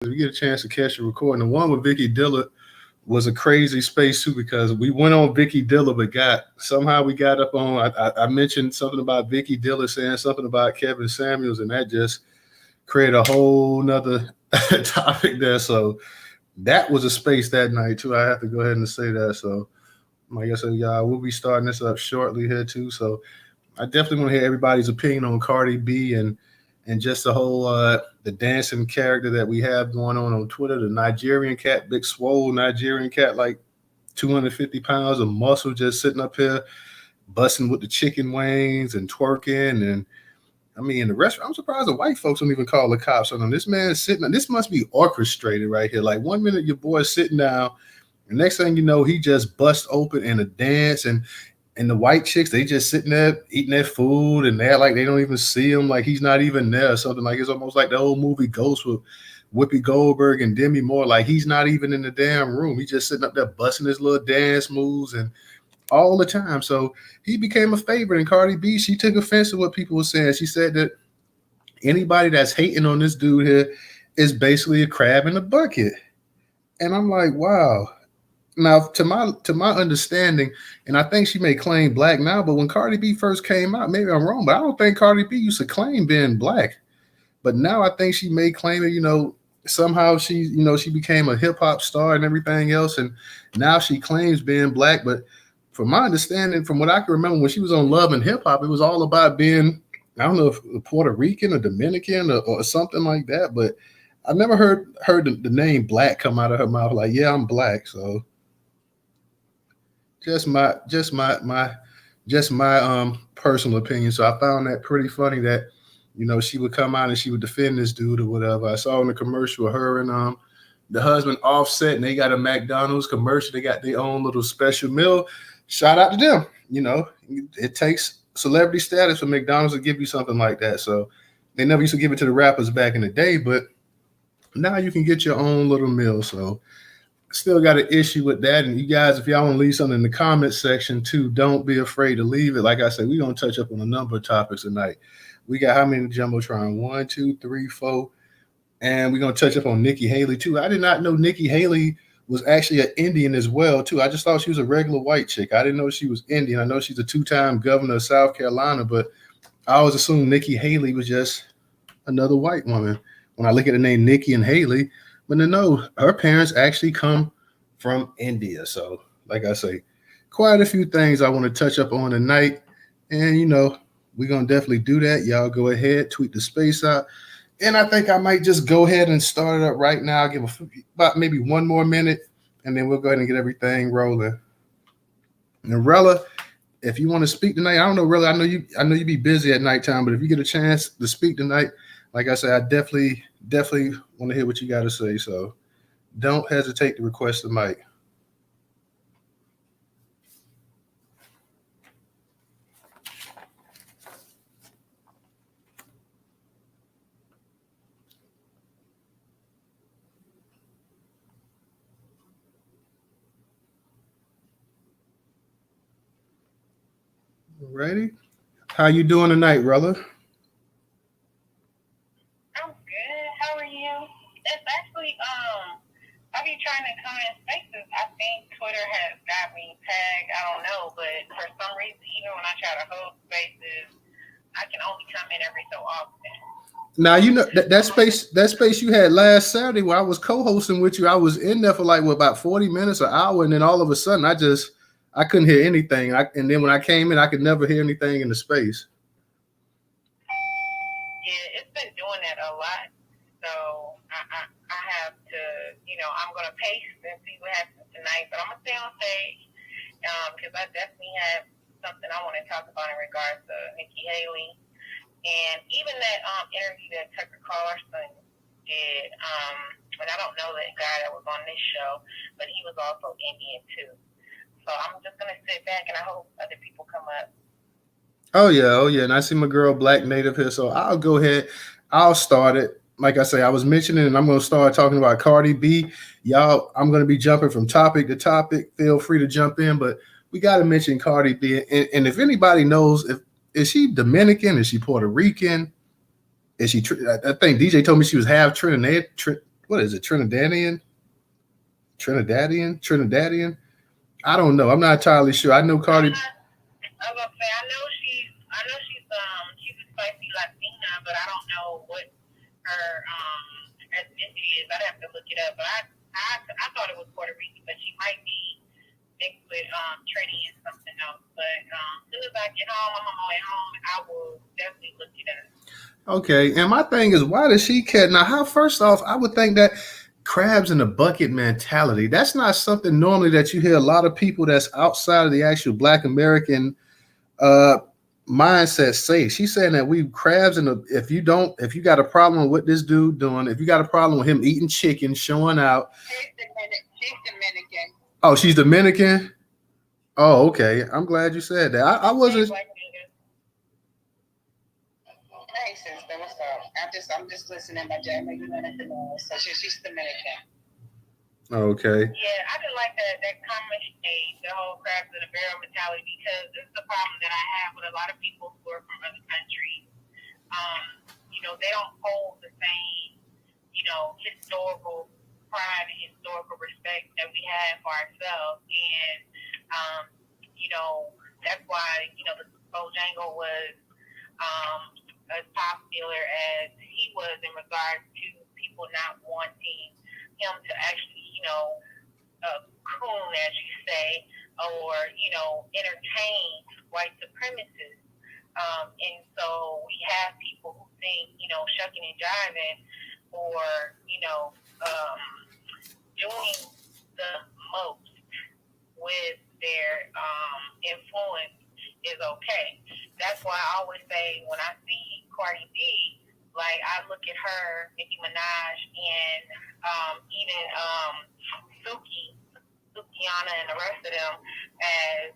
If you get a chance to catch the recording, the one with Vicky Dilla was a crazy space too because we went on Vicky Dilla, but we got up on. I mentioned something about Vicky Dilla saying something about Kevin Samuels, and that just created a whole nother topic there. So that was a space that night too. I have to go ahead and say that. So like I said, y'all, we'll be starting this up shortly here too. So I definitely want to hear everybody's opinion on Cardi B and just the whole the dancing character that we have going on Twitter. The Nigerian cat, big swole Nigerian cat, like 250 pounds of muscle, just sitting up here busting with the chicken wings and twerking. And I mean, in the restaurant, I'm surprised the white folks don't even call the cops on him. This man sitting. This must be orchestrated right here. Like 1 minute your boy's sitting down, the next thing you know, he just busts open in a dance and the white chicks, they just sitting there eating their food and they're like they don't even see him, like he's not even there or something. Like it's almost like the old movie Ghost with Whoopi Goldberg and Demi Moore. Like he's not even in the damn room. He's just sitting up there busting his little dance moves and all the time. So he became a favorite. And Cardi B, she took offense to what people were saying. She said that anybody that's hating on this dude here is basically a crab in a bucket. And I'm like, wow. Now, to my understanding, and I think she may claim black now, but when Cardi B first came out, maybe I'm wrong, but I don't think Cardi B used to claim being black. But now I think she may claim it, somehow she became a hip hop star and everything else. And now she claims being black. But from my understanding, from what I can remember, when she was on Love and Hip Hop, it was all about being, I don't know if Puerto Rican or Dominican or something like that. But I never heard the name black come out of her mouth. Like, yeah, I'm black. So just my personal opinion. So I found that pretty funny that she would come out and she would defend this dude or whatever. I saw in the commercial her and the husband Offset, and they got a McDonald's commercial. They got their own little special meal. Shout out to them. It takes celebrity status for McDonald's to give you something like that. So they never used to give it to the rappers back in the day, but now you can get your own little meal. So still got an issue with that. And you guys, if y'all want to leave something in the comment section too, don't be afraid to leave it. Like I said, we're going to touch up on a number of topics tonight. We got how many in the Jumbotron? 1, 2, 3, 4. And we're going to touch up on Nikki Haley too. I did not know Nikki Haley was actually an Indian as well too. I just thought she was a regular white chick. I didn't know she was Indian. I know she's a 2-time governor of South Carolina, but I always assumed Nikki Haley was just another white woman. When I look at the name Nikki and Haley, but no, her parents actually come from India. So, like I say, quite a few things I want to touch up on tonight. And, we're going to definitely do that. Y'all go ahead, tweet the space out. And I think I might just go ahead and start it up right now. I'll give about maybe 1 more minute, and then we'll go ahead and get everything rolling. And Rella, if you want to speak tonight, I don't know, Rella, I know you be busy at nighttime, but if you get a chance to speak tonight, like I said, I definitely want to hear what you got to say. So don't hesitate to request the mic. Ready? How you doing tonight, Rella? I be trying to come in spaces. I think Twitter has got me tagged. I don't know, but for some reason, even when I try to hold spaces, I can only come in every so often. Now that space you had last Saturday where I was co-hosting with you. I was in there for like about 40 minutes, an hour, and then all of a sudden I couldn't hear anything. And then when I came in, I could never hear anything in the space. Yeah, it's been doing that a lot. So I have to, I'm going to pace and see what happens tonight. But I'm going to stay on stage because I definitely have something I want to talk about in regards to Nikki Haley. And even that interview that Tucker Carlson did, and I don't know that guy that was on this show, but he was also Indian too. So I'm just going to sit back and I hope other people come up. Oh yeah. And I see my girl Black Native here, so I'll go ahead. I'll start it. Like I say, I was mentioning, and I'm going to start talking about Cardi B. Y'all, I'm going to be jumping from topic to topic. Feel free to jump in, but we got to mention Cardi B. And if anybody knows, is she Dominican? Is she Puerto Rican? Is she? I think DJ told me she was half what is it, Trinidadian. I don't know. I'm not entirely sure. I know I'm Cardi. not. I was gonna say I know she's a spicy Latina, but I don't know what her ethnicity is. I'd have to look it up. But I thought it was Puerto Rican, but she might be mixed with Trini and something else. But as soon as I get home, I'm on my way home. I will definitely look it up. Okay, and my thing is, why does she care? Now, how first off, I would think that crabs in a bucket mentality. That's not something normally that you hear a lot of people that's outside of the actual Black American uh mindset say. She's saying that we crabs in the if you got a problem with this dude doing, if you got a problem with him eating chicken, showing out. She's Dominican. Oh, she's Dominican. Oh, okay. I'm glad you said that. I wasn't. Hey, sister, what's up? I'm just listening. My Jay, you wanted to know. So she's Dominican. Okay. Yeah, I didn't like that comment she made, the whole crabs in a barrel mentality, because this is the problem that I have with a lot of people who are from other countries. They don't hold the same, historical pride and historical respect that we have for ourselves. And, that's why, the Bojangle was as popular as he was in regards to people not wanting him to actually, coon, as you say, or, entertain white supremacists. And so we have people who think, shucking and jiving or, doing the most with their influence is okay. That's why I always say when I see Cardi B, like I look at her, Nicki Minaj, and even Sukiana, and the rest of them as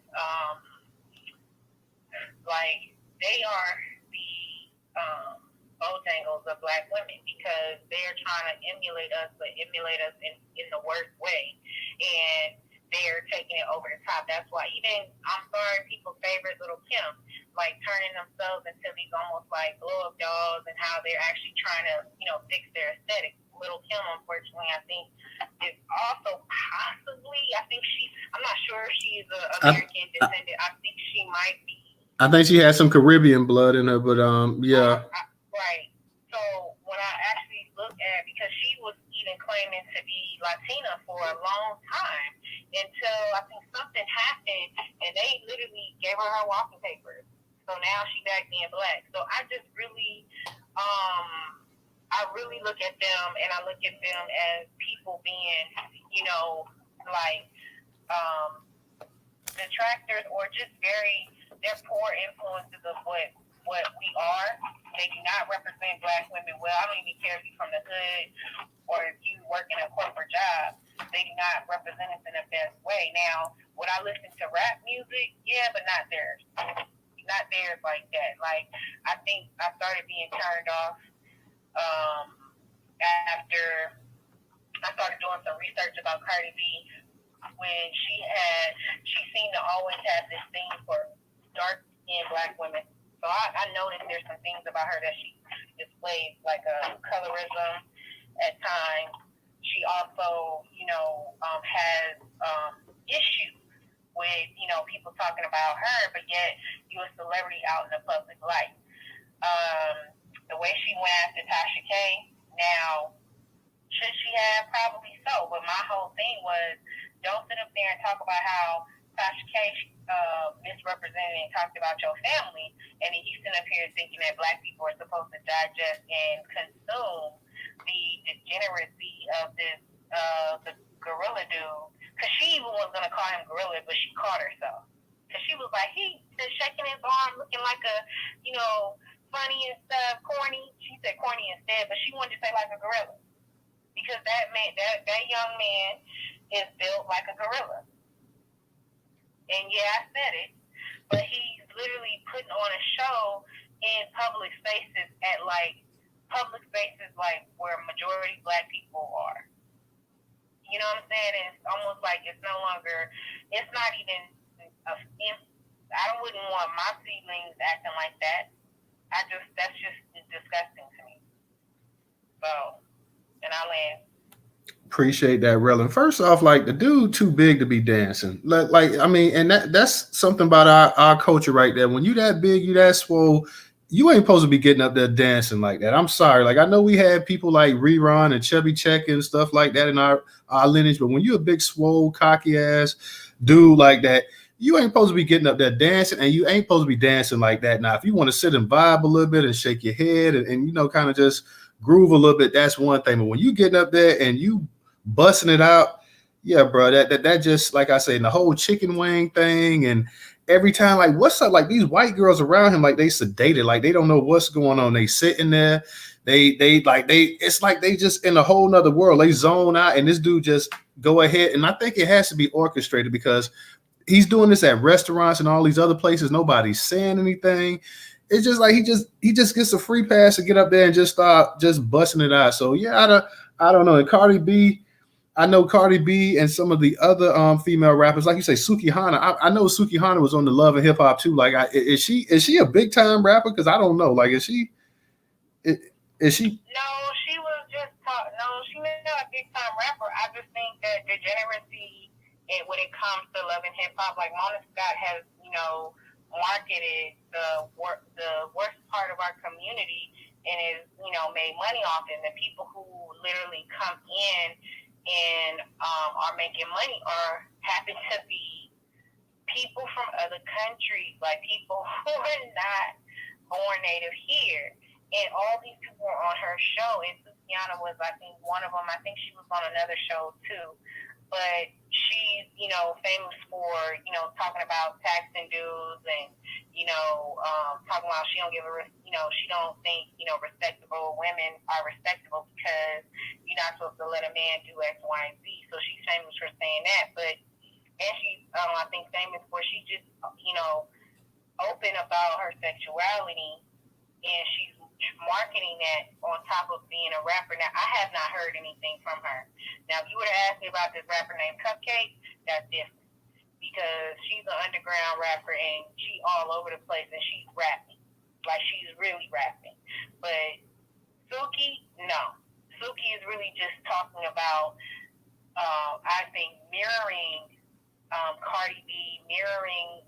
like they are the Bojangles of Black women, because they're trying to emulate us, but emulate us in the worst way, and they're taking it over the top. That's why even, I'm sorry, people's favorite Little Kim, like turning themselves into these almost like glow up dolls, and how they're actually trying to, fix their aesthetic. Little Kim, unfortunately, I think is also possibly, I'm not sure if she's an American descendant. I think she might be. I think she has some Caribbean blood in her, but yeah. Right. So when I actually look at, because she was even claiming to be Latina for a long time, until I think something happened, and they literally gave her walking papers. So now she back being Black. So I just really, I really look at them, and I look at them as people being, detractors, or just they're poor influences of what we are. They do not represent Black women well. I don't even care if you're from the hood or if you work in a corporate job. They do not represent us in the best way. Now, would I listen to rap music? Yeah, but not theirs. Not theirs like that. Like, I think I started being turned off after I started doing some research about Cardi B, when she seemed to always have this thing for dark-skinned Black women. So I noticed there's some things about her that she displays, like a colorism at times. She also, has issues with, people talking about her, but yet you're a celebrity out in the public light. The way she went after Tasha K, now, should she have? Probably so. But my whole thing was, don't sit up there and talk about how Tasha K misrepresented and talked about your family, and then you sit up here thinking that Black people are supposed to digest and consume the degeneracy of this the gorilla dude. Because she even was going to call him gorilla, but she caught herself. Because she was like, he was shaking his arm looking like a, funny and stuff, corny. She said corny instead, but she wanted to say like a gorilla. Because that young man is built like a gorilla. And yeah, I said it, but he's literally putting on a show in public spaces like where majority Black people are. You know what I'm saying? And it's almost like it's not even I wouldn't want my seedlings acting like that. That's just disgusting to me. So, and I land. Appreciate that, Relin. First off, like the dude too big to be dancing. Like I mean, and that's something about our culture right there. When you that big, you that swole, you ain't supposed to be getting up there dancing like that. I'm sorry. Like I know we had people like Rerun and Chubby Check and stuff like that in our lineage, but when you a big swole, cocky ass dude like that, you ain't supposed to be getting up there dancing, and you ain't supposed to be dancing like that. Now, if you want to sit and vibe a little bit and shake your head and you know, kind of just groove a little bit, that's one thing. But when you getting up there and you busting it out, yeah, bro, that just like I say, the whole chicken wing thing, and every time, like, what's up? Like these white girls around him, like they sedated, like they don't know what's going on. They sitting there, it's like they just in a whole nother world. They zone out, and this dude just go ahead. And I think it has to be orchestrated because he's doing this at restaurants and all these other places. Nobody's saying anything. It's just like he just gets a free pass to get up there and just start just busting it out. So yeah, I don't know. And Cardi B, I know Cardi B and some of the other female rappers, like you say, Suki Hana. I know Suki Hana was on the Love and Hip Hop too. Like, is she a big time rapper? Because I don't know. Like, is she? No, she was just no, she's not a big time rapper. I just think that degeneracy, and when it comes to Love and Hip Hop, like Mona Scott has, marketed the worst part of our community and is, made money off it. And the people who literally come in and are making money happen to be people from other countries, like people who are not born native here. And all these people were on her show, and Sukiana was, I think, one of them. I think she was on another show too. But she's, famous for, talking about taxing dues and, talking about she don't give she don't think, respectable women are respectable because you're not supposed to let a man do X, Y, and Z. So she's famous for saying that. But, and she's, I think, famous for she just, open about her sexuality, and she's marketing that on top of being a rapper. Now, I have not heard anything from her. Now, if you were to ask me about this rapper named Cupcake, that's different because she's an underground rapper and she all over the place and she's rapping. Like, she's really rapping. But Suki, no. Suki is really just talking about, I think, mirroring Cardi B, mirroring,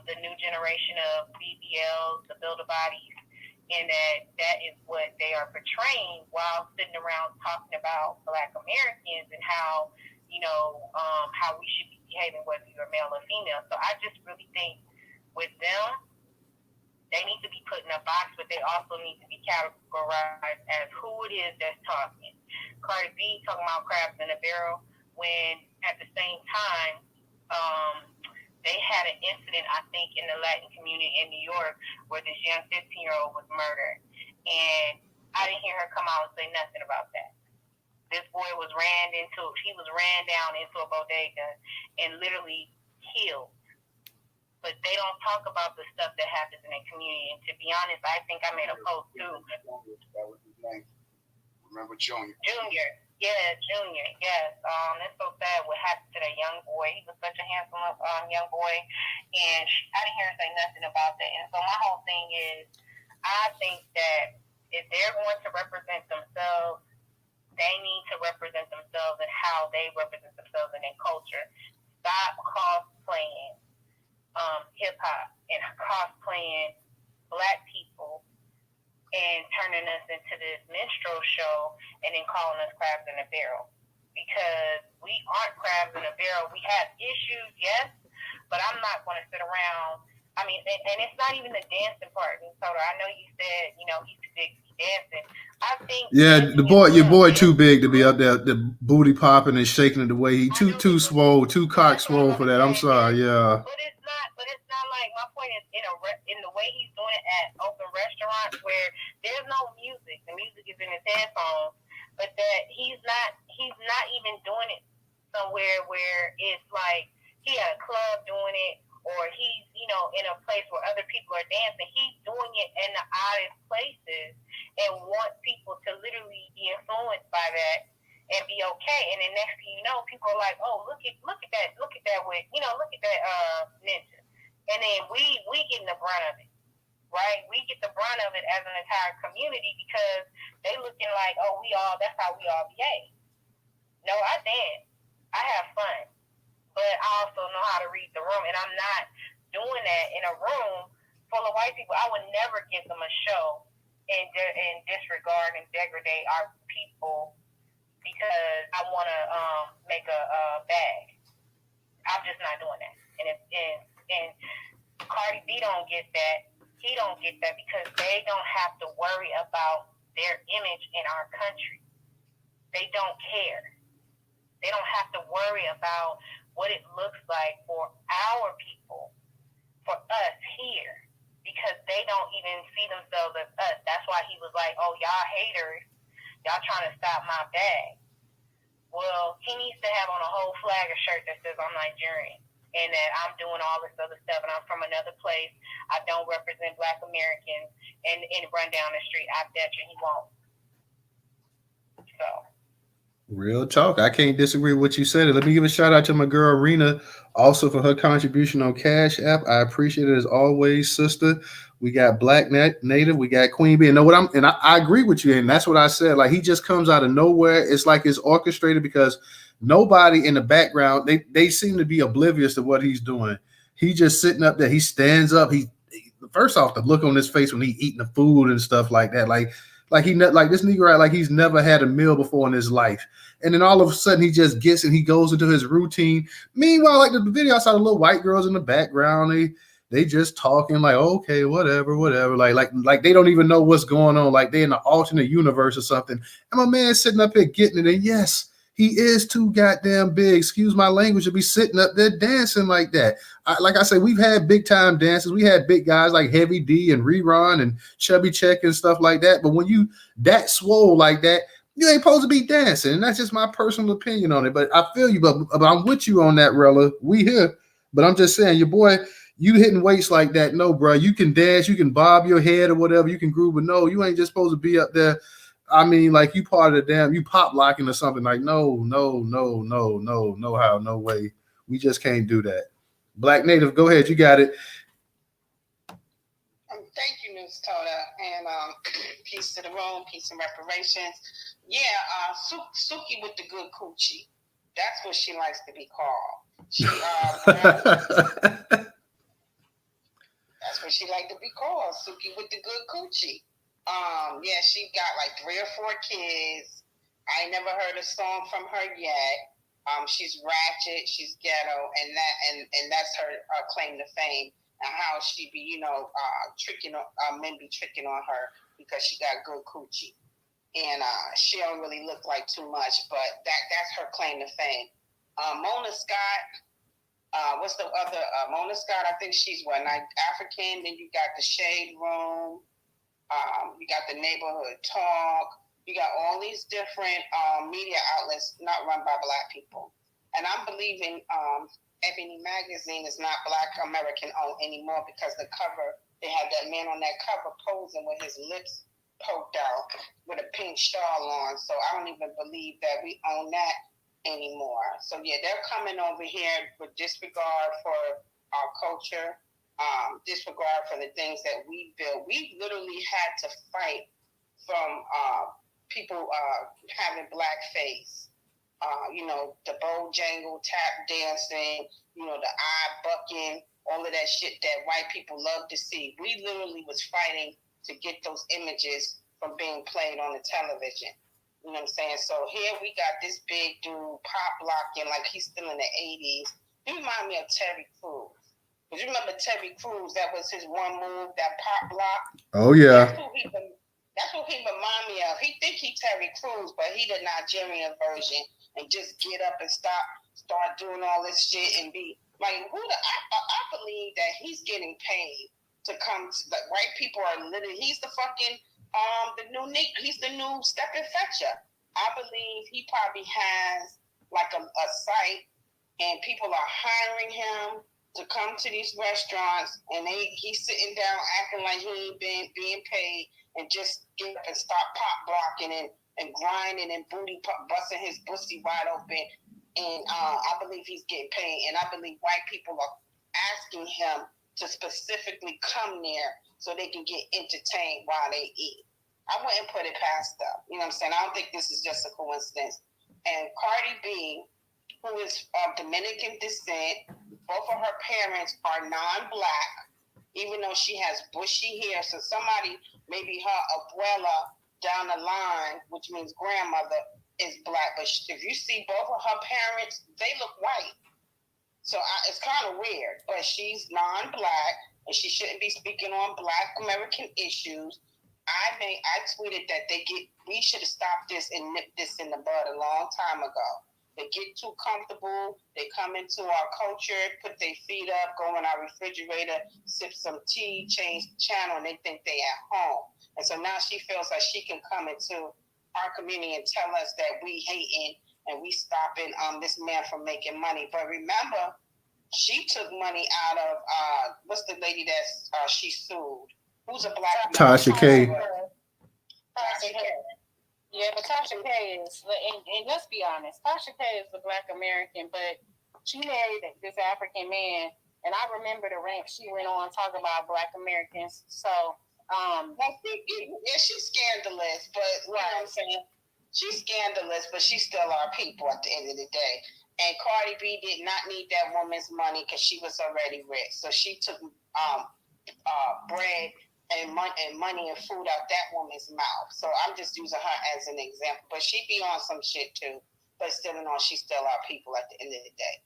the new generation of BBLs, the Build-A-Bodies, and that is what they are portraying while sitting around talking about Black Americans and how, how we should be behaving, whether you're male or female. So I just really think with them, they need to be put in a box, but they also need to be categorized as who it is that's talking. Cardi B talking about crabs in a barrel when at the same time, they had an incident, I think, in the Latin community in New York where this young 15-year-old was murdered. And I didn't hear her come out and say nothing about that. This boy was ran down into a bodega and literally killed. But they don't talk about the stuff that happens in the community. And to be honest, I think I made a post too. That was his name. Remember Junior? Yeah, Junior. Yes. It's so sad what happened to that young boy. He was such a handsome young boy, and I didn't hear her say nothing about that. And so my whole thing is, I think that if they're going to represent themselves, they need to represent themselves and how they represent themselves in their culture. Stop cosplaying hip hop and cosplaying Black people and turning us into this minstrel show and then calling us crabs in a barrel. Because we aren't crabs in a barrel. We have issues, yes, but I'm not going to sit around. I mean, and it's not even the dancing part. Newstoter, I know you said, he's too big to be dancing. I think your boy too big to be up there, the booty popping and shaking it the way he too swole, too cock swole for that. I'm sorry, yeah. But it's not like, my point is in the way he's doing it at open restaurants where there's no music. The music is in his headphones, but that he's not even doing it somewhere where it's like he at a club doing it, or he's, in a place where other people are dancing. He's doing it in the oddest places and wants people to literally be influenced by that and be okay. And then next thing you know, people are like, oh, look at that with, look at that ninja. And then we getting the brunt of it, right? We get the brunt of it as an entire community because they looking like, oh, that's how we all behave. No, I dance. I have fun. But I also know how to read the room, and I'm not doing that in a room full of white people. I would never give them a show and disregard and degrade our people because I want to make a bag. I'm just not doing that. And Cardi B don't get that. He don't get that because they don't have to worry about their image in our country. They don't care. They don't have to worry about what it looks like for our people, for us here, because they don't even see themselves as us. That's why he was like, oh, y'all haters, y'all trying to stop my bag. Well, he needs to have on a whole flag or shirt that says I'm Nigerian and that I'm doing all this other stuff and I'm from another place. I don't represent Black Americans and run down the street. I bet you he won't. So. Real talk. I can't disagree with what you said. Let me give a shout out to my girl Rena, also for her contribution on Cash App. I appreciate it as always, sister. We got Black Native, we got Queen Bee. And know what I agree with you, and that's what I said. Like, he just comes out of nowhere. It's like it's orchestrated because nobody in the background, they seem to be oblivious to what he's doing. He just sitting up there. He stands up. He first off, the look on his face when he eating the food and stuff like that, like this nigga, like he's never had a meal before in his life. And then all of a sudden he just gets and he goes into his routine. Meanwhile, like the video, I saw the little white girls in the background. They just talking like, okay, whatever. Like they don't even know what's going on. Like they in an alternate universe or something. And my man sitting up here getting it. And yes, he is too goddamn big. Excuse my language, to be sitting up there dancing like that. Like I said, we've had big time dances. We had big guys like Heavy D and Rerun and Chubby Check and stuff like that. But when you that swole like that, you ain't supposed to be dancing. And that's just my personal opinion on it. But I feel you, but I'm with you on that, Rella. We here. But I'm just saying, your boy, you hitting weights like that. No, bro. You can dance, you can bob your head or whatever, you can groove, but no, you ain't just supposed to be up there. I mean, like you part of the damn, you pop locking or something. Like, no how, no way. We just can't do that. Black Native, go ahead. You got it. Thank you, Newstoter. And peace to the room, peace and reparations. Yeah, Suki with the good coochie. That's what she likes to be called. She, that's what she like to be called, Suki with the good coochie. Yeah, she got like 3 or 4 kids. I never heard a song from her yet. She's ratchet, she's ghetto, and that's her claim to fame. And how she be, tricking men be tricking on her because she got good coochie, and she don't really look like too much, but that's her claim to fame. Mona Scott. What's the other Mona Scott? I think she's African. Then you got the Shade Room. You got the Neighborhood Talk. You got all these different media outlets not run by Black people. And I'm believing Ebony Magazine is not Black American owned anymore because the cover, they had that man on that cover posing with his lips poked out with a pink shawl on. So I don't even believe that we own that anymore. So yeah, they're coming over here with disregard for our culture, disregard for the things that we built. We literally had to fight from people having blackface, the Bojangle tap dancing, the eye bucking, all of that shit that white people love to see. We literally was fighting to get those images from being played on the television. You know what I'm saying? So here we got this big dude pop locking like he's still in the 80s. He remind me of Terry Crews. Because you remember Terry Crews, that was his one move, that pop lock. Oh, yeah. That's who he remind me of. He think he Terry Crews, but he the Nigerian version and just get up and start doing all this shit and be like, I believe that he's getting paid to come to, like, white people are literally, he's the fucking, he's the new Stephen Fetcher. I believe he probably has like a site and people are hiring him to come to these restaurants and he's sitting down acting like he ain't being paid and just get up and start pop blocking and grinding and busting his pussy wide open. And I believe he's getting paid. And I believe white people are asking him to specifically come there so they can get entertained while they eat. I wouldn't put it past them. You know what I'm saying? I don't think this is just a coincidence. And Cardi B, who is of Dominican descent, both of her parents are non-black, even though she has bushy hair. So somebody, maybe her abuela down the line, which means grandmother, is black. But if you see both of her parents, they look white. So it's kind of weird. But she's non-black, and she shouldn't be speaking on Black American issues. I tweeted that we should have stopped this and nipped this in the bud a long time ago. They get too comfortable. They come into our culture, put their feet up, go in our refrigerator, sip some tea, change the channel, and they think they at home. And so now she feels like she can come into our community and tell us that we hating and we stopping this man from making money. But remember, she took money out of what's the lady that she sued? Who's a black woman? Tasha K. Tasha K. Yeah, but Tasha K is, and let's be honest, Tasha K is a Black American, but she married this African man, and I remember the rant she went on talking about Black Americans. So, she's scandalous, but you know what I'm saying? She's scandalous, but she's still our people at the end of the day. And Cardi B did not need that woman's money because she was already rich. So she took bread and money and food out that woman's mouth. So I'm just using her as an example. But she be on some shit too. But still in all, she's still our people at the end of the day.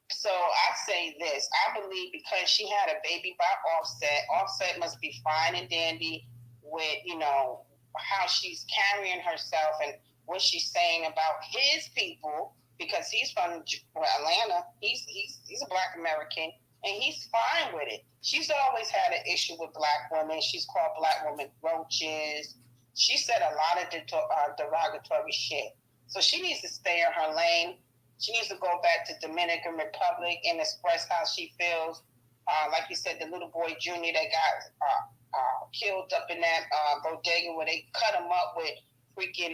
So I say this. I believe because she had a baby by Offset, Offset must be fine and dandy with, you know, how she's carrying herself and what she's saying about his people, because he's from Atlanta. He's a Black American, and he's fine with it. She's always had an issue with Black women. She's called Black women roaches. She said a lot of derogatory shit. So she needs to stay in her lane. She needs to go back to Dominican Republic and express how she feels. Like you said, the little boy Junior that got killed up in that bodega where they cut him up with freaking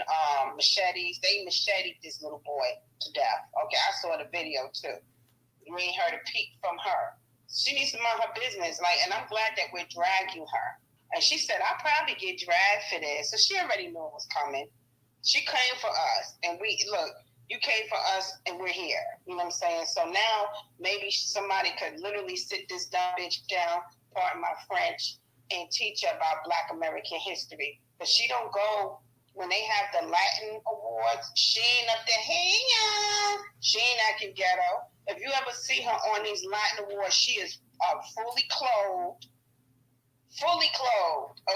machetes. They macheted this little boy to death. Okay, I saw the video too. You ain't heard a peep from her. She needs to mind her business. And I'm glad that we're dragging her. And she said, I'll probably get dragged for this. So she already knew it was coming. She came for us. And you came for us and we're here. You know what I'm saying? So now maybe somebody could literally sit this dumb bitch down, pardon my French, and teach her about Black American history. But she don't go when they have the Latin awards. She ain't up there, hey, y'all. She ain't acting ghetto. If you ever see her on these Latin awards, she is fully clothed,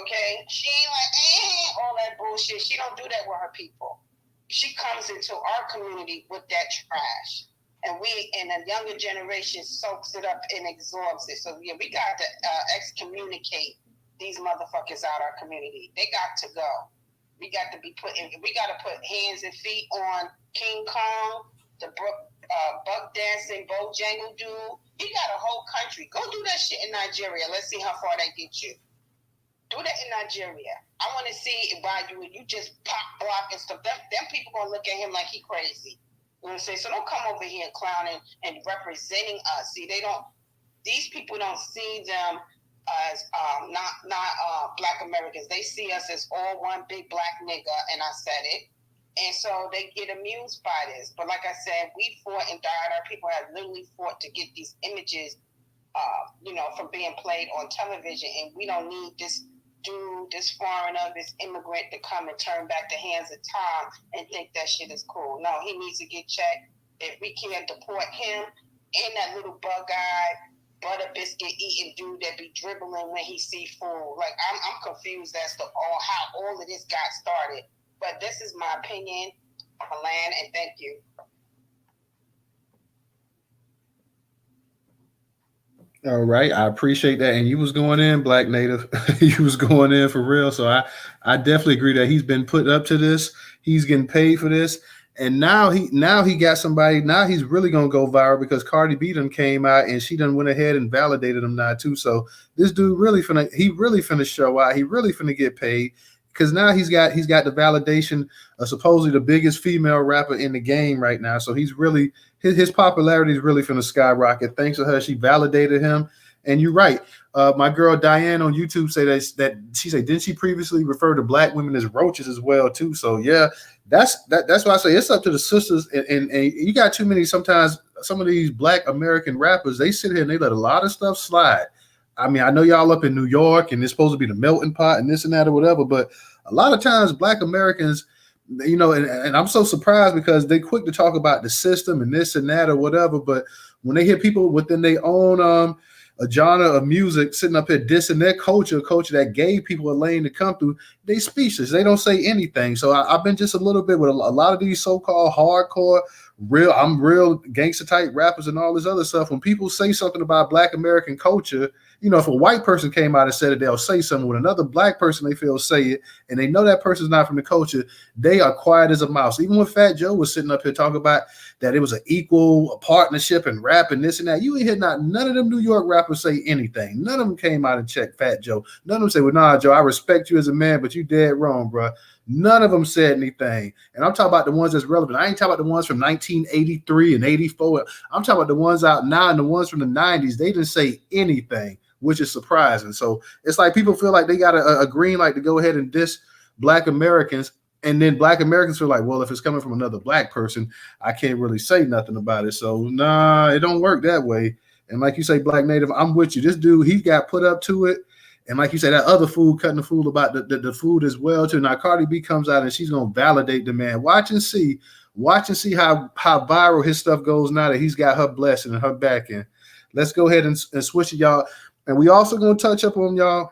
okay? She ain't like, all that bullshit. She don't do that with her people. She comes into our community with that trash. And the younger generation soaks it up and absorbs it. So, yeah, we got to excommunicate these motherfuckers out our community. They got to go. We got to put hands and feet on King Kong, the buck dancing, Bojangle dude. You got a whole country. Go do that shit in Nigeria. Let's see how far that gets you. Do that in Nigeria. I want to see why you just pop, block, and stuff. Them people going to look at him like he crazy. You know what I'm saying? So don't come over here clowning and representing us. See, these people don't see them as not Black Americans. They see us as all one big black nigga, and I said it. And so they get amused by this. But like I said, we fought and died. Our people have literally fought to get these images, from being played on television. And we don't need this dude, this foreigner, this immigrant to come and turn back the hands of time and think that shit is cool. No, he needs to get checked. If we can't deport him and that little bug-eyed, butter biscuit eating dude that be dribbling when he see food. Like, I'm confused as to how all of this got started. But this is my opinion on land, and thank you. All right, I appreciate that. And you was going in, Black Native. You was going in for real. So I definitely agree that he's been put up to this. He's getting paid for this. And now he got somebody. Now he's really gonna go viral because Cardi B done came out and she done went ahead and validated him now too. So this dude really finna show out. He really finna get paid because now he's got the validation of supposedly the biggest female rapper in the game right now. So he's really his popularity is really finna skyrocket. Thanks to her, she validated him. And you're right. My girl Diane on YouTube said that she said, didn't she previously refer to Black women as roaches as well too? So yeah, that's why I say it's up to the sisters, and you got too many sometimes. Some of these Black American rappers, they sit here and they let a lot of stuff slide. I mean, I know y'all up in New York and it's supposed to be the melting pot and this and that or whatever, but a lot of times Black Americans, and I'm so surprised because they quick to talk about the system and this and that or whatever, but when they hear people within their own a genre of music sitting up here dissing their culture, a culture that gave people a lane to come through, they speechless. They don't say anything. So I've been just a little bit with a lot of these so-called hardcore, I'm real gangster type rappers and all this other stuff. When people say something about Black American culture, if a white person came out and said it, they'll say something. When another Black person they feel say it, and they know that person's not from the culture, they are quiet as a mouse. Even when Fat Joe was sitting up here talking about that it was an equal partnership in rap and this and that, you ain't hear none of them New York rappers say anything. None of them came out and checked Fat Joe. None of them say, well, nah, Joe, I respect you as a man, but you dead wrong, bro. None of them said anything. And I'm talking about the ones that's relevant. I ain't talking about the ones from 1983 and 84. I'm talking about the ones out now and the ones from the 90s. They didn't say anything, which is surprising. So it's like people feel like they got a green light to go ahead and diss Black Americans. And then Black Americans feel like, well, if it's coming from another Black person, I can't really say nothing about it. So nah, it don't work that way. And like you say, Black Native, I'm with you. This dude, he got put up to it. And like you say, that other fool cutting the fool about the food as well too. Now Cardi B comes out and she's gonna validate the man. Watch and see how viral his stuff goes now that he's got her blessing and her backing. Let's go ahead and switch it, y'all. And we also gonna touch up on y'all,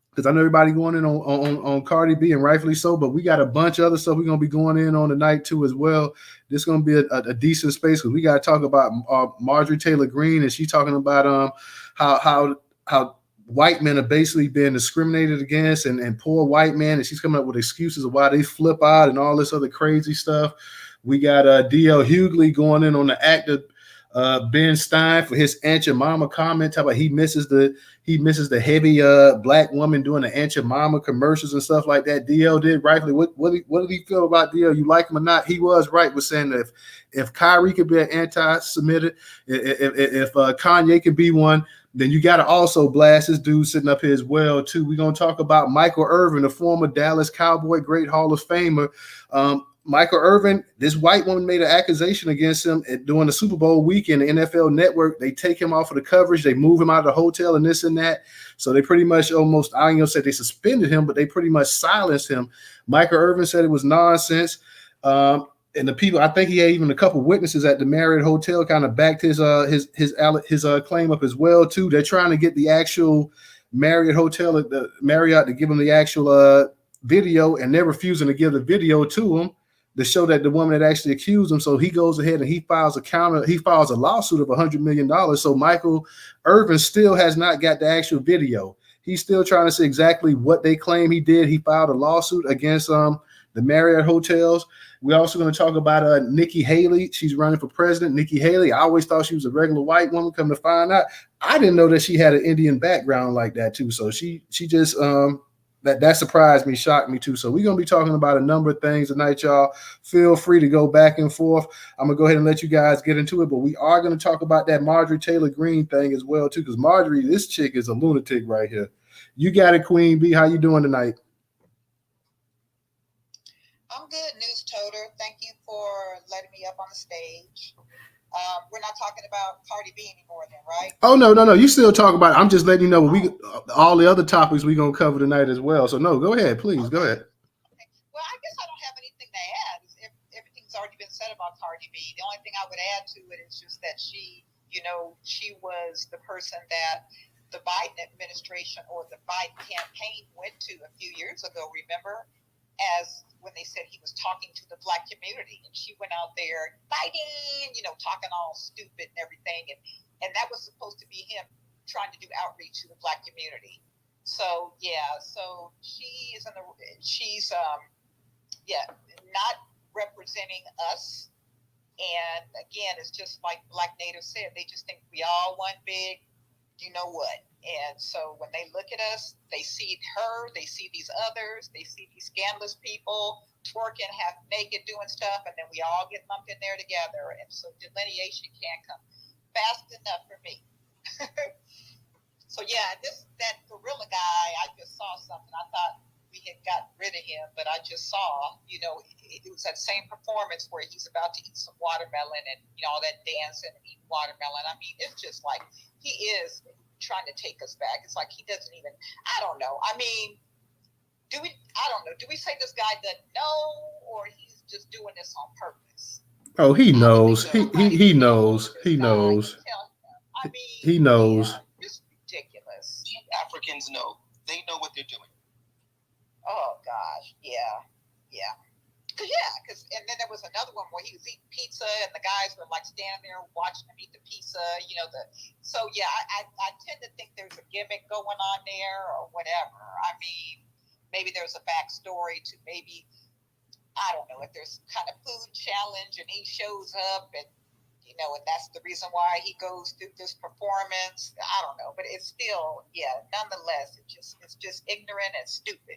because I know everybody going in on Cardi B, and rightfully so, but we got a bunch of other stuff we're going to be going in on tonight too as well. This is going to be a decent space because we got to talk about Marjorie Taylor Greene, and she's talking about how white men are basically being discriminated against and poor white men, and she's coming up with excuses of why they flip out and all this other crazy stuff. We got D.L. Hughley going in on the actor Ben Stein for his Aunt Your Mama comment about he misses the heavy Black woman doing the Aunt Your Mama commercials and stuff like that. DL did rightfully. What did he feel about DL? You like him or not? He was right with saying that if Kyrie could be an anti-Semitic, if Kanye could be one, then you got to also blast this dude sitting up here as well too. We're gonna talk about Michael Irvin, the former Dallas Cowboy, great Hall of Famer. Michael Irvin, this white woman made an accusation against him during the Super Bowl weekend. The NFL Network, they take him off of the coverage. They move him out of the hotel and this and that. So they pretty much almost, I ain't gonna say they suspended him, but they pretty much silenced him. Michael Irvin said it was nonsense. And the people, I think he had even a couple witnesses at the Marriott Hotel kind of backed his claim up as well too. They're trying to get the actual Marriott Hotel, the Marriott, to give him the actual video, and they're refusing to give the video to him to show that the woman that actually accused him. So he goes ahead and he files a lawsuit of $100 million. So Michael Irvin still has not got the actual video. He's still trying to say exactly what they claim he did. He filed a lawsuit against the Marriott hotels. We're also going to talk about Nikki Haley. She's running for president. Nikki Haley, I always thought she was a regular white woman. Come to find out, I didn't know that she had an Indian background like that too. So she just that surprised me, shocked me too. So we're going to be talking about a number of things tonight, y'all. Feel free to go back and forth. I'm going to go ahead and let you guys get into it, but we are going to talk about that Marjorie Taylor Greene thing as well too, because Marjorie, this chick is a lunatic right here. You got it, Queen B. How you doing tonight? I'm good, Newstoter. Thank you for letting me up on the stage. We're not talking about Cardi B anymore then, right? Oh, no. You still talk about it. I'm just letting you know all the other topics we're going to cover tonight as well. So, no, go ahead. Please, go ahead. Okay. Well, I guess I don't have anything to add. Everything's already been said about Cardi B. The only thing I would add to it is just that she was the person that the Biden administration or the Biden campaign went to a few years ago, remember? As when they said he was talking to the Black community, and she went out there fighting, talking all stupid and everything, and that was supposed to be him trying to do outreach to the Black community. So so she's not representing us. And again, it's just like Black Native said, they just think we all one big, you know what? And so when they look at us, they see her, they see these others, they see these scandalous people twerking, half naked, doing stuff, and then we all get lumped in there together. And so delineation can't come fast enough for me. So that gorilla guy, I just saw something. I thought we had gotten rid of him, but I just saw, it was that same performance where he's about to eat some watermelon and, all that dancing and eating watermelon. I mean, it's just like he is trying to take us back. It's like he doesn't even, I don't know. I mean, I don't know. Do we say this guy doesn't know, or he's just doing this on purpose? Oh, he knows. He knows. He knows. I mean, he knows. Yeah, it's ridiculous. Africans know. They know what they're doing. Oh gosh, yeah. And then there was another one where he was eating pizza, and the guys were like standing there watching him eat the pizza. So yeah, I tend to think there's a gimmick going on there or whatever. I mean, maybe there's a backstory to maybe, I don't know, if there's kind of food challenge and he shows up and that's the reason why he goes through this performance. I don't know, but it's still, nonetheless, it's just ignorant and stupid.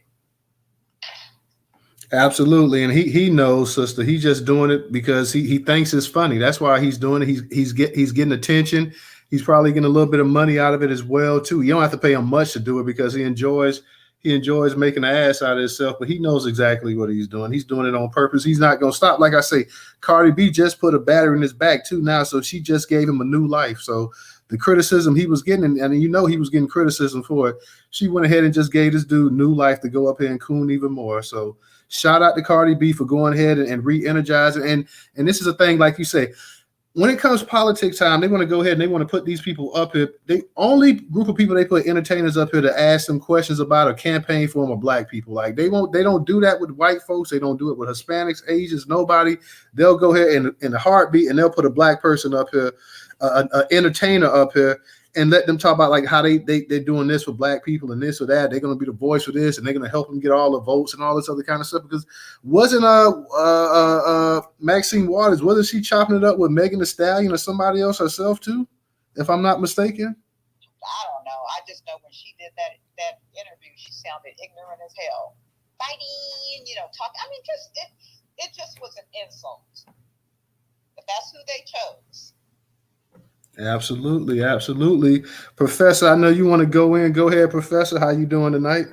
Absolutely. And he knows, sister. He's just doing it because he thinks it's funny. That's why he's doing it. He's getting attention. He's probably getting a little bit of money out of it as well, too. You don't have to pay him much to do it because he enjoys making an ass out of himself, but he knows exactly what he's doing. He's doing it on purpose. He's not going to stop. Like I say, Cardi B just put a battery in his back too now, so she just gave him a new life. So the criticism he was getting, and he was getting criticism for it, she went ahead and just gave this dude new life to go up here and coon even more. So shout out to Cardi B for going ahead and re-energizing. And this is a thing, like you say, when it comes to politics time, they want to go ahead and they want to put these people up here. The only group of people they put entertainers up here to ask them questions about or campaign for them are black people. Like they don't do that with white folks. They don't do it with Hispanics, Asians, nobody. They'll go ahead in a heartbeat and they'll put a black person up here, an entertainer up here, and let them talk about like how they're doing this for black people and this or that. They're going to be the voice for this and they're going to help them get all the votes and all this other kind of stuff. Because wasn't Maxine Waters, wasn't she chopping it up with Megan Thee Stallion or somebody else herself too, if I'm not mistaken? I don't know. I just know when she did that interview, she sounded ignorant as hell. Fighting, talk. I mean, it just was an insult. But that's who they chose. Absolutely. Professor, I know you want to go in. Go ahead, Professor. How you doing tonight?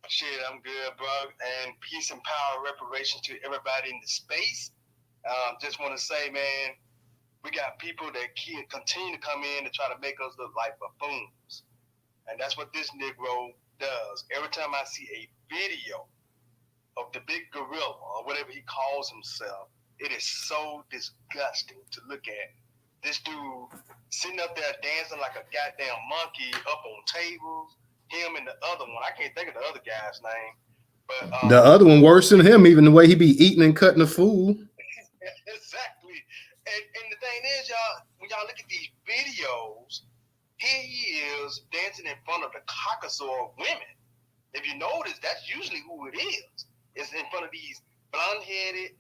Shit, I'm good, bro. And peace and power, reparations to everybody in the space. Just want to say, man, we got people that continue to come in and try to make us look like buffoons. And that's what this Negro does. Every time I see a video of the big gorilla or whatever he calls himself, it is so disgusting to look at. This dude sitting up there dancing like a goddamn monkey up on tables. Him and the other one, I can't think of the other guy's name, but the other one worse than him, even the way he be eating and cutting the food. Exactly. And the thing is, y'all, when y'all look at these videos, here he is dancing in front of the Caucasoid women. If you notice, that's usually who it is. It's in front of these blonde-headed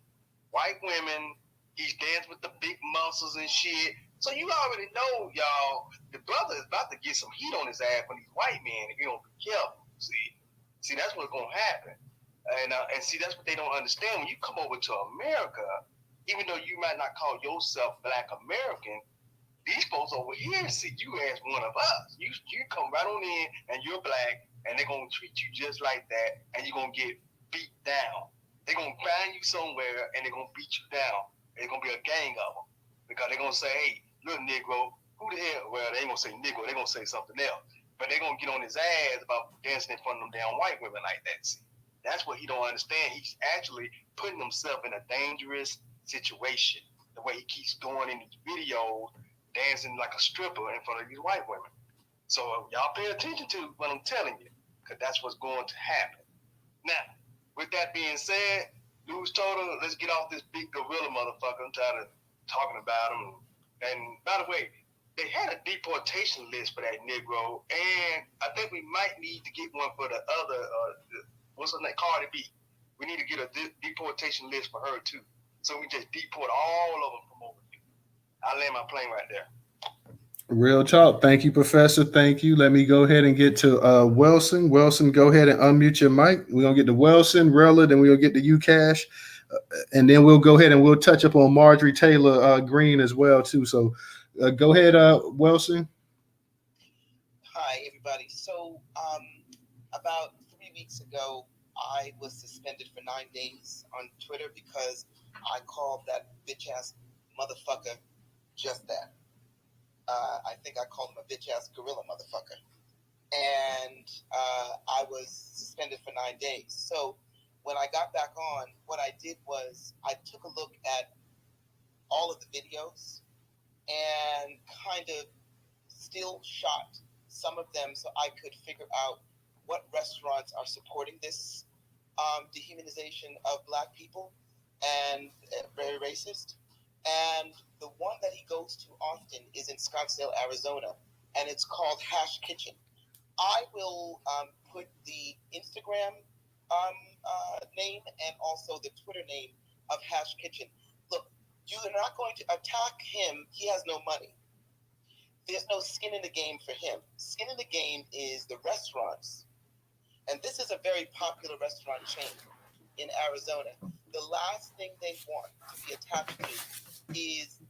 white women. He's dancing with the big muscles and shit. So you already know, y'all, the brother is about to get some heat on his ass from these white men if he don't be careful. See, that's what's gonna happen. And see, that's what they don't understand. When you come over to America, even though you might not call yourself Black American, these folks over here see you as one of us. You come right on in and you're black, and they're gonna treat you just like that, and you're gonna get beat down. They're gonna find you somewhere and they're gonna beat you down. It's going to be a gang of them because they're going to say, hey, little Negro, who the hell? Well, they ain't going to say Negro. They're going to say something else. But they're going to get on his ass about dancing in front of them damn white women like that. See, that's what he don't understand. He's actually putting himself in a dangerous situation the way he keeps going in these videos, dancing like a stripper in front of these white women. So y'all pay attention to what I'm telling you because that's what's going to happen. Now, with that being said, Newstoter, let's get off this big gorilla motherfucker. I'm tired of talking about him. And by the way, they had a deportation list for that Negro, and I think we might need to get one for the other, what's her name, Cardi B. We need to get a deportation list for her too. So we just deport all of them from over here. I'll land my plane right there. Real talk. Thank you, Professor. Thank you. Let me go ahead and get to Wilson. Wilson, go ahead and unmute your mic. We're going to get to Wilson, Rella, then we'll get to you, Cash. And then we'll go ahead and we'll touch up on Marjorie Taylor Greene as well, too. So go ahead, Wilson. Hi, everybody. So about 3 weeks weeks ago, I was suspended for 9 days on Twitter because I called that bitch ass motherfucker just that. I think I called him a bitch ass gorilla motherfucker. And I was suspended for 9 days. So when I got back on, what I did was I took a look at all of the videos and kind of still shot some of them so I could figure out what restaurants are supporting this dehumanization of Black people and very racist. And the one that he goes to often is in Scottsdale, Arizona, and it's called Hash Kitchen. I will put the Instagram name and also the Twitter name of Hash Kitchen. Look, you are not going to attack him. He has no money. There's no skin in the game for him. Skin in the game is the restaurants. And this is a very popular restaurant chain in Arizona. The last thing they want to be attached to is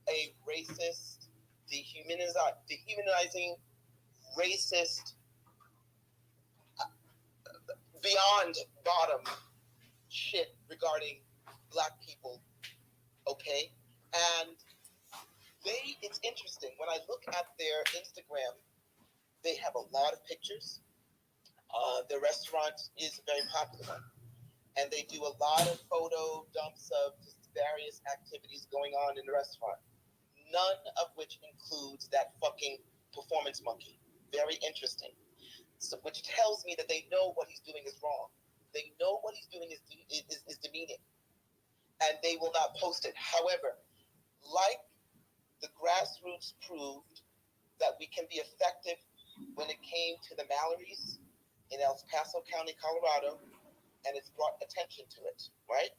a racist, dehumanizing, racist, beyond bottom shit regarding Black people, okay? And it's interesting. When I look at their Instagram, they have a lot of pictures. Their restaurant is a very popular one. And they do a lot of photo dumps of just various activities going on in the restaurant. None of which includes that fucking performance monkey. Very interesting. So, which tells me that they know what he's doing is wrong. They know what he's doing is demeaning. And they will not post it. However, like the grassroots proved that we can be effective when it came to the Mallorys in El Paso County, Colorado, and it's brought attention to it, right?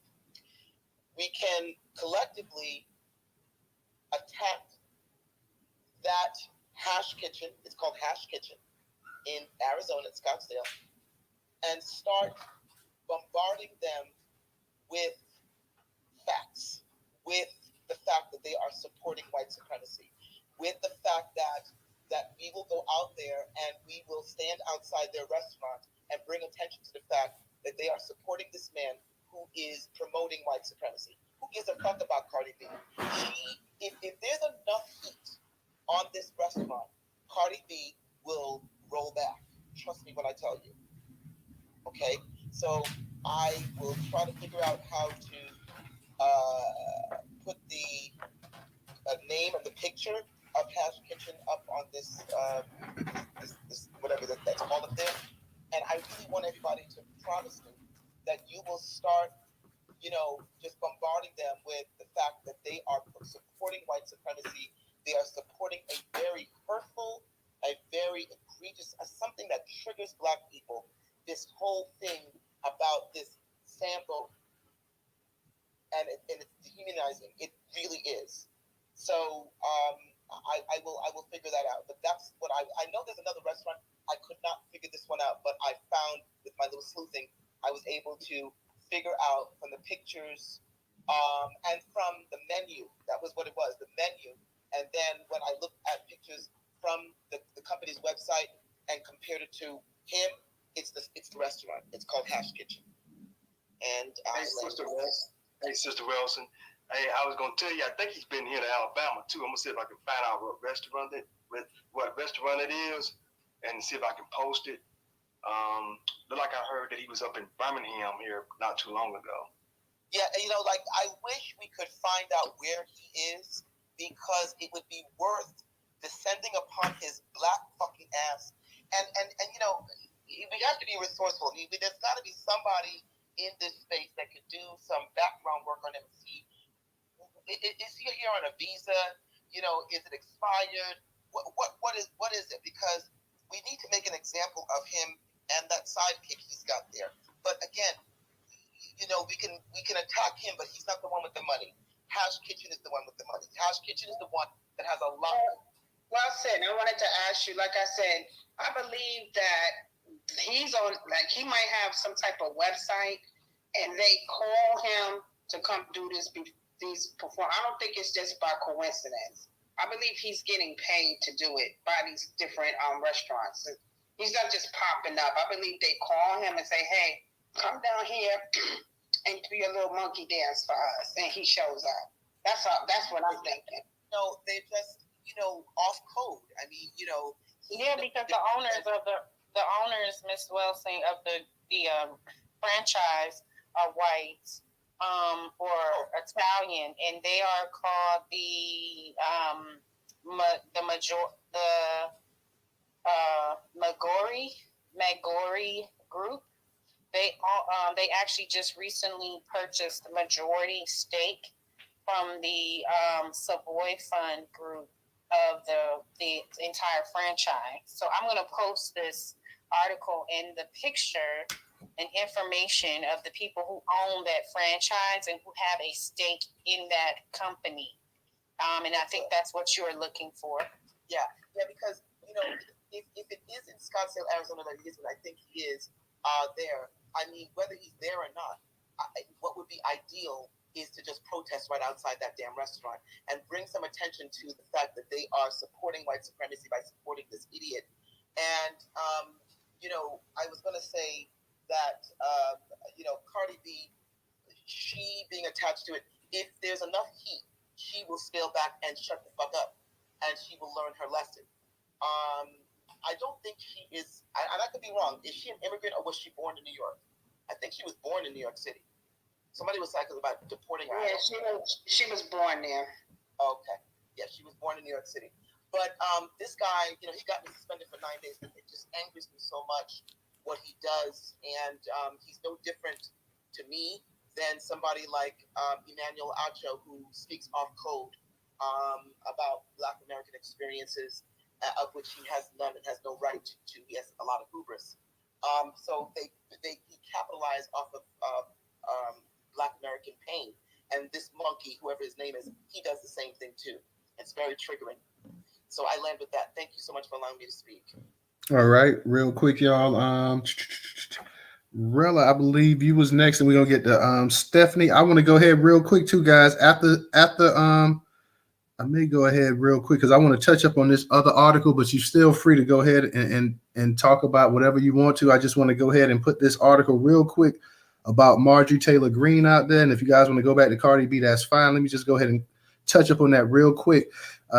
We can collectively attack that Hash Kitchen, it's called Hash Kitchen, in Arizona, at Scottsdale, and start bombarding them with facts, with the fact that they are supporting white supremacy, with the fact that we will go out there and we will stand outside their restaurant and bring attention to the fact that they are supporting this man who is promoting white supremacy. Who gives a fuck about Cardi B? If there's enough heat on this restaurant, Cardi B will roll back. Trust me when I tell you. Okay? So I will try to figure out how to put the name and the picture of Hash Kitchen up on this whatever that's called up there. And I really want everybody to promise me that you will start, just bombarding them with the fact that they are supporting white supremacy. They are supporting a very hurtful, a very egregious, something that triggers Black people. This whole thing about this Sambo, and it's dehumanizing. It really is. So I will figure that out. But that's what I know. There's another restaurant. I could not figure this one out, but I found with my little sleuthing, I was able to figure out from the pictures and from the menu. That was what it was, the menu. And then when I looked at pictures from the company's website and compared it to him, it's the restaurant. It's called Hash Kitchen. And Sister Wilson. Hey, I was gonna tell you, I think he's been here to Alabama too. I'm gonna see if I can find out what restaurant it is, and see if I can post it. Look like I heard that he was up in Birmingham here not too long ago. Yeah, I wish we could find out where he is, because it would be worth descending upon his Black fucking ass. And we have to be resourceful. There's got to be somebody in this space that could do some background work on him. See, is he here on a visa? Is it expired? What is it? Because we need to make an example of him and that sidekick he's got there. But again, we can attack him, but he's not the one with the money. Hash Kitchen is the one with the money. Hash Kitchen is the one that has a lot. Well said. I wanted to ask you, like I said, I believe that he's on, he might have some type of website, and they call him to come do these perform. I don't think it's just by coincidence. I believe he's getting paid to do it by these different restaurants. He's not just popping up. I believe they call him and say, hey, come down here and do your little monkey dance for us. And he shows up. That's what I'm thinking. No, they just, off code. I mean, Yeah, because the owners, Miss Welsing, of the franchise are white or Italian, and they are called the Magori group. They actually just recently purchased the majority stake from the Savoy Fund group of the entire franchise. So I'm going to post this article in the picture and information of the people who own that franchise and who have a stake in that company. And I think that's what you're looking for. Yeah, because, if it is in Scottsdale, Arizona, that he is, what I think he is there, I mean, whether he's there or not, what would be ideal is to just protest right outside that damn restaurant and bring some attention to the fact that they are supporting white supremacy by supporting this idiot. And, I was going to say that, Cardi B, she being attached to it, if there's enough heat, she will scale back and shut the fuck up, and she will learn her lesson. I don't think she is, and I could be wrong, is she an immigrant or was she born in New York? I think she was born in New York City. Somebody was talking about deporting her. Yeah, she was born there. Okay. Yeah, she was born in New York City. But this guy, he got me suspended for 9 days. It just angers me so much what he does. And he's no different to me than somebody like Emmanuel Acho, who speaks off code about Black American experiences, of which he has none and has no right to. He has a lot of hubris. So he capitalized off of Black American pain. And this monkey, whoever his name is, he does the same thing too. It's very triggering. So I land with that. Thank you so much for allowing me to speak. All right, real quick, y'all. Rella, I believe you was next, and we're gonna get to Stephanie. I want to go ahead real quick too, guys. After I may go ahead real quick because I want to touch up on this other article, but you're still free to go ahead and talk about whatever you want to. I just want to go ahead and put this article real quick about Marjorie Taylor Greene out there. And if you guys want to go back to Cardi B, that's fine. Let me just go ahead and touch up on that real quick.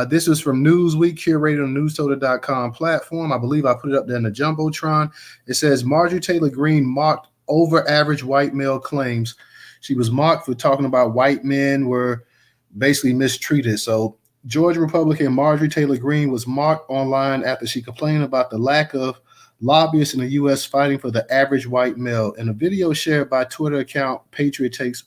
This is from Newsweek, curated on Newstoter.com platform. I believe I put it up there in the Jumbotron. It says Marjorie Taylor Greene mocked over average white male claims. She was mocked for talking about white men were basically mistreated. So Georgia Republican Marjorie Taylor Greene was mocked online after she complained about the lack of lobbyists in the U.S. fighting for the average white male. In a video shared by Twitter account Patriot Takes,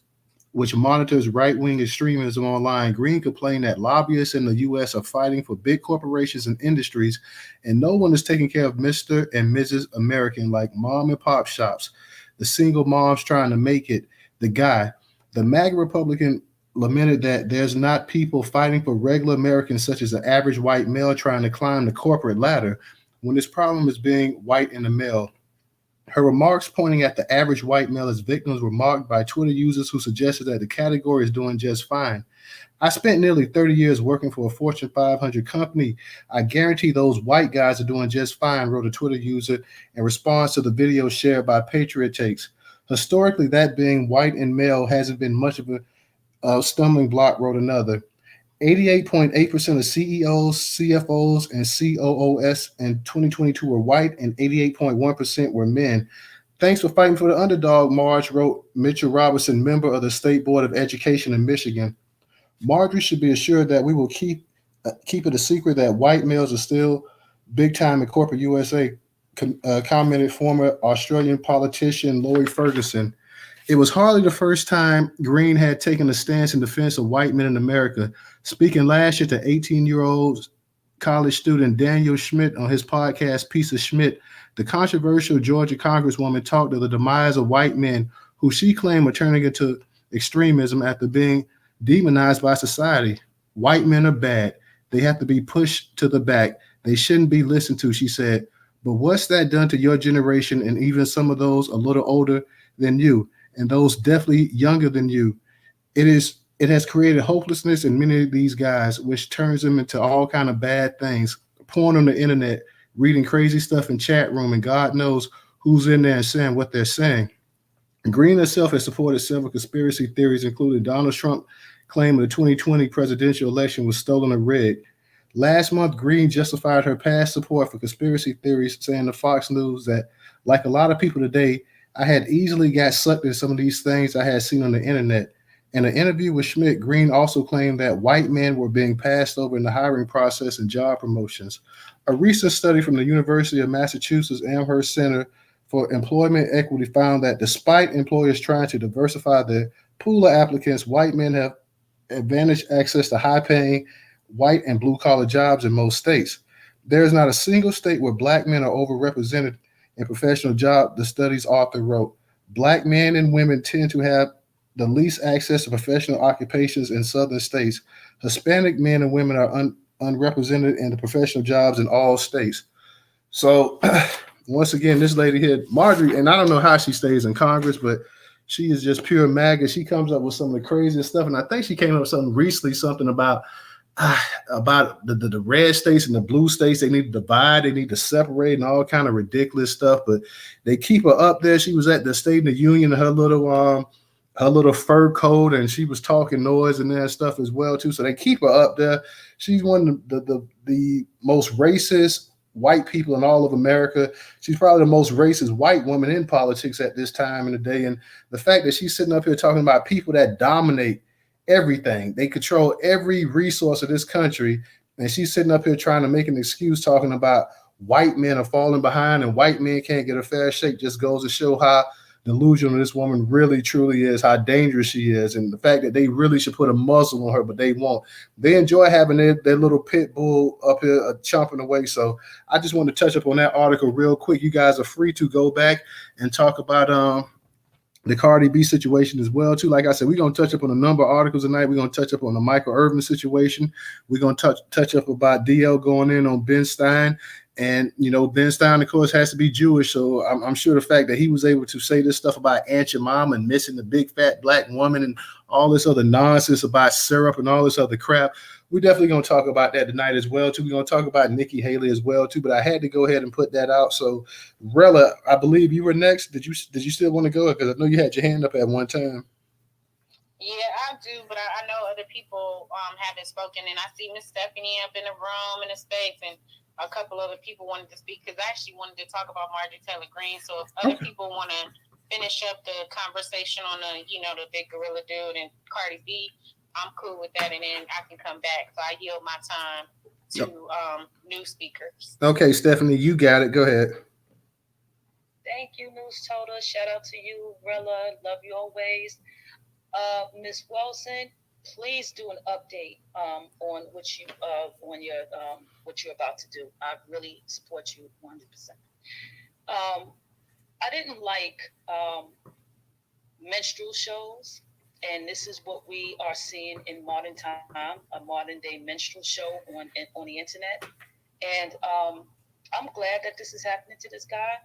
which monitors right-wing extremism online, Greene complained that lobbyists in the U.S. are fighting for big corporations and industries, and no one is taking care of Mr. and Mrs. American like mom and pop shops, the single moms trying to make it, the guy. The MAGA Republican lamented that there's not people fighting for regular Americans such as the average white male trying to climb the corporate ladder when this problem is being white in the male. Her remarks pointing at the average white male as victims were mocked by Twitter users who suggested that the category is doing just fine. I spent nearly 30 years working for a Fortune 500 company. I guarantee those white guys are doing just fine, wrote a Twitter user in response to the video shared by Patriot Takes. Historically, that being white and male hasn't been much of a stumbling block, wrote another. 88.8% of CEOs, CFOs, and COOs in 2022 were white, and 88.1% were men. Thanks for fighting for the underdog, Marge, wrote Mitchell Robinson, member of the State Board of Education in Michigan. Marjorie should be assured that we will keep it a secret that white males are still big time in corporate USA, commented former Australian politician Lloyd Ferguson. It was hardly the first time Greene had taken a stance in defense of white men in America. Speaking last year to 18-year-old college student Daniel Schmidt on his podcast, Piece of Schmidt, the controversial Georgia congresswoman talked of the demise of white men who she claimed were turning into extremism after being demonized by society. White men are bad. They have to be pushed to the back. They shouldn't be listened to, she said. But what's that done to your generation and even some of those a little older than you? And those definitely younger than you? It has created hopelessness in many of these guys, which turns them into all kind of bad things. Porn on the internet, reading crazy stuff in chat room, and God knows who's in there and saying what they're saying. Greene herself has supported several conspiracy theories, including Donald Trump claiming the 2020 presidential election was stolen or rigged. Last month, Greene justified her past support for conspiracy theories, saying to Fox News that, like a lot of people today, I had easily got sucked into some of these things I had seen on the internet. In an interview with Schmidt, Greene also claimed that white men were being passed over in the hiring process and job promotions. A recent study from the University of Massachusetts Amherst Center for Employment Equity found that despite employers trying to diversify their pool of applicants, white men have advantaged access to high-paying white and blue-collar jobs in most states. There is not a single state where black men are overrepresented in professional jobs, the study's author wrote. Black men and women tend to have the least access to professional occupations in southern states. Hispanic men and women are unrepresented in the professional jobs in all states. So once again, this lady here, Marjorie, and I don't know how she stays in Congress, but she is just pure MAGA. She comes up with some of the craziest stuff. And I think she came up with something recently, something about the red states and the blue states. They need to divide, they need to separate, and all kind of ridiculous stuff. But they keep her up there. She was at the State of the Union in her little fur coat, and she was talking noise and that stuff as well too. So they keep her up there. She's one of the most racist white people in all of America. She's probably the most racist white woman in politics at this time in the day. And the fact that she's sitting up here talking about people that dominate everything, they control every resource of this country, and she's sitting up here trying to make an excuse talking about white men are falling behind and white men can't get a fair shake, just goes to show how delusional this woman really truly is, how dangerous she is, and the fact that they really should put a muzzle on her, but they won't. They enjoy having their little pit bull up here chomping away. So I just want to touch up on that article real quick. You guys are free to go back and talk about the Cardi B situation as well too. Like I said, we're going to touch up on a number of articles tonight. We're going to touch up on the Michael Irvin situation. We're going to touch up about DL going in on Ben Stein. And, you know, Ben Stein, of course, has to be Jewish. So I'm sure the fact that he was able to say this stuff about Aunt Your Mom and missing the big fat black woman and all this other nonsense about syrup and all this other crap, we're definitely going to talk about that tonight as well, too. We're going to talk about Nikki Haley as well, too. But I had to go ahead and put that out. So, Rella, I believe you were next. Did you still want to go? Because I know you had your hand up at one time. Yeah, I do, but I know other people haven't spoken, and I see Miss Stephanie up in the room in the space, and a couple other people wanted to speak because I actually wanted to talk about Marjorie Taylor Greene. So if other people want to finish up the conversation on the big gorilla dude and Cardi B, I'm cool with that, and then I can come back. So I yield my time to new speakers. Okay, Stephanie, you got it. Go ahead. Thank you, Newstoter. Shout out to you, Rella. Love you always. Ms. Wilson, please do an update on what you're about to do. I really support you 100%. I didn't like minstrel shows, and this is what we are seeing in modern time, a modern day minstrel show on the internet. And I'm glad that this is happening to this guy,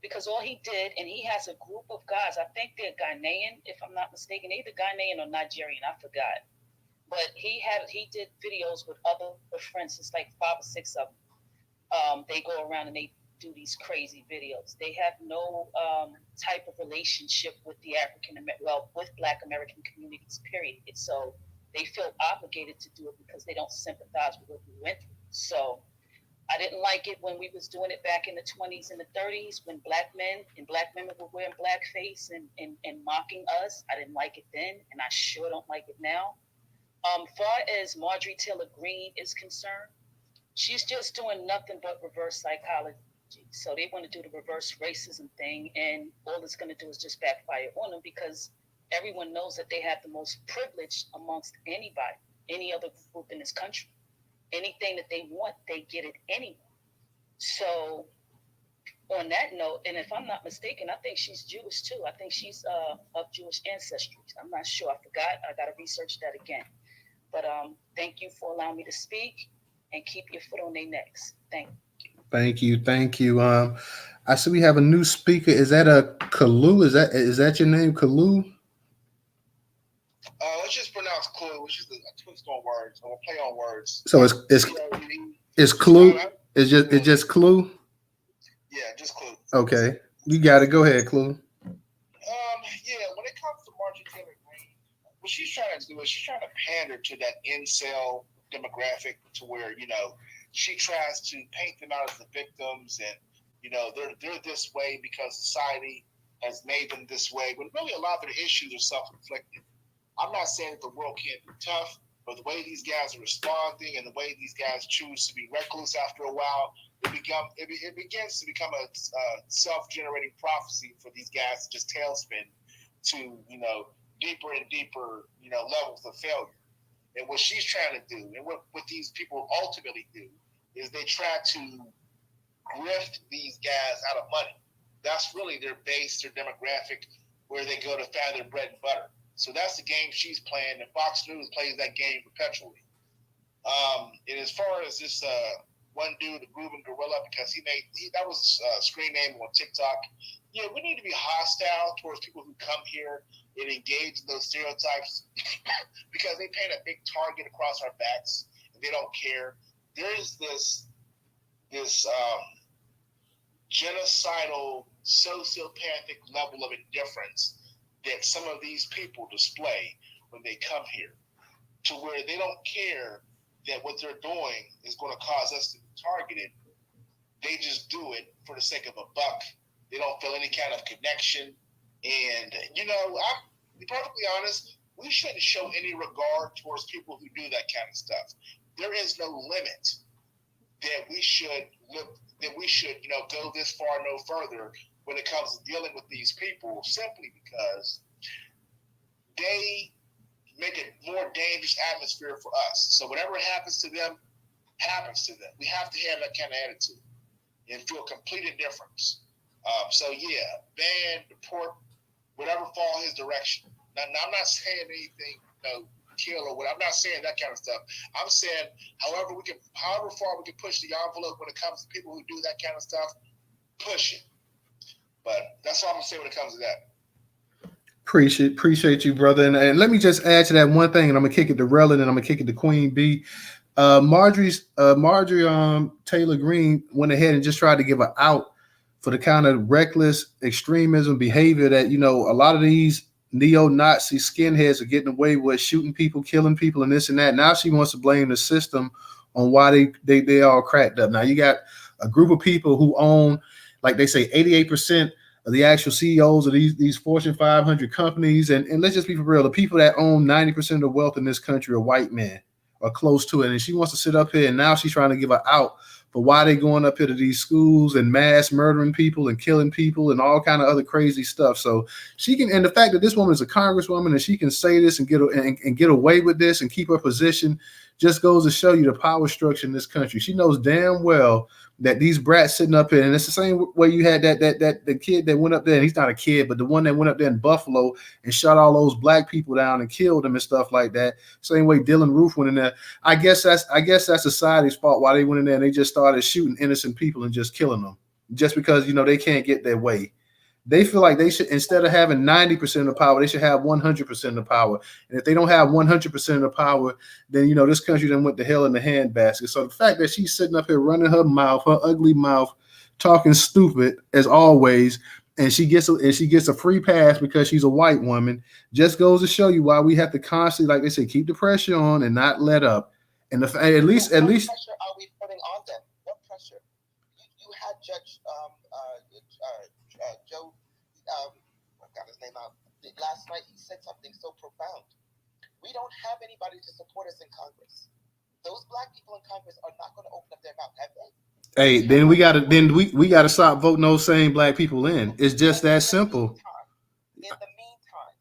because all he did, and he has a group of guys, I think they're Ghanaian, if I'm not mistaken, either Ghanaian or Nigerian, I forgot. But he did videos with other friends. It's like 5 or 6 of them. They go around and they do these crazy videos. They have no type of relationship with the with Black American communities, period. So they feel obligated to do it because they don't sympathize with what we went through. So I didn't like it when we was doing it back in the 20s and the 30s, when black men and black women were wearing blackface and mocking us. I didn't like it then, and I sure don't like it now. Far as Marjorie Taylor Greene is concerned, she's just doing nothing but reverse psychology. So they want to do the reverse racism thing, and all it's going to do is just backfire on them, because everyone knows that they have the most privilege amongst anybody, any other group in this country. Anything that they want, they get it anyway. So on that note, and if I'm not mistaken, I think she's Jewish too. I think she's of Jewish ancestry. I'm not sure. I forgot. I got to research that again. But thank you for allowing me to speak, and keep your foot on their necks. Thank you. Thank you. I see we have a new speaker. Is that a Kalu? Is that your name, Kalu? Let's just pronounce clue. It's just a twist on words, or a play on words. So it's Clue. It's just Clue. Yeah, just Clue. Okay, you got it. Go ahead, Clue. Yeah, when it comes to Marjorie Taylor Greene, what she's trying to do is she's trying to pander to that incel demographic to where, she tries to paint them out as the victims and, they're this way because society has made them this way, when really a lot of their issues are self-inflicted. I'm not saying that the world can't be tough, but the way these guys are responding and the way these guys choose to be recluse after a while, it begins to become a self-generating prophecy for these guys to just tailspin to, deeper and deeper, levels of failure. And what she's trying to do, and what these people ultimately do, is they try to grift these guys out of money. That's really their base, their demographic, where they go to find their bread and butter. So that's the game she's playing, and Fox News plays that game perpetually. And as far as this one dude, the Groovin Gorilla, because that was a screen name on TikTok. Yeah, we need to be hostile towards people who come here and engage in those stereotypes because they paint a big target across our backs and they don't care. There is this genocidal, sociopathic level of indifference that some of these people display when they come here, to where they don't care that what they're doing is going to cause us to be targeted. They just do it for the sake of a buck. They don't feel any kind of connection. And, I'm be perfectly honest, we shouldn't show any regard towards people who do that kind of stuff. There is no limit that we should go this far, no further when it comes to dealing with these people, simply because they make a more dangerous atmosphere for us. So whatever happens to them, happens to them. We have to have that kind of attitude and feel complete indifference. Ban, deport, whatever fall his direction. Now I'm not saying anything, kill or what. I'm not saying that kind of stuff. I'm saying however far we can push the envelope when it comes to people who do that kind of stuff, push it. But that's all I'm gonna say when it comes to that. Appreciate you, brother. And let me just add to that one thing, and I'm gonna kick it to Relin, and I'm gonna kick it to Queen B. Marjorie Taylor Greene went ahead and just tried to give an out for the kind of reckless extremism behavior that, a lot of these neo-Nazi skinheads are getting away with, shooting people, killing people, and this and that. Now she wants to blame the system on why they all cracked up. Now you got a group of people who own, like they say, 88% of the actual CEOs of these Fortune 500 companies. And let's just be for real, the people that own 90% of the wealth in this country are white men or close to it. And she wants to sit up here, and now she's trying to give her out for why they going up here to these schools and mass murdering people and killing people and all kind of other crazy stuff. So she can, and the fact that this woman is a congresswoman and she can say this and get away with this and keep her position just goes to show you the power structure in this country. She knows damn well that these brats sitting up here, and it's the same way you had the kid that went up there, and he's not a kid, but the one that went up there in Buffalo and shot all those black people down and killed them and stuff like that. Same way Dylan Roof went in there. I guess that's society's fault why they went in there and they just started shooting innocent people and just killing them just because they can't get their way. They feel like they should, instead of having 90% of the power, they should have 100% of the power. And if they don't have 100% of the power, then this country then went to hell in the handbasket. So the fact that she's sitting up here running her mouth, her ugly mouth, talking stupid as always, and she gets a free pass because she's a white woman, just goes to show you why we have to constantly, like they say, keep the pressure on and not let up. And at least what pressure are we putting on them? What pressure? You had Judge Joe, I got his name out. Last night he said something so profound. We don't have anybody to support us in Congress. Those black people in Congress are not going to open up their mouth, have they? Hey, then we gotta stop voting those same black people in. It's just that simple. In the meantime,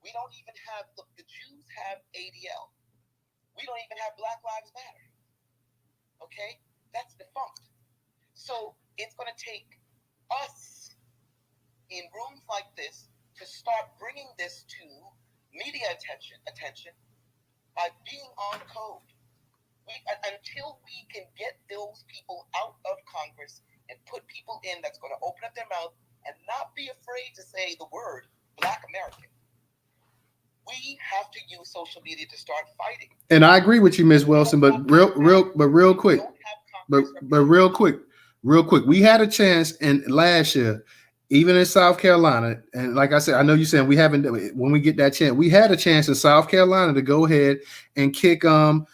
we don't even have the Jews have ADL. We don't even have Black Lives Matter. Okay, that's defunct. So it's going to take us in rooms like this to start bringing this to media attention by being on code. Until we can get those people out of Congress and put people in that's going to open up their mouth and not be afraid to say the word Black American. We have to use social media to start fighting. And I agree with you, Ms. Wilson, but real quick. but real quick, we had a chance in last year, even in South Carolina, and like I said, I know you're saying we haven't. When we get that chance, we had a chance in South Carolina to go ahead and kick and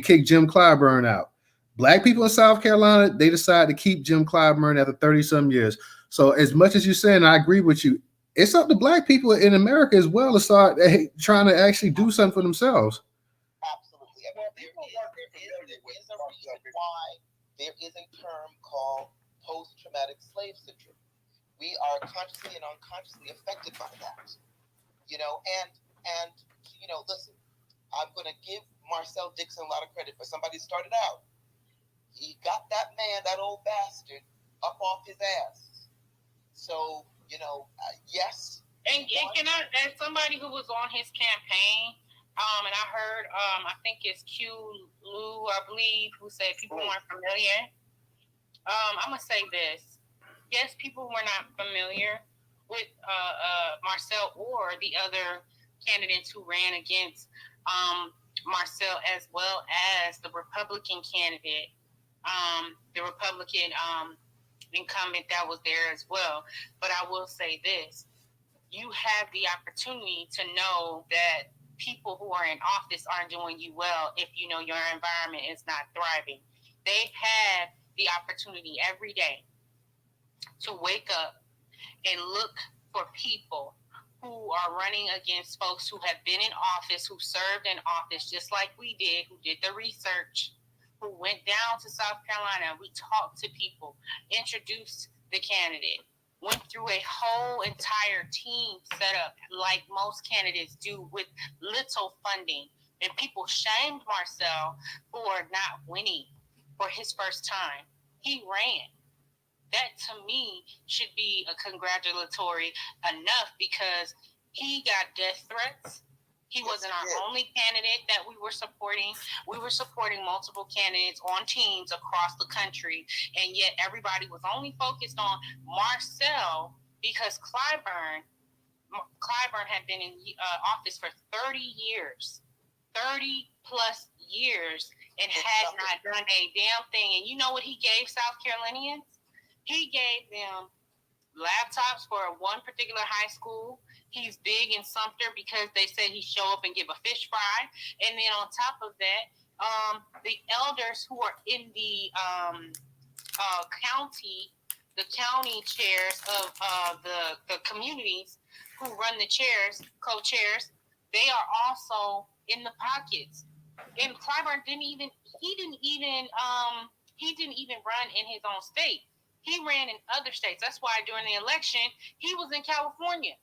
kick Jim Clyburn out. Black people in South Carolina, they decided to keep Jim Clyburn after 30-some years. So as much as you're saying, I agree with you. It's up to Black people in America as well to start trying to actually do something for themselves. Absolutely. I mean, there is a reason why there is a term called post-traumatic slave syndrome. We are consciously and unconsciously affected by that. You know, and you know, listen, I'm going to give Marcel Dixon a lot of credit for somebody started out. He got that man, that old bastard, up off his ass. So, you know, yes. And can I, as somebody who was on his campaign, and I heard, I think it's Q Lou, I believe, who said people weren't familiar. I'm gonna say this: yes, people were not familiar with Marcel or the other candidates who ran against Marcel, as well as the Republican candidate, the Republican incumbent that was there as well. But I will say this: you have the opportunity to know that people who are in office aren't doing you well if you know your environment is not thriving. They have the opportunity every day to wake up and look for people who are running against folks who have been in office, who served in office just like we did, who did the research, who went down to South Carolina. We talked to people, introduced the candidate, went through a whole entire team setup like most candidates do with little funding. And people shamed Marcel for not winning for his first time. He ran. That to me should be a congratulatory enough because he got death threats. He wasn't our only candidate that we were supporting. We were supporting multiple candidates on teams across the country, and yet everybody was only focused on Marcel because Clyburn had been in office for 30 years, 30 plus years, and had not done a damn thing. And you know what he gave South Carolinians? He gave them laptops for one particular high school. He's big in Sumter because they said he show up and give a fish fry. And then on top of that, the elders who are in the county chairs of the communities who run the chairs, co-chairs, they are also in the pockets. And Clyburn didn't even run in his own state. He ran in other states. That's why during the election, he was in California.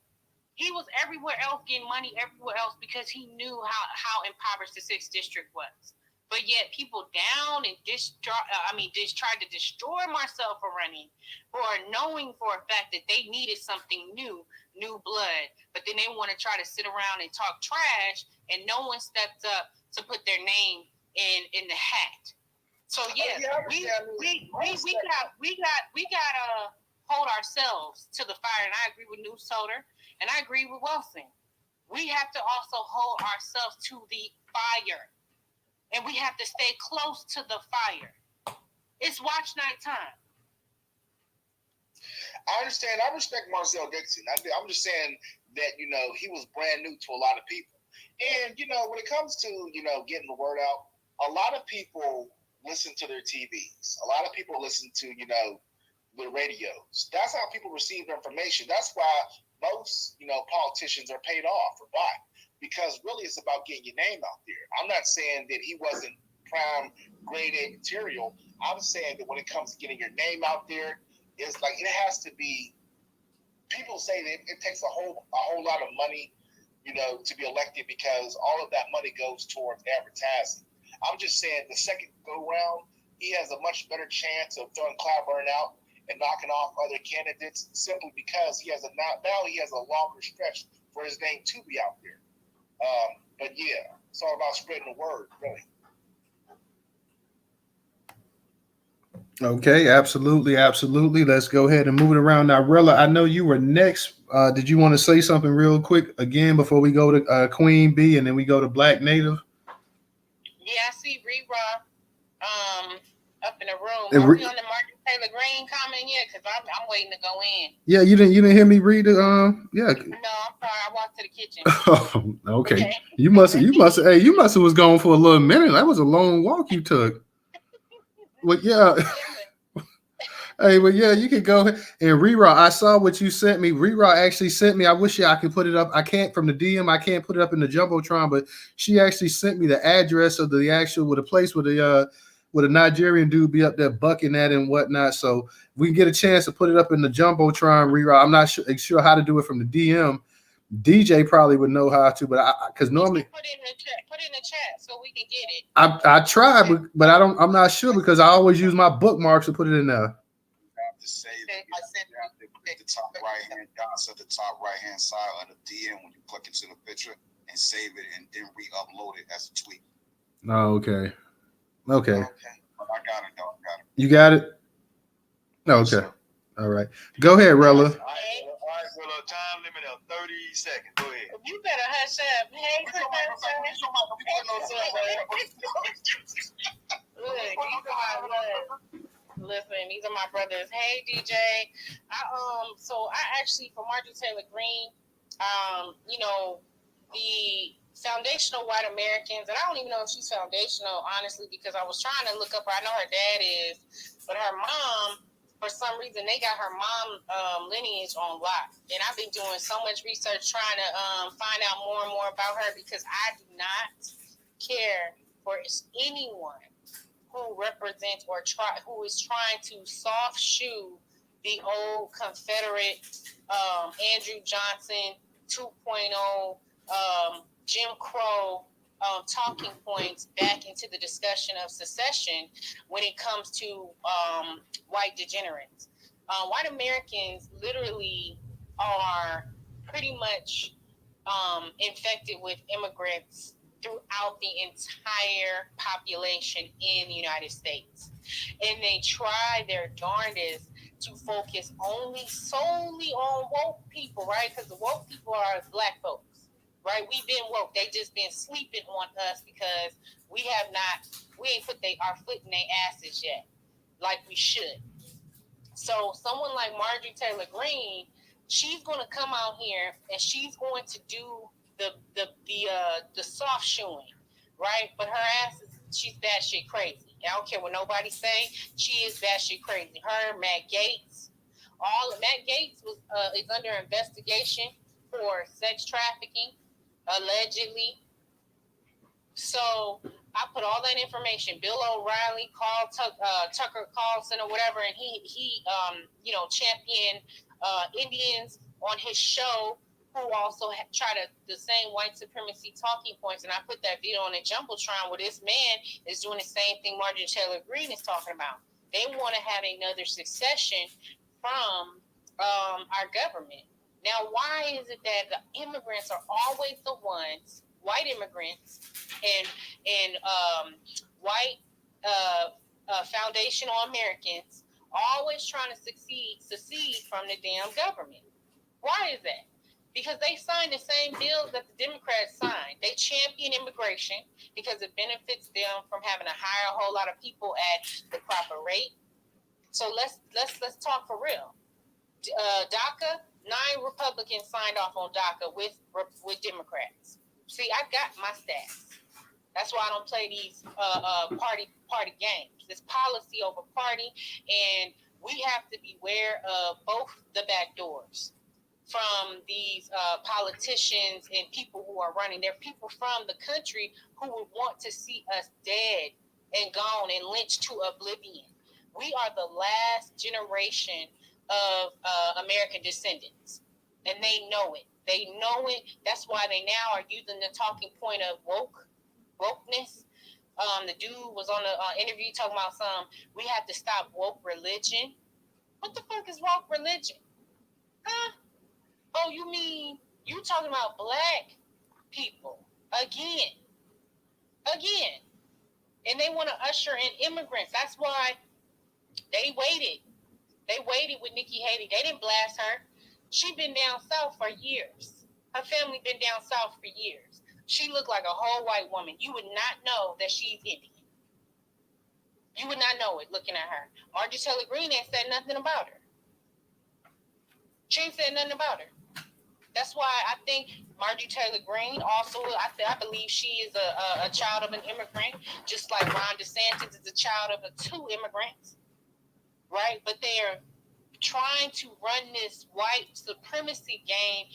He was everywhere else getting money everywhere else because he knew how impoverished the 6th district was. But yet people down and just tried to destroy Marcel for running, for knowing for a fact that they needed something new blood. But then they want to try to sit around and talk trash, and no one stepped up to put their name in the hat. So yeah, we gotta hold ourselves to the fire, and I agree with Newstoter, and I agree with Wilson. We have to also hold ourselves to the fire, and we have to stay close to the fire. It's watch night time. I understand. I respect Marcel Dixon. I'm just saying that, you know, he was brand new to a lot of people. And, you know, when it comes to, you know, getting the word out, a lot of people listen to their TVs. A lot of people listen to, you know, the radios. That's how people receive information. That's why most, you know, politicians are paid off or why? Because really it's about getting your name out there. I'm not saying that he wasn't prime grade A material. I'm saying that when it comes to getting your name out there, it's like it has to be. People say that it takes a whole lot of money, you know, to be elected because all of that money goes towards advertising. I'm just saying the second go round, he has a much better chance of throwing Clyburn out and knocking off other candidates simply because he has a longer stretch for his name to be out there. But yeah, it's all about spreading the word, really. Okay, absolutely. Let's go ahead and move it around. Now, Rella, I know you were next. Did you want to say something real quick again before we go to Queen Bee and then we go to Black Native? Yeah, I see Rera up in the room. And Are we on the Marjorie Taylor Greene comment yet? Because I'm waiting to go in. Yeah, you didn't hear me read it. Yeah. No, I'm sorry. I walked to the kitchen. Okay. You must was gone for a little minute. That was a long walk you took. Well, yeah. Hey, well, yeah, you can go ahead and Rera. I saw what you sent me. Rera actually sent me. I wish I could put it up. I can't from the DM. I can't put it up in the jumbotron, but she actually sent me the address of the actual with a place with a Nigerian dude be up there bucking at and whatnot. So we can get a chance to put it up in the jumbotron. Rera. I'm not sure how to do it from the DM. DJ probably would know how to, but because normally put it in the chat so we can get it. I tried, but I'm not sure because I always use my bookmarks to put it in there. To save it, at the top right hand, dots at the top right hand side of the DM when you click into the picture and save it and then re-upload it as a tweet. Oh, okay. I got it, though. You got it? Okay. All right. Go ahead, Rella. All right, so a time limit of 30 seconds. Go ahead. You better hush up. Hey, Listen, these are my brothers. Hey, DJ. So I actually, for Marjorie Taylor Greene, the foundational white Americans, and I don't even know if she's foundational, honestly, because I was trying to look up her. I know her dad is, but her mom, for some reason, they got her mom lineage on lock. And I've been doing so much research trying to find out more and more about her because I do not care for anyone who represents or who is trying to soft shoe the old Confederate Andrew Johnson 2.0 Jim Crow talking points back into the discussion of secession when it comes to white degenerates. White Americans literally are pretty much infected with immigrants throughout the entire population in the United States. And they try their darndest to focus solely on woke people, right? Because the woke people are black folks, right? We've been woke. They just been sleeping on us because we ain't put our foot in their asses yet, like we should. So someone like Marjorie Taylor Greene, she's going to come out here and she's going to do the soft shoeing, right? But her ass she's batshit crazy. I don't care what nobody say. She is batshit crazy. Her, Matt Gaetz is under investigation for sex trafficking, allegedly. So I put all that information. Bill O'Reilly, Tucker Carlson, or whatever, and he championed Indians on his show, who also try the same white supremacy talking points. And I put that video on the jumbotron where this man is doing the same thing Marjorie Taylor Greene is talking about. They want to have another secession from our government. Now, why is it that the immigrants are always the ones, white immigrants and white foundational Americans, always trying to secede from the damn government? Why is that? Because they signed the same deals that the Democrats signed. They champion immigration because it benefits them from having to hire a whole lot of people at the proper rate. So let's talk for real. DACA, 9 Republicans signed off on DACA with Democrats. See, I got my stats. That's why I don't play these party games. It's policy over party, and we have to beware of both the back doors from these politicians and people who are running. They're people from the country who would want to see us dead and gone and lynched to oblivion. We are the last generation of American descendants, and they know it. They know it. That's why they now are using the talking point of wokeness. The dude was on an interview talking about we have to stop woke religion. What the fuck is woke religion? Huh? Oh, you mean you talking about black people again? And they want to usher in immigrants. That's why they waited. They waited with Nikki Haley. They didn't blast her. She been down south for years. Her family been down south for years. She looked like a whole white woman. You would not know that she's Indian. You would not know it looking at her. Marjorie Taylor Greene ain't said nothing about her. She ain't said nothing about her. That's why I think Marjorie Taylor Greene also, I believe she is a child of an immigrant, just like Ron DeSantis is a child of two immigrants, right? But they are trying to run this white supremacy game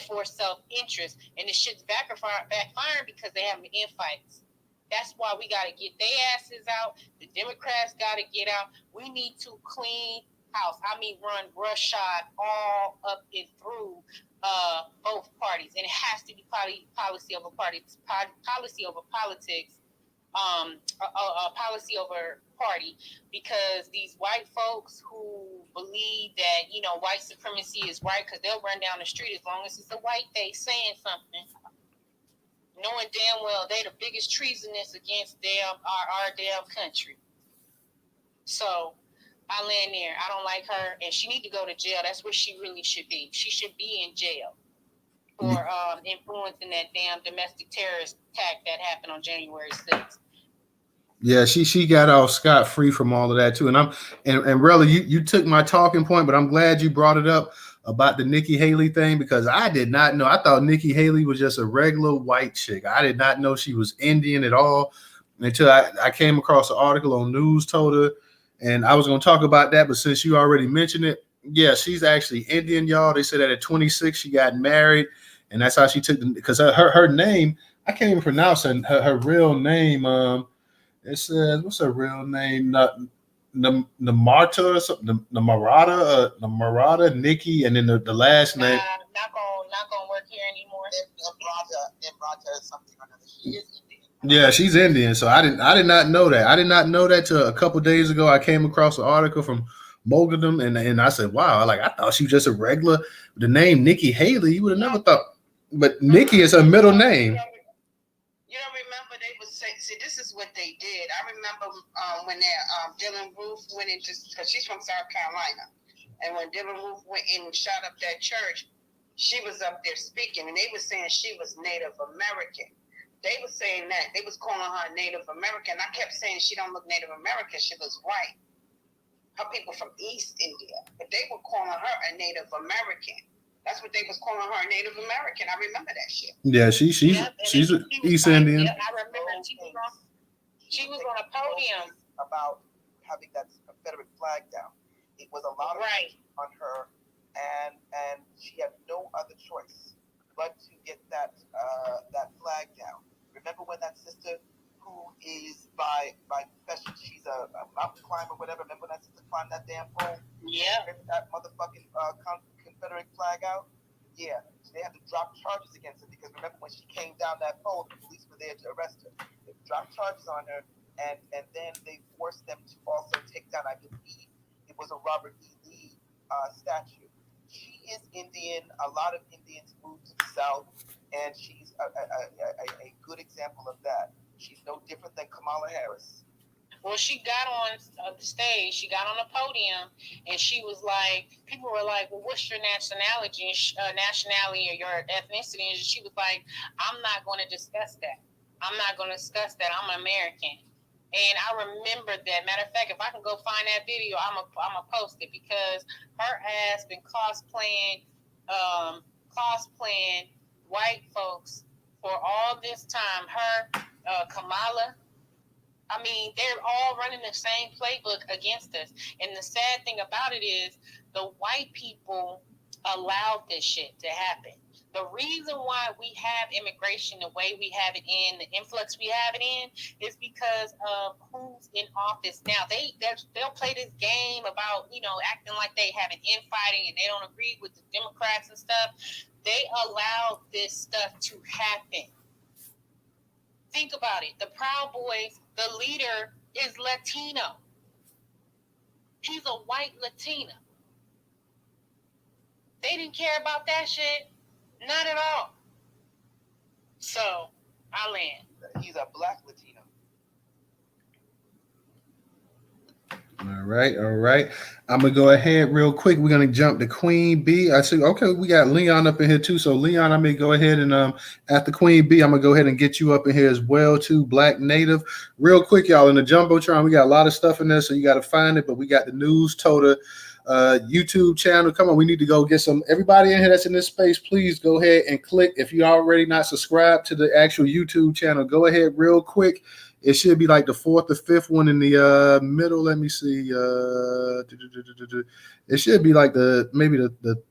for self-interest, and this shit's backfiring because they have infights. That's why we got to get their asses out. The Democrats got to get out. We need to clean house. I mean, run roughshod all up and through both parties, and it has to be policy over parties, policy over politics, policy over party, because these white folks who believe that, you know, white supremacy is right, because they'll run down the street as long as it's a white face saying something, knowing damn well they the biggest treasonous against our damn country. So I land there. I don't like her, and she need to go to jail. That's where she really should be. She should be in jail for influencing that damn domestic terrorist attack that happened on January 6th. Yeah, she got off scot-free from all of that too. And really, you took my talking point, but I'm glad you brought it up about the Nikki Haley thing, because I did not know. I thought Nikki Haley was just a regular white chick. I did not know she was Indian at all until I came across an article on Newstoter, and I was going to talk about that, but since you already mentioned it, yeah, she's actually Indian, y'all. They said that at 26 she got married, and that's how she took because her name, I can't even pronounce her real name. It says, what's her real name? Namarta or something. Namarata, Nikki, and then the last name. Not gonna work here anymore. Imrata is something or another. She is Indian. Yeah, she's Indian. So I did not know that. I did not know that till a couple days ago. I came across an article from Mogadam, and I said, wow, I thought she was just a regular. The name Nikki Haley, you would have never thought. But Nikki is her middle name. You don't remember they would say, see, this is what they did. I remember when Dylan Roof went into, because she's from South Carolina, and when Dylan Roof went in and shot up that church, she was up there speaking, and they were saying she was Native American. They were saying that. They was calling her Native American. I kept saying she don't look Native American. She looks white. Her people from East India, but they were calling her a Native American. That's what they was calling her, Native American. I remember that shit. Yeah, she's an East Indian. Yeah, I remember she was on a podium about having that Confederate flag down. It was a lot of on her, and she had no other choice but to get that flag down. Remember when that sister, who is by profession, she's a mountain climber, whatever. Remember when that sister climbed that damn pole? Yeah. Ripped that motherfucking Confederate flag out? Yeah. So they had to drop charges against her, because remember when she came down that pole, the police were there to arrest her. They dropped charges on her, and then they forced them to also take down, I believe, it was a Robert E. Lee statue. She is Indian. A lot of Indians moved to the South, and she's a good example of that. She's no different than Kamala Harris. Well, she got on the stage, she got on the podium, and she was like, people were like, well, what's your nationality or your ethnicity? And she was like, I'm not going to discuss that. I'm not going to discuss that. I'm an American. And I remember that. Matter of fact, if I can go find that video, I'm gonna post it, because her ass been cosplaying white folks for all this time. Her, Kamala, I mean, they're all running the same playbook against us. And the sad thing about it is the white people allowed this shit to happen. The reason why we have immigration the way we have it in, the influx we have it in, is because of who's in office now. They'll play this game about, you know, acting like they having infighting and they don't agree with the Democrats and stuff. They allowed this stuff to happen. Think about it. The Proud Boys, the leader is Latino. He's a white Latino. They didn't care about that shit. Not at all. So, I land. He's a black Latino. All All right. I'm gonna go ahead real quick. We're gonna jump to Queen B. I see. Okay, we got Leon up in here too. So Leon, I may go ahead and after Queen B, I'm gonna go ahead and get you up in here as well too. Black Native. Real quick, y'all. In the Jumbotron, we got a lot of stuff in there, so you got to find it. But we got the Newstoter YouTube channel. Come on, we need to go get some. Everybody in here that's in this space, please go ahead and click. If you already not subscribed to the actual YouTube channel, go ahead real quick. It should be like the fourth or fifth one in the middle. Let me see. It should be like maybe the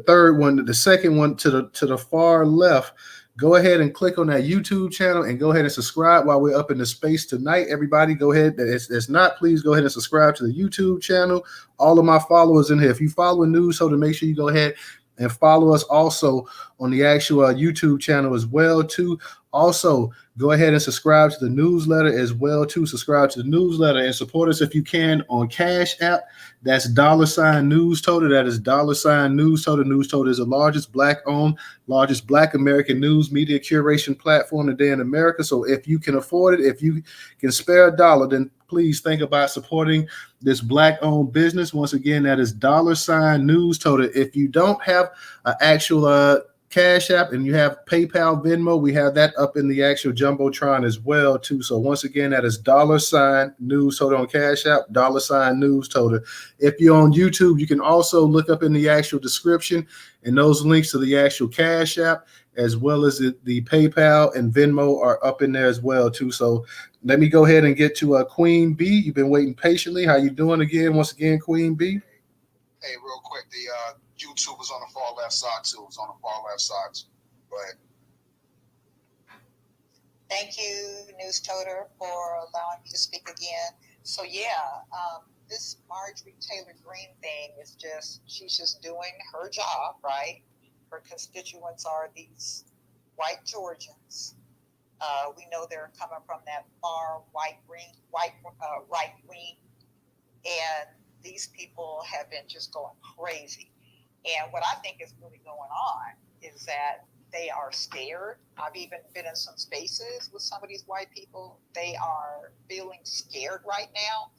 third one, the second one to the far left. Go ahead and click on that YouTube channel and go ahead and subscribe while we're up in the space tonight. Everybody, go ahead. It's not, please go ahead and subscribe to the YouTube channel. All of my followers in here. If you follow Newstoter, make sure you go ahead and follow us also on the actual YouTube channel as well too. Also, go ahead and subscribe to the newsletter as well too. Subscribe to the newsletter and support us if you can on Cash App. That's $Newstoter. That is $Newstoter. Newstoter is the largest Black-owned, largest Black American news media curation platform today in America. So if you can afford it, if you can spare $1, then please think about supporting this Black-owned business. Once again, that is $Newstoter. If you don't have an actual Cash App and you have PayPal, Venmo, we have that up in the actual Jumbotron as well too. So once again, that is $Newstoter on Cash App, $Newstoter. If you're on YouTube, you can also look up in the actual description, and those links to the actual Cash App as well as the PayPal and Venmo are up in there as well too. So let me go ahead and get to Queen B. You've been waiting patiently. How you doing again? Once again, Queen B. Hey, real quick, the YouTube is on the far left side too. It's on the far left side. Go ahead. Thank you, Newstoter, for allowing me to speak again. So this Marjorie Taylor Greene thing is she's just doing her job, right? Her constituents are these white Georgians. We know they're coming from that far right wing, and these people have been just going crazy. And what I think is really going on is that they are scared. I've even been in some spaces with some of these white people. They are feeling scared right now.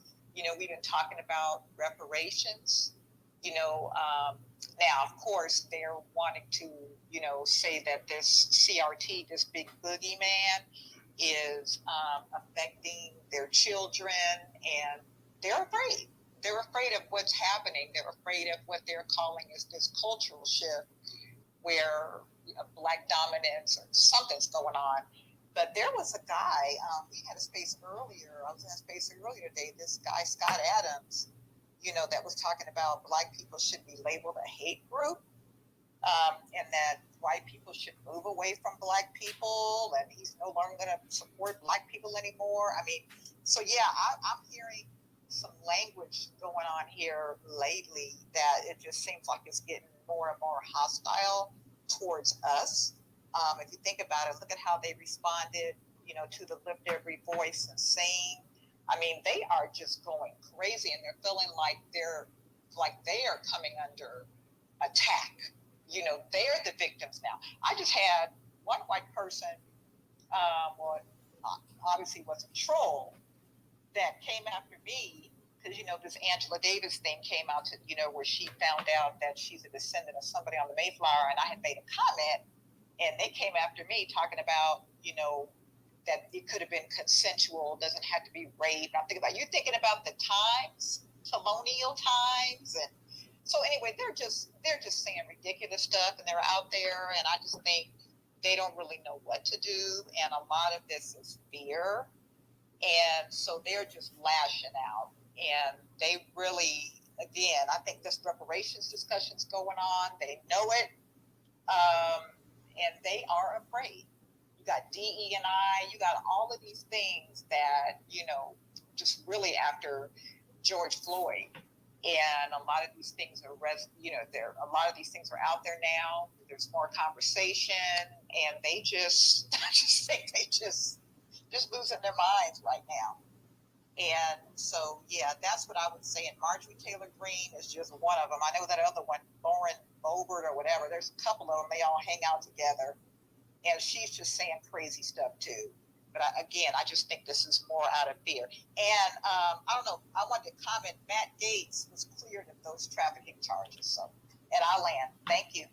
We've been talking about reparations. Now, of course, they're wanting to, say that this CRT, this big boogeyman, is affecting their children, and they're afraid. They're afraid of what's happening. They're afraid of what they're calling is this cultural shift where Black dominance or something's going on. But there was a guy, we had a space earlier. I was in a space earlier today. This guy, Scott Adams, that was talking about Black people should be labeled a hate group, and that white people should move away from Black people, and he's no longer going to support Black people anymore. I mean, so I'm hearing some language going on here lately that it just seems like it's getting more and more hostile towards us. If you think about it, look at how they responded, to the Lift Every Voice and Sing. I mean, they are just going crazy, and they're feeling like they are coming under attack. They're the victims now. I just had one white person, obviously was a troll, that came after me because, this Angela Davis thing came out to, where she found out that she's a descendant of somebody on the Mayflower, and I had made a comment, and they came after me talking about, that it could have been consensual, doesn't have to be rape. I'm thinking about the times, colonial times, and so anyway, they're just saying ridiculous stuff, and they're out there, and I just think they don't really know what to do, and a lot of this is fear. And so they're just lashing out, and they really, again, I think this reparations discussion's going on. They know it, and they are afraid. You got DE&I, you got all of these things that, just really after George Floyd, and a lot of these things are, a lot of these things are out there now. There's more conversation, and I just think they just losing their minds right now. And so, that's what I would say. And Marjorie Taylor Greene is just one of them. I know that other one, Lauren Boebert or whatever, there's a couple of them. They all hang out together. And she's just saying crazy stuff too. But I just think this is more out of fear. And I don't know. I wanted to comment. Matt Gaetz was cleared of those trafficking charges. So, at our land. Thank you.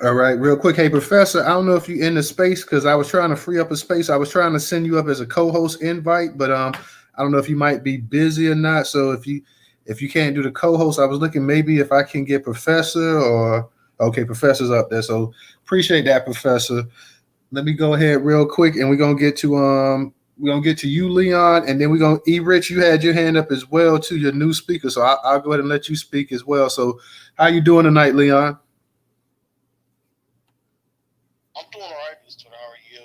All right, real quick. Hey, Professor, I don't know if you're in the space because I was trying to free up a space. I was trying to send you up as a co-host invite, but I don't know if you might be busy or not. So if you can't do the co-host, I was looking maybe if I can get Professor or okay, Professor's up there. So appreciate that, Professor. Let me go ahead real quick, and we're gonna get to you, Leon, and then we're gonna Rich. You had your hand up as well to your new speaker, so I'll go ahead and let you speak as well. So how you doing tonight, Leon? I'm doing all right, Mr. How are you?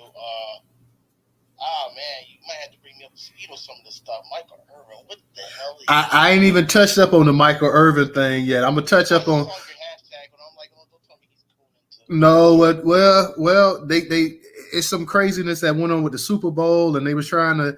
Man, you might have to bring me up to speed on some of this stuff. Michael Irvin, what the hell is I ain't even touched up on the Michael Irvin thing yet. I'm gonna touch up on. Your hashtag, but I'm like, oh, don't tell me he's cool into. No, well, they it's some craziness that went on with the Super Bowl, and they was trying to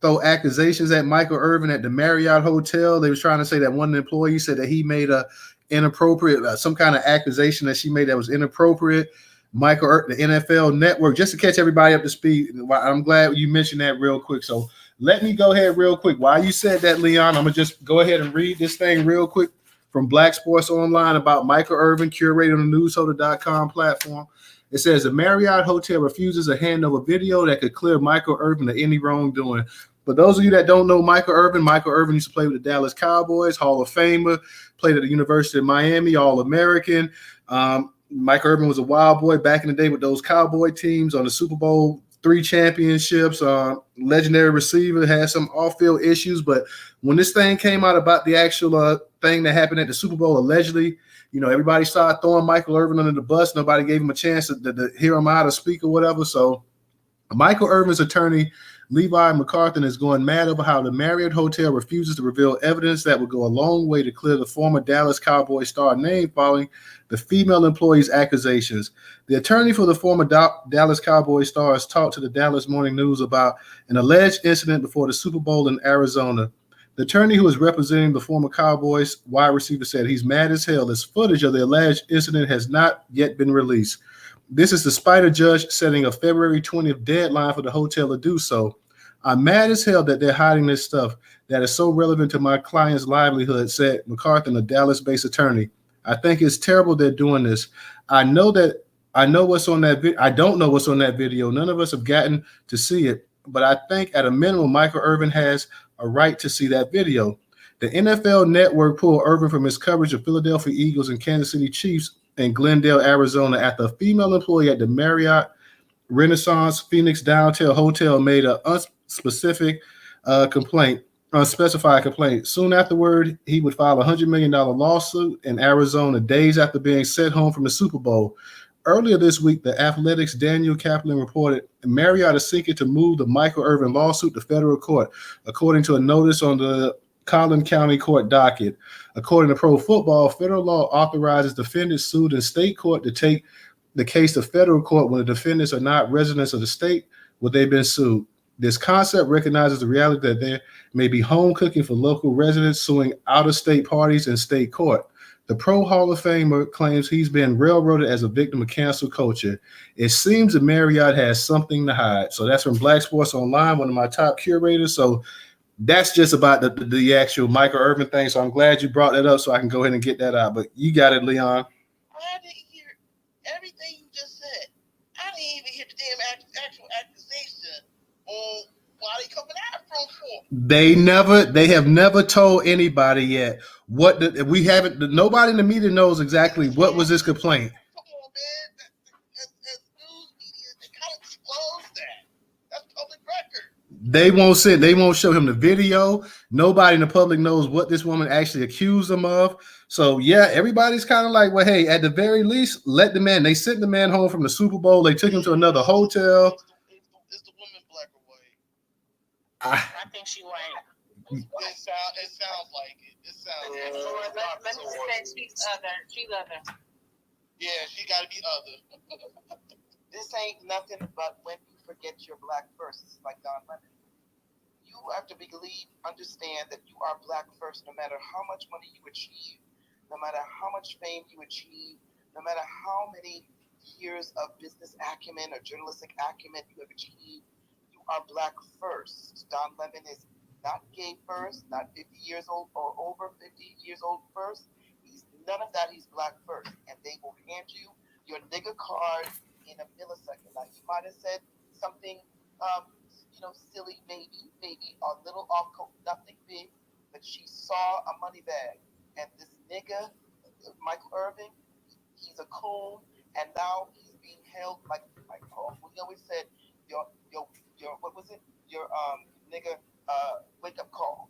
throw accusations at Michael Irvin at the Marriott Hotel. They was trying to say that one employee said that he made a inappropriate, some kind of accusation that she made that was inappropriate. Michael Irvin, the NFL Network, just to catch everybody up to speed. I'm glad you mentioned that real quick. So let me go ahead real quick. While you said that, Leon, I'm gonna just go ahead and read this thing real quick from Black Sports Online about Michael Irvin, curator on the Newstoter.com platform. It says the Marriott Hotel refuses to hand over video that could clear Michael Irvin of any wrongdoing. For those of you that don't know Michael Irvin used to play with the Dallas Cowboys, Hall of Famer, played at the University of Miami, All-American. Michael Irvin was a wild boy back in the day with those Cowboy teams on the Super Bowl III championships. Legendary receiver, had some off-field issues, but when this thing came out about the actual thing that happened at the Super Bowl, allegedly, everybody started throwing Michael Irvin under the bus. Nobody gave him a chance to hear him out or speak or whatever. So Michael Irvin's attorney, Levi McCarthy, is going mad over how the Marriott Hotel refuses to reveal evidence that would go a long way to clear the former Dallas Cowboy star name following the female employee's accusations. The attorney for the former Dallas Cowboy star has talked to the Dallas Morning News about an alleged incident before the Super Bowl in Arizona. The attorney who is representing the former Cowboys wide receiver said he's mad as hell as footage of the alleged incident has not yet been released. This is despite a judge setting a February 20th deadline for the hotel to do so. I'm mad as hell that they're hiding this stuff that is so relevant to my client's livelihood, said McCarthy, a Dallas-based attorney. I think it's terrible they're doing this. I know what's on that video. I don't know what's on that video. None of us have gotten to see it, but I think at a minimum, Michael Irvin has a right to see that video. The NFL Network pulled Irvin from his coverage of Philadelphia Eagles and Kansas City Chiefs in Glendale, Arizona, after a female employee at the Marriott Renaissance Phoenix Downtown Hotel made an unspecified complaint. Soon afterward, he would file a $100 million lawsuit in Arizona days after being sent home from the Super Bowl. Earlier this week, the Athletic's Daniel Kaplan reported Marriott is seeking to move the Michael Irvin lawsuit to federal court, according to a notice on the Collin County Court docket. According to Pro Football, federal law authorizes defendants sued in state court to take the case to federal court when the defendants are not residents of the state where they've been sued. This concept recognizes the reality that there may be home cooking for local residents suing out-of-state parties in state court. The Pro Hall of Famer claims he's been railroaded as a victim of cancel culture. It seems that Marriott has something to hide. So that's from Black Sports Online, one of my top curators. So that's just about the actual Michael Irvin thing. So I'm glad you brought that up so I can go ahead and get that out. But you got it, Leon. I didn't hear everything you just said. I didn't even hear the damn actual accusation on why they coming after him for. They have never told anybody yet we haven't. Nobody in the media knows exactly what was this complaint. Come on, man. As news media, they kind of disclose that. That's public record. They won't show him the video. Nobody in the public knows what this woman actually accused him of. So yeah, everybody's kind of like, well, hey, at the very least, let the man. They sent the man home from the Super Bowl. They took him to another hotel. Is the woman black or white? I think she white. It sounds like it. It sounds like it. Let's say she's other. She's other. Yeah, she got to be other. This ain't nothing but when you forget you're black first. It's like Don Lemon. You have to understand that you are black first no matter how much money you achieve, no matter how much fame you achieve, no matter how many years of business acumen or journalistic acumen you have achieved. You are black first. Don Lemon is not gay first, not 50 years old or over 50 years old first. He's none of that. He's black first. And they will hand you your nigga card in a millisecond. Now, he might have said something, silly, maybe, a little off coat, nothing big, but she saw a money bag. And this nigga, Michael Irvin, he's a coon, and now he's being held like we always said, your what was it? Your nigga wake up call.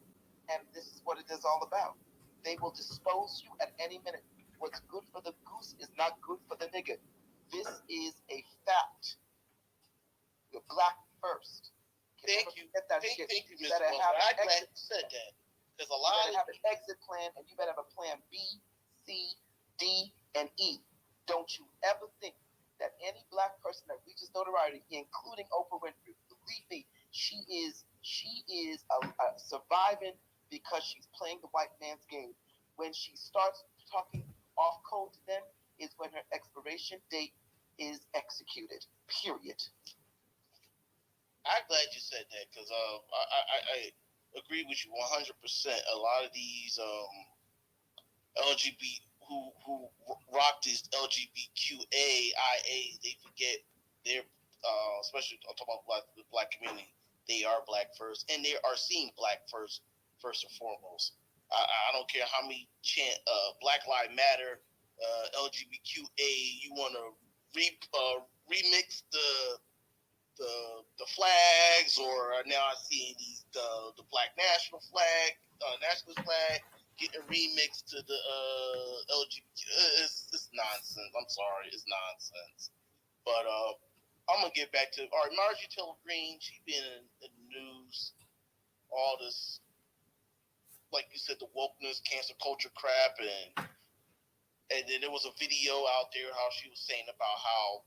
And this is what it is all about. They will dispose you at any minute. What's good for the goose is not good for the nigga. This is a fact. You're black first. Thank you. Thank you, You Mr. better Wilson. have I'm an glad exit. you said that. Because a You lot better of have an exit plan, and you better have a plan B, C, D, and E. Don't you ever think that any black person that reaches notoriety, including Oprah Winfrey, believe me, she is surviving because she's playing the white man's game. When she starts talking off code to them is when her expiration date is executed. Period. I'm glad you said that because I agree with you 100%. A lot of these LGBT who rock these LGBTQIA, they forget they're especially I'm talking about the black community. They are black first, and they are seen black first and foremost. I don't care how many chant Black Lives Matter, LGBTQA. You want to remix the flags, or now I see the black national flag, nationalist flag getting remixed to the LGBT. It's nonsense. I'm sorry, it's nonsense. But I'm gonna get back to all right. Marjorie Taylor Greene, she been in the news, all this, like you said, the wokeness, cancer culture crap, and then there was a video out there how she was saying about how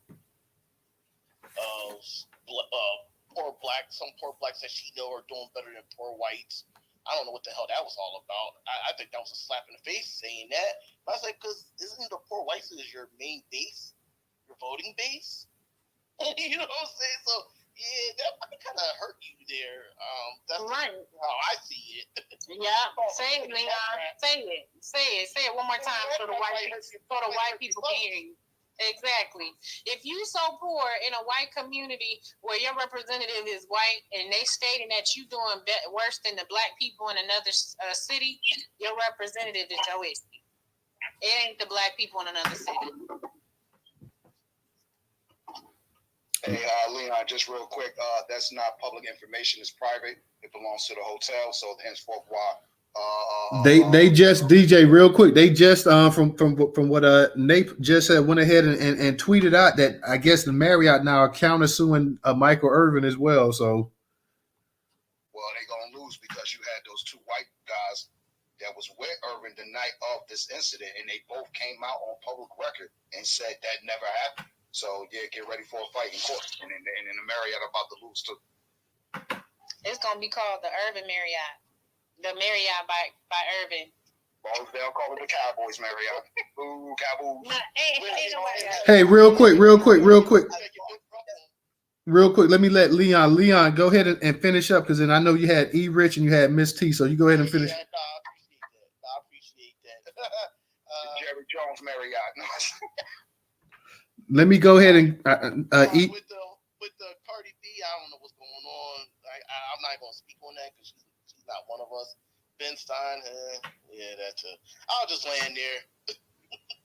some poor blacks that she know are doing better than poor whites. I don't know what the hell that was all about. I think that was a slap in the face saying that. But I was like, because isn't the poor whites is your main base, your voting base? You know what I'm saying? So yeah, that might kind of hurt you there. That's right. How I see it. Yeah, say it, Leon. Say it one more time so the white people can hear you. Exactly. If you so poor in a white community where your representative is white and they stating that you doing worse than the black people in another city, your representative is your issue. It ain't the black people in another city. Hey, Leon, just real quick, that's not public information. It's private. It belongs to the hotel. So henceforth, why? They just DJ real quick. They just from what Nate just said, went ahead and tweeted out that I guess the Marriott now are countersuing Michael Irvin as well. So, well, they gonna lose because you had those two white guys that was with Irvin the night of this incident, and they both came out on public record and said that never happened. So yeah, get ready for a fight in court, and the Marriott about to lose too. It's gonna be called the Irvin Marriott. The Marriott by Irvin. Well, they'll call it the Cowboys Marriott. Ooh, Cowboys. Hey, real quick. Let me let Leon go ahead and finish up, because then I know you had E. Rich and you had Miss T, so you go ahead and finish. Yeah, I appreciate that. Jerry Jones Marriott. Let me go ahead and with the Cardi B, I don't know what's going on. I'm not going to speak on that because she's not one of us. Ben Stein, yeah, that's it. I'll just land there.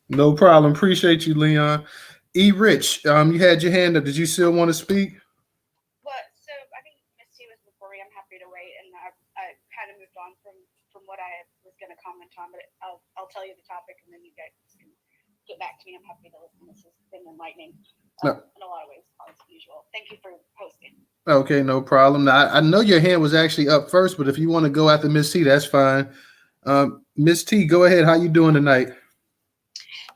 No problem. Appreciate you, Leon. E. Rich, you had your hand up. Did you still want to speak? Well, so I think Miss T was before me. I'm happy to wait, and I kind of moved on from what I was going to comment on, but I'll tell you the topic, and then you guys can get back to me. I'm happy to listen. This has been enlightening in a lot of ways, as usual. Thank you for hosting. Okay, no problem. Now, I know your hand was actually up first, but if you want to go after Miss T, that's fine. Miss T, go ahead. How you doing tonight?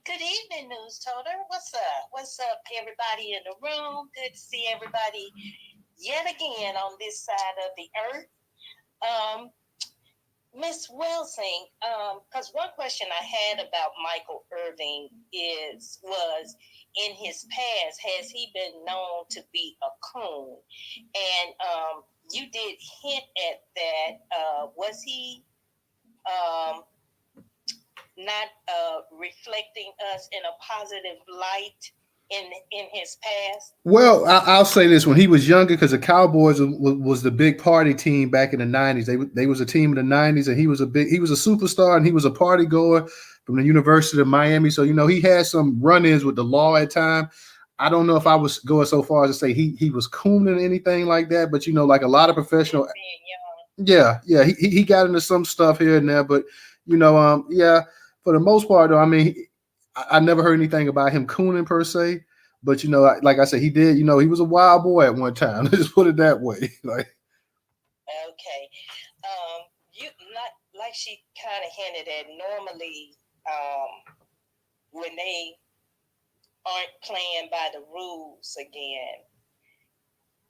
Good evening, Newstoter. What's up? What's up, everybody in the room? Good to see everybody yet again on this side of the earth. Miss Welsing, because one question I had about Michael Irving was in his past, has he been known to be a coon? And you did hint at that. Was he not reflecting us in a positive light in his past? Well, I'll say this: when he was younger, because the Cowboys was the big party team back in the '90s. They was a team in the '90s, and he was a superstar, and he was a party goer from the University of Miami. So he had some run-ins with the law at time. I don't know if I was going so far as to say he was cooning anything like that, but like a lot of professional. Yeah, he got into some stuff here and there, but yeah, for the most part, though, I mean, I never heard anything about him cooning per se. But like I said, he did. He was a wild boy at one time. Let's just put it that way. Like, okay, you not like she kind of hinted at. Normally, when they aren't playing by the rules again,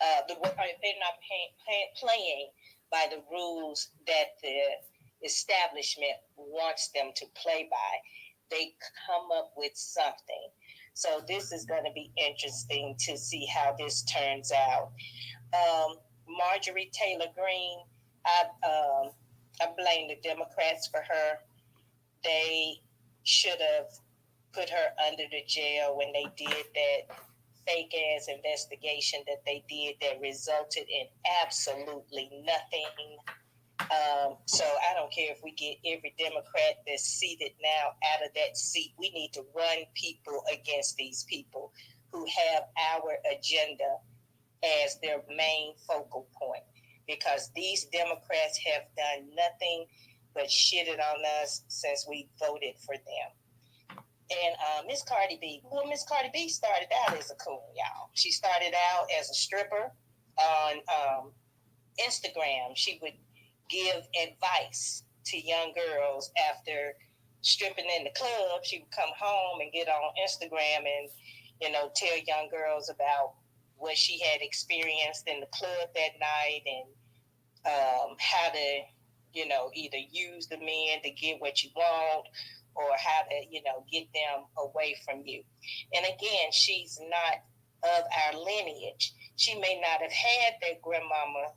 if they're not playing by the rules that the establishment wants them to play by, they come up with something. So this is going to be interesting to see how this turns out. Marjorie Taylor Greene, I blame the Democrats for her. They should have put her under the jail when they did that fake ass investigation that they did that resulted in absolutely nothing. So I don't care if we get every Democrat that's seated now out of that seat. We need to run people against these people who have our agenda as their main focal point, because these Democrats have done nothing but shitted on us since we voted for them. And Miss Cardi B started out as a coon, y'all. She started out as a stripper on Instagram. She would give advice to young girls after stripping in the club. She would come home and get on Instagram and tell young girls about what she had experienced in the club that night, and how to either use the men to get what you want, or how to get them away from you. And again, she's not of our lineage. She may not have had that grandmama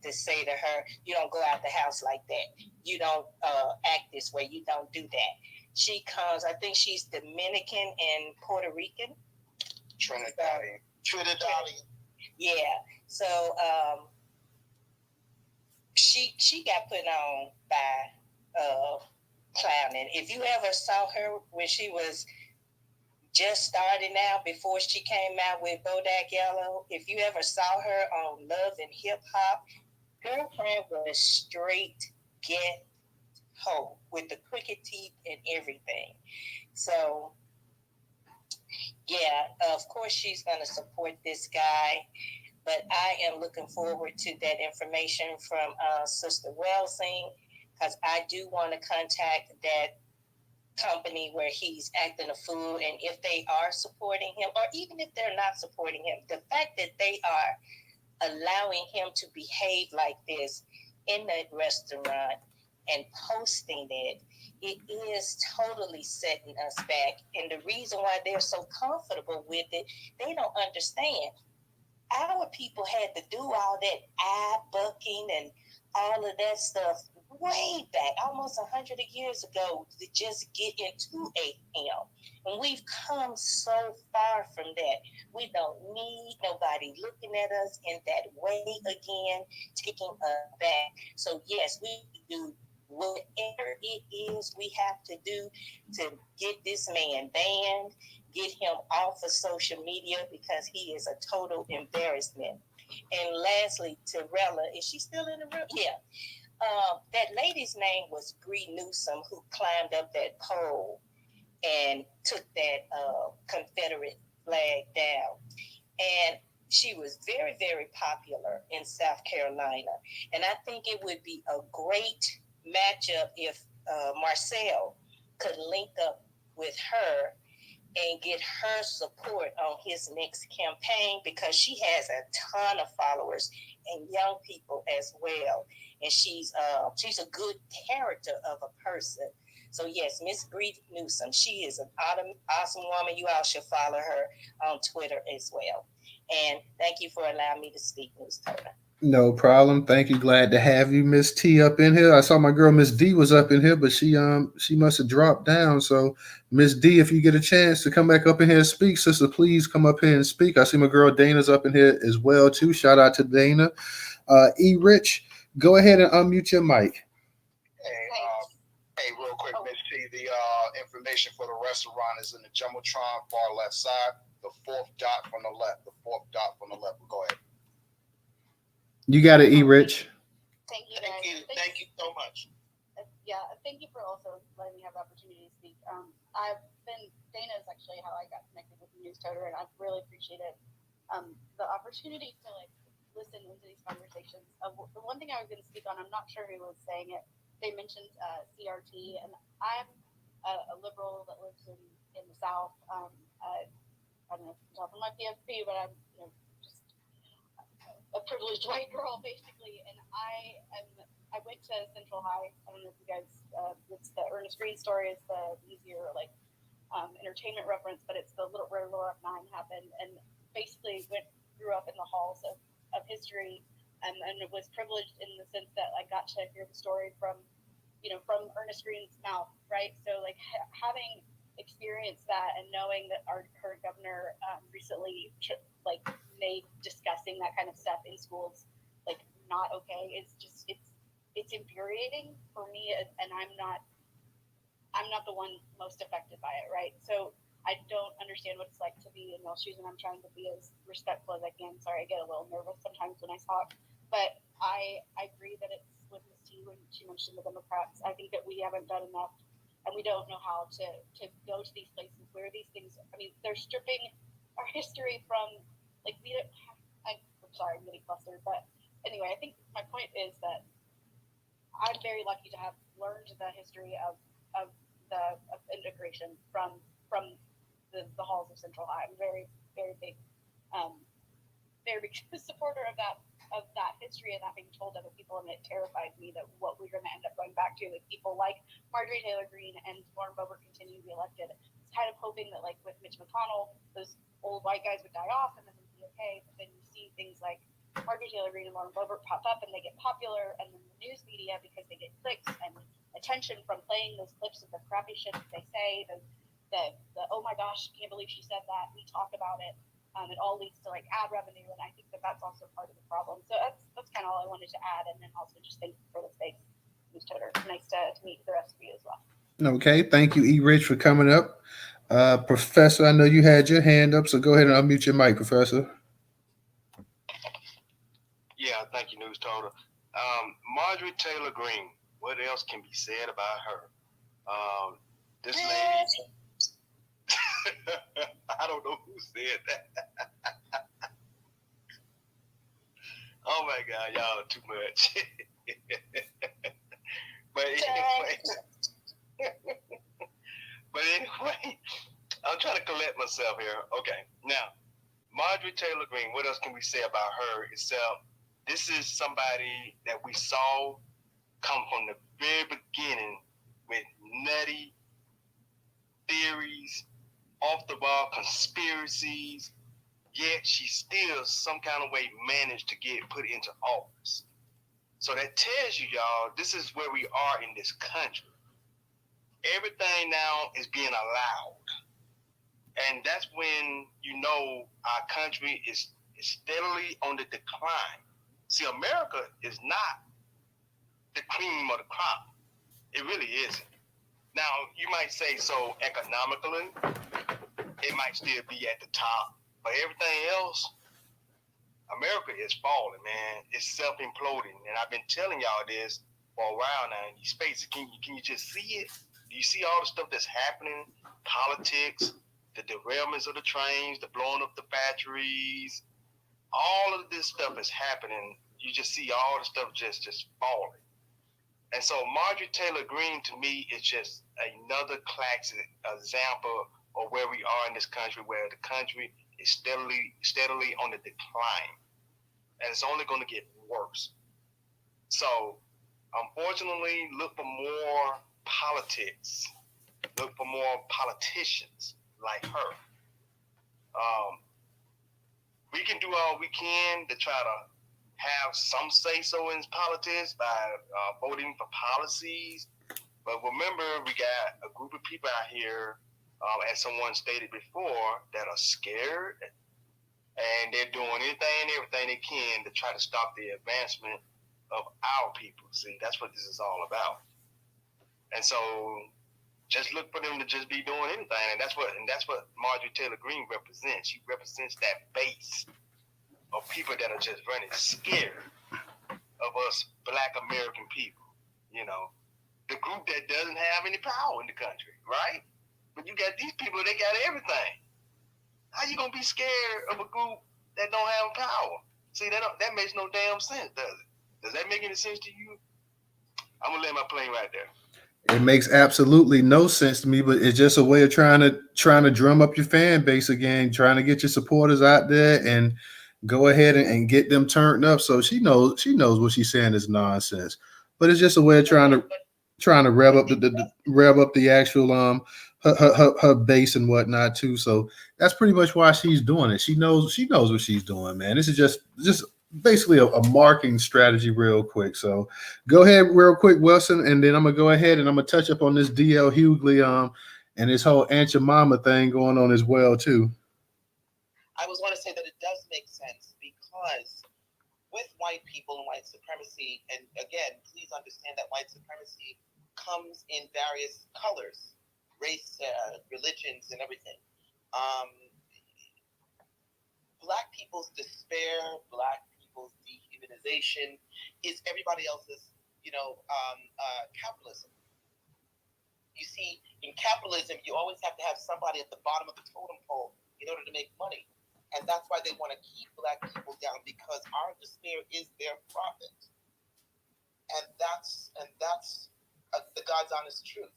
to say to her, you don't go out the house like that. You don't act this way. You don't do that. She comes, I think she's Dominican and Puerto Rican. Trinidadian. Yeah. So she got put on by clowning. If you ever saw her when she was just starting out, before she came out with Bodak Yellow, if you ever saw her on Love and Hip Hop, girlfriend was straight ghetto with the crooked teeth and everything. So yeah, of course she's going to support this guy, but I am looking forward to that information from Sister Welsing, because I do want to contact that company where he's acting a fool, and if they are supporting him, or even if they're not supporting him, the fact that they are allowing him to behave like this in that restaurant and posting it, it is totally setting us back. And the reason why they're so comfortable with it, they don't understand. Our people had to do all that eye bucking and all of that stuff way back, almost 100 years ago, to just get into AM. And we've come so far from that. We don't need nobody looking at us in that way again, taking us back. So yes, we do whatever it is we have to do to get this man banned, get him off of social media, because he is a total embarrassment. And lastly, Terrella, is she still in the room? Yeah. That lady's name was Greene Newsom, who climbed up that pole and took that Confederate flag down. And she was very, very popular in South Carolina. And I think it would be a great matchup if Marcel could link up with her and get her support on his next campaign, because she has a ton of followers and young people as well. and she's a good character of a person. So yes, Miss Greene Newsom, she is an awesome woman. You all should follow her on Twitter as well. And thank you for allowing me to speak, Newstoter. No problem. Thank you. Glad to have you, Miss T, up in here. I saw my girl Miss D was up in here, but she must have dropped down. So Miss D, if you get a chance to come back up in here and speak, sister, please come up here and speak. I see my girl Dana's up in here as well too. Shout out to Dana. E Rich, go ahead and unmute your mic. Hey, real quick, Miss T, the information for the restaurant is in the Jumbotron far left side, the fourth dot from the left. Go ahead. You got it, E Rich. Thank you, Thank guys. you so much. Yeah, thank you for also letting me have the opportunity to speak. Dana is actually how I got connected with the Newstoter, and I've really appreciated the opportunity to listen into these conversations. The one thing I was going to speak on, I'm not sure who was saying it. They mentioned CRT, and I'm a liberal that lives in the South. I don't know if you can tell from my PFP, but I'm just a privileged white girl, basically. And I went to Central High. I don't know if you guys, it's the Ernest Greene story. It's the easier entertainment reference, but it's the little where Laura 9 happened, and basically grew up in the halls of history, and was privileged in the sense that I got to hear the story from Ernest Greene's mouth, right? So having experienced that and knowing that our current governor recently made discussing that kind of stuff in schools not okay. It's infuriating for me, and I'm not the one most affected by it, right? So I don't understand what it's like to be in y'all's shoes, and I'm trying to be as respectful as I can. Sorry, I get a little nervous sometimes when I talk, but I agree that it's with Ms. T when she mentioned the Democrats. I think that we haven't done enough, and we don't know how to go to these places where these things. I mean, they're stripping our history from I'm sorry, I'm getting flustered, but anyway, I think my point is that I'm very lucky to have learned the history of integration from the halls of Central High. I'm very, very big supporter of that history and that being told to other people, and it terrifies me that what we're going to end up going back to with people like Marjorie Taylor Greene and Lauren Boebert continue to be elected. It's kind of hoping that with Mitch McConnell, those old white guys would die off and then we'd be okay. But then you see things like Marjorie Taylor Greene and Lauren Boebert pop up and they get popular, and then the news media, because they get clicks and attention from playing those clips of the crappy shit that they say, the oh my gosh, can't believe she said that, we talk about it. It all leads to ad revenue, and I think that that's also part of the problem. So that's kind of all I wanted to add, and then also just thank you for the space, Newstoter. Nice to meet the rest of you as well. Okay, thank you, E Rich, for coming up. Professor, I know you had your hand up, so go ahead and unmute your mic, Professor. Yeah, thank you, Newstoter. Marjorie Taylor Greene, what else can be said about her? This lady, I don't know who said that. Oh my God, y'all are too much. But anyway, I'm trying to collect myself here. Okay, now, Marjorie Taylor Greene, what else can we say about her except this is somebody that we saw come from the very beginning with nutty theories, off the wall conspiracies, yet she still some kind of way managed to get put into office. So that tells you, y'all, this is where we are in this country. Everything now is being allowed. And that's when you know our country is steadily on the decline. See, America is not the cream of the crop. It really isn't. Now, you might say so economically, it might still be at the top, but everything else, America is falling, man. It's self-imploding, and I've been telling y'all this for a while now in these spaces. Can you just see it? Do you see all the stuff that's happening? Politics, the derailments of the trains, the blowing up the factories, all of this stuff is happening. You just see all the stuff just falling. And so Marjorie Taylor Greene, to me, is just another classic example of where we are in this country, where the country is steadily on the decline. And it's only going to get worse. So unfortunately, look for more politics. Look for more politicians like her. We can do all we can to try to have some say-so in politics by voting for policies. But remember, we got a group of people out here, as someone stated before, that are scared, and they're doing anything and everything they can to try to stop the advancement of our people. See, that's what this is all about. And so just look for them to just be doing anything, and that's what Marjorie Taylor Greene represents. She represents that base of people that are just running scared of us Black American people. You know, the group that doesn't have any power in the country, right? But you got these people, they got everything. How you gonna be scared of a group that don't have power? See, that makes no damn sense, does it? Does that make any sense to you? I'm gonna let my plane right there. It makes absolutely no sense to me, but it's just a way of trying to drum up your fan base again, trying to get your supporters out there and go ahead and get them turned up. So she knows what she's saying is nonsense, but it's just a way of trying to rev up the actual her base and whatnot too. So that's pretty much why she's doing it. She knows what she's doing, man. This is just basically a marketing strategy real quick. So go ahead real quick, Wilson, and then I'm gonna go ahead and I'm gonna touch up on this DL Hughley and this whole Aunt Your Mama thing going on as well too. I was want to say that it does make sense because with white people and white supremacy, and again, please understand that white supremacy comes in various colors, race, religions, and everything. Black people's despair, Black people's dehumanization is everybody else's, capitalism. You see, in capitalism, you always have to have somebody at the bottom of the totem pole in order to make money. And that's why they want to keep Black people down, because our despair is their profit. And that's the God's honest truth.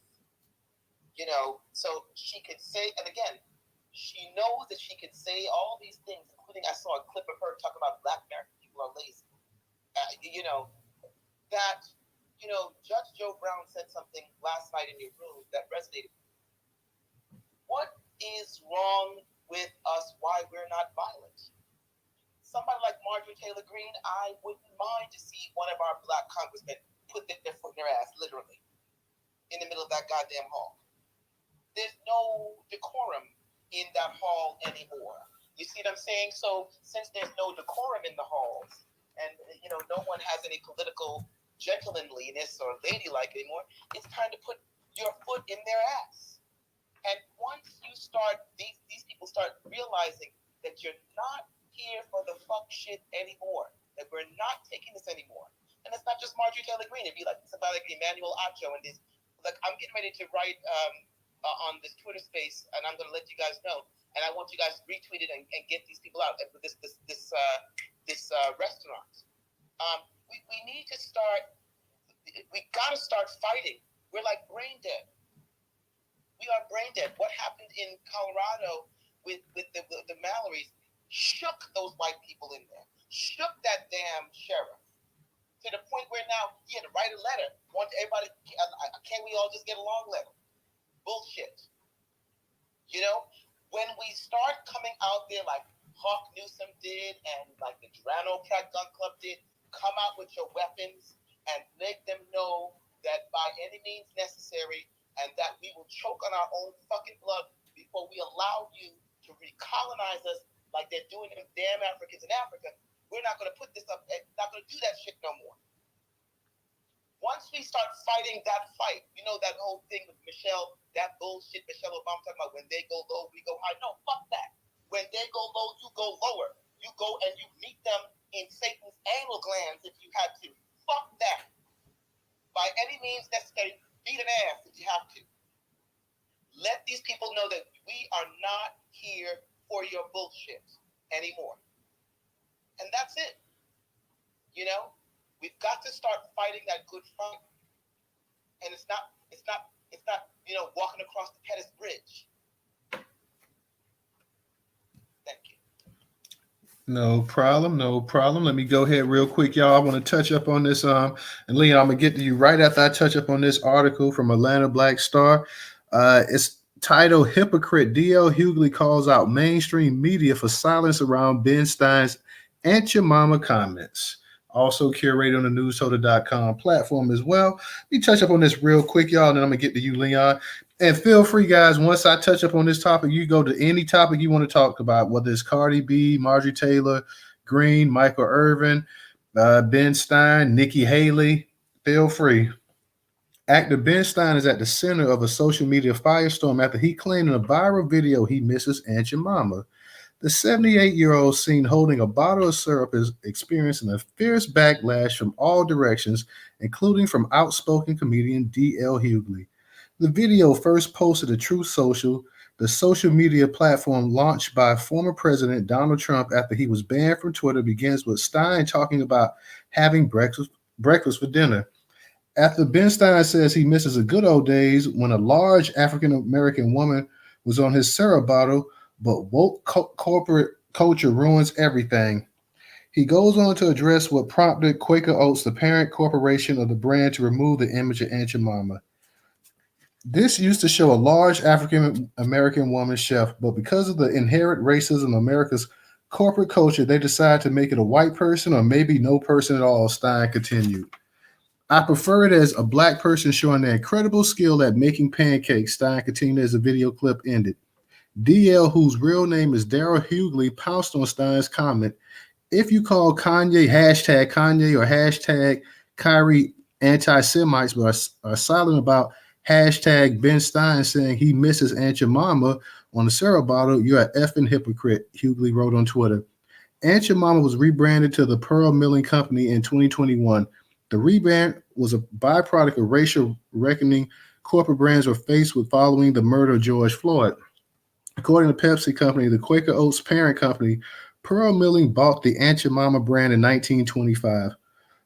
So she could say, and again, she knows that she could say all these things, including I saw a clip of her talking about Black American people are lazy. Judge Joe Brown said something last night in your room that resonated. What is wrong with us? Why we're not violent? Somebody like Marjorie Taylor Greene, I wouldn't mind to see one of our Black congressmen put their foot in their ass, literally, in the middle of that goddamn hall. There's no decorum in that hall anymore. You see what I'm saying? So since there's no decorum in the halls, and no one has any political gentlemanliness or ladylike anymore, it's time to put your foot in their ass. And once you start, these people start realizing that you're not here for the fuck shit anymore, that we're not taking this anymore. And it's not just Marjorie Taylor Greene. It'd be like somebody like Emmanuel Acho and this. Like, I'm getting ready to write on this Twitter space, and I'm going to let you guys know. And I want you guys to retweet it and get these people out. This restaurant. We need to start. We got to start fighting. We're like brain dead. We are brain dead. What happened in Colorado with the Mallorys shook those white people in there. Shook that damn sheriff to the point where now he had to write a letter. Want everybody? Can we all just get along? Letter. Bullshit. When we start coming out there like Hawk Newsom did and like the Durano Pratt Gun Club did, come out with your weapons and make them know that by any means necessary, and that we will choke on our own fucking blood before we allow you to recolonize us like they're doing them damn Africans in Africa. We're not going to put this up, not going to do that shit no more. Once we start fighting that fight, that whole thing with Michelle, that bullshit Michelle Obama talking about, when they go low, we go high. No, fuck that. When they go low, you go lower. You go and you meet them in Satan's anal glands if you had to. Fuck that. By any means necessary, beat an ass if you have to. Let these people know that we are not here for your bullshit anymore. And that's it. We've got to start fighting that good fight. And it's not, walking across the Pettus Bridge. Thank you. No problem, no problem. Let me go ahead real quick, y'all. I want to touch up on this. And Leon, I'm gonna get to you right after I touch up on this article from Atlanta Black Star. It's titled "Hypocrite D.L. Hughley Calls Out Mainstream Media for Silence Around Ben Stein's Aunt Your Mama Comments." Also curated on the Newstoter.com platform as well. Let me touch up on this real quick, y'all, and then I'm gonna get to you, Leon. And feel free, guys, once I touch up on this topic, you go to any topic you want to talk about, whether it's Cardi B, Marjorie Taylor, Greene, Michael Irvin, Ben Stein, Nikki Haley. Feel free. Actor Ben Stein is at the center of a social media firestorm after he claimed in a viral video he misses Aunt Your Mama. The 78-year-old seen holding a bottle of syrup is experiencing a fierce backlash from all directions, including from outspoken comedian D.L. Hughley. The video first posted to Truth Social, the social media platform launched by former President Donald Trump after he was banned from Twitter, begins with Stein talking about having breakfast for dinner. After Ben Stein says he misses the good old days when a large African American woman was on his syrup bottle, but woke corporate culture ruins everything. He goes on to address what prompted Quaker Oats, the parent corporation of the brand, to remove the image of Aunt Your Mama. This used to show a large African American woman chef, but because of the inherent racism of America's corporate culture, they decided to make it a white person or maybe no person at all, Stein continued. I prefer it as a black person showing their incredible skill at making pancakes, Stein continued as the video clip ended. DL, whose real name is Daryl Hughley, pounced on Stein's comment. If you call Kanye or hashtag Kyrie anti-Semites, but are silent about hashtag Ben Stein saying he misses Aunt Your Mama on the syrup bottle, you're an effing hypocrite, Hughley wrote on Twitter. Aunt Your Mama was rebranded to the Pearl Milling Company in 2021. The rebrand was a byproduct of racial reckoning corporate brands were faced with following the murder of George Floyd. According to Pepsi Company, the Quaker Oats parent company, Pearl Milling bought the Aunt Your Mama brand in 1925.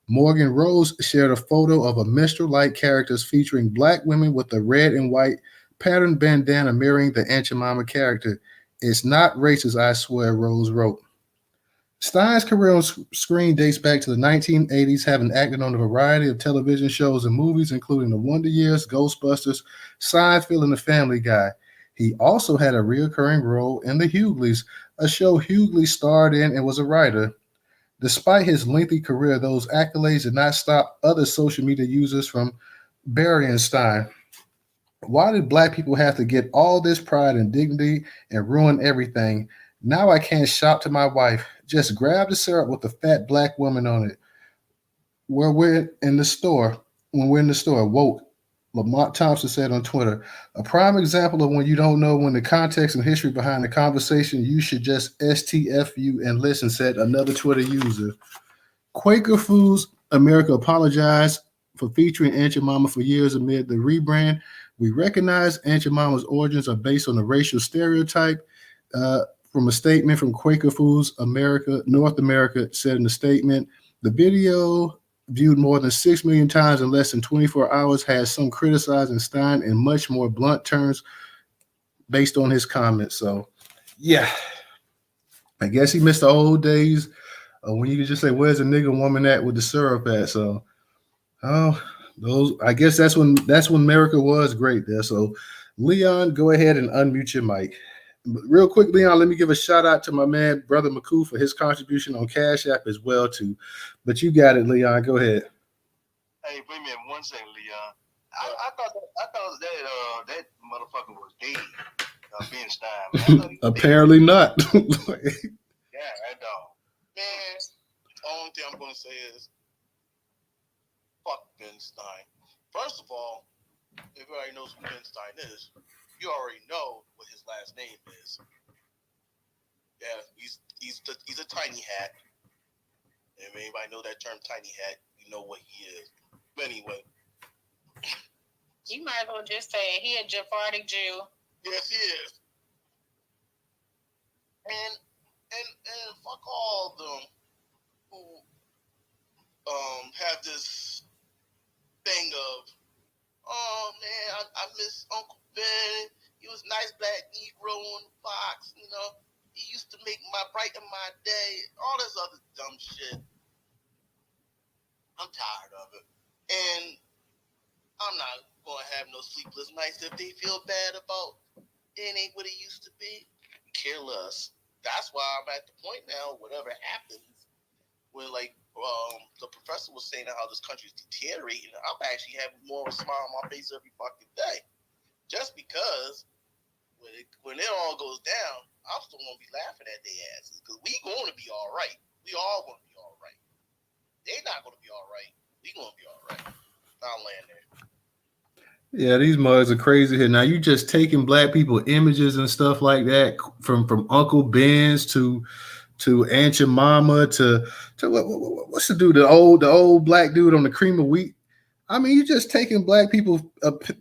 Morgan Rose shared a photo of a minstrel-like characters featuring black women with a red and white patterned bandana mirroring the Aunt Your Mama character. It's not racist, I swear, Rose wrote. Stein's career on screen dates back to the 1980s, having acted on a variety of television shows and movies, including The Wonder Years, Ghostbusters, Seinfeld, and The Family Guy. He also had a recurring role in The Hughleys, a show Hughley starred in and was a writer. Despite his lengthy career, those accolades did not stop other social media users from burying Stein. Why did black people have to get all this pride and dignity and ruin everything? Now I can't shop to my wife. Just grab the syrup with the fat black woman on it. When we're in the store, woke, Lamont Thompson said on Twitter, a prime example of when you don't know when the context and history behind the conversation, you should just STFU and listen, said another Twitter user. Quaker Foods America apologized for featuring Aunt Your Mama for years amid the rebrand. We recognize Aunt Your Mama's origins are based on a racial stereotype. From a statement from Quaker Foods America, North America, said in the statement, the video viewed more than 6 million times in less than 24 hours has some criticizing Stein in much more blunt terms based on his comments. So, yeah, I guess he missed the old days when you could just say, where's the nigga woman at with the syrup at? So, I guess that's when America was great there. So, Leon, go ahead and unmute your mic. Real quick, Leon, let me give a shout out to my man, Brother McCoo, for his contribution on Cash App as well, too. But you got it, Leon. Go ahead. Hey, wait a minute, one second, Leon. I thought that motherfucker was dead. Ben Stein. Apparently not. Yeah, that dog. Man, the only thing I'm going to say is, fuck Ben Stein. First of all, if everybody knows who Ben Stein is, you already know what his last name is. Yeah, he's a tiny hat. If anybody know that term, tiny hat, you know what he is. But anyway, You might as well just say he a Sephardic Jew. yes, he is. And fuck all of them who have this thing of, oh man, I miss Uncle Ben. He was a nice black Negro on Fox, you know. He used to make my brighten my day. All this other dumb shit. I'm tired of it. And I'm not going to have no sleepless nights if they feel bad about it ain't what it used to be. Care less. That's why I'm at the point now, whatever happens, when like the professor was saying how this country's deteriorating, I'm actually having more of a smile on my face every fucking day. Just because when it all goes down, I'm still going to be laughing at their asses. Because we going to be all right. We all going to be all right. They're not going to be all right. We going to be all right. I'll land there. Yeah, these mugs are crazy here. Now you just taking black people images and stuff like that from Uncle Ben's to Aunt Your Mama to what's the dude, the old black dude on the cream of wheat. I mean, you just taking black people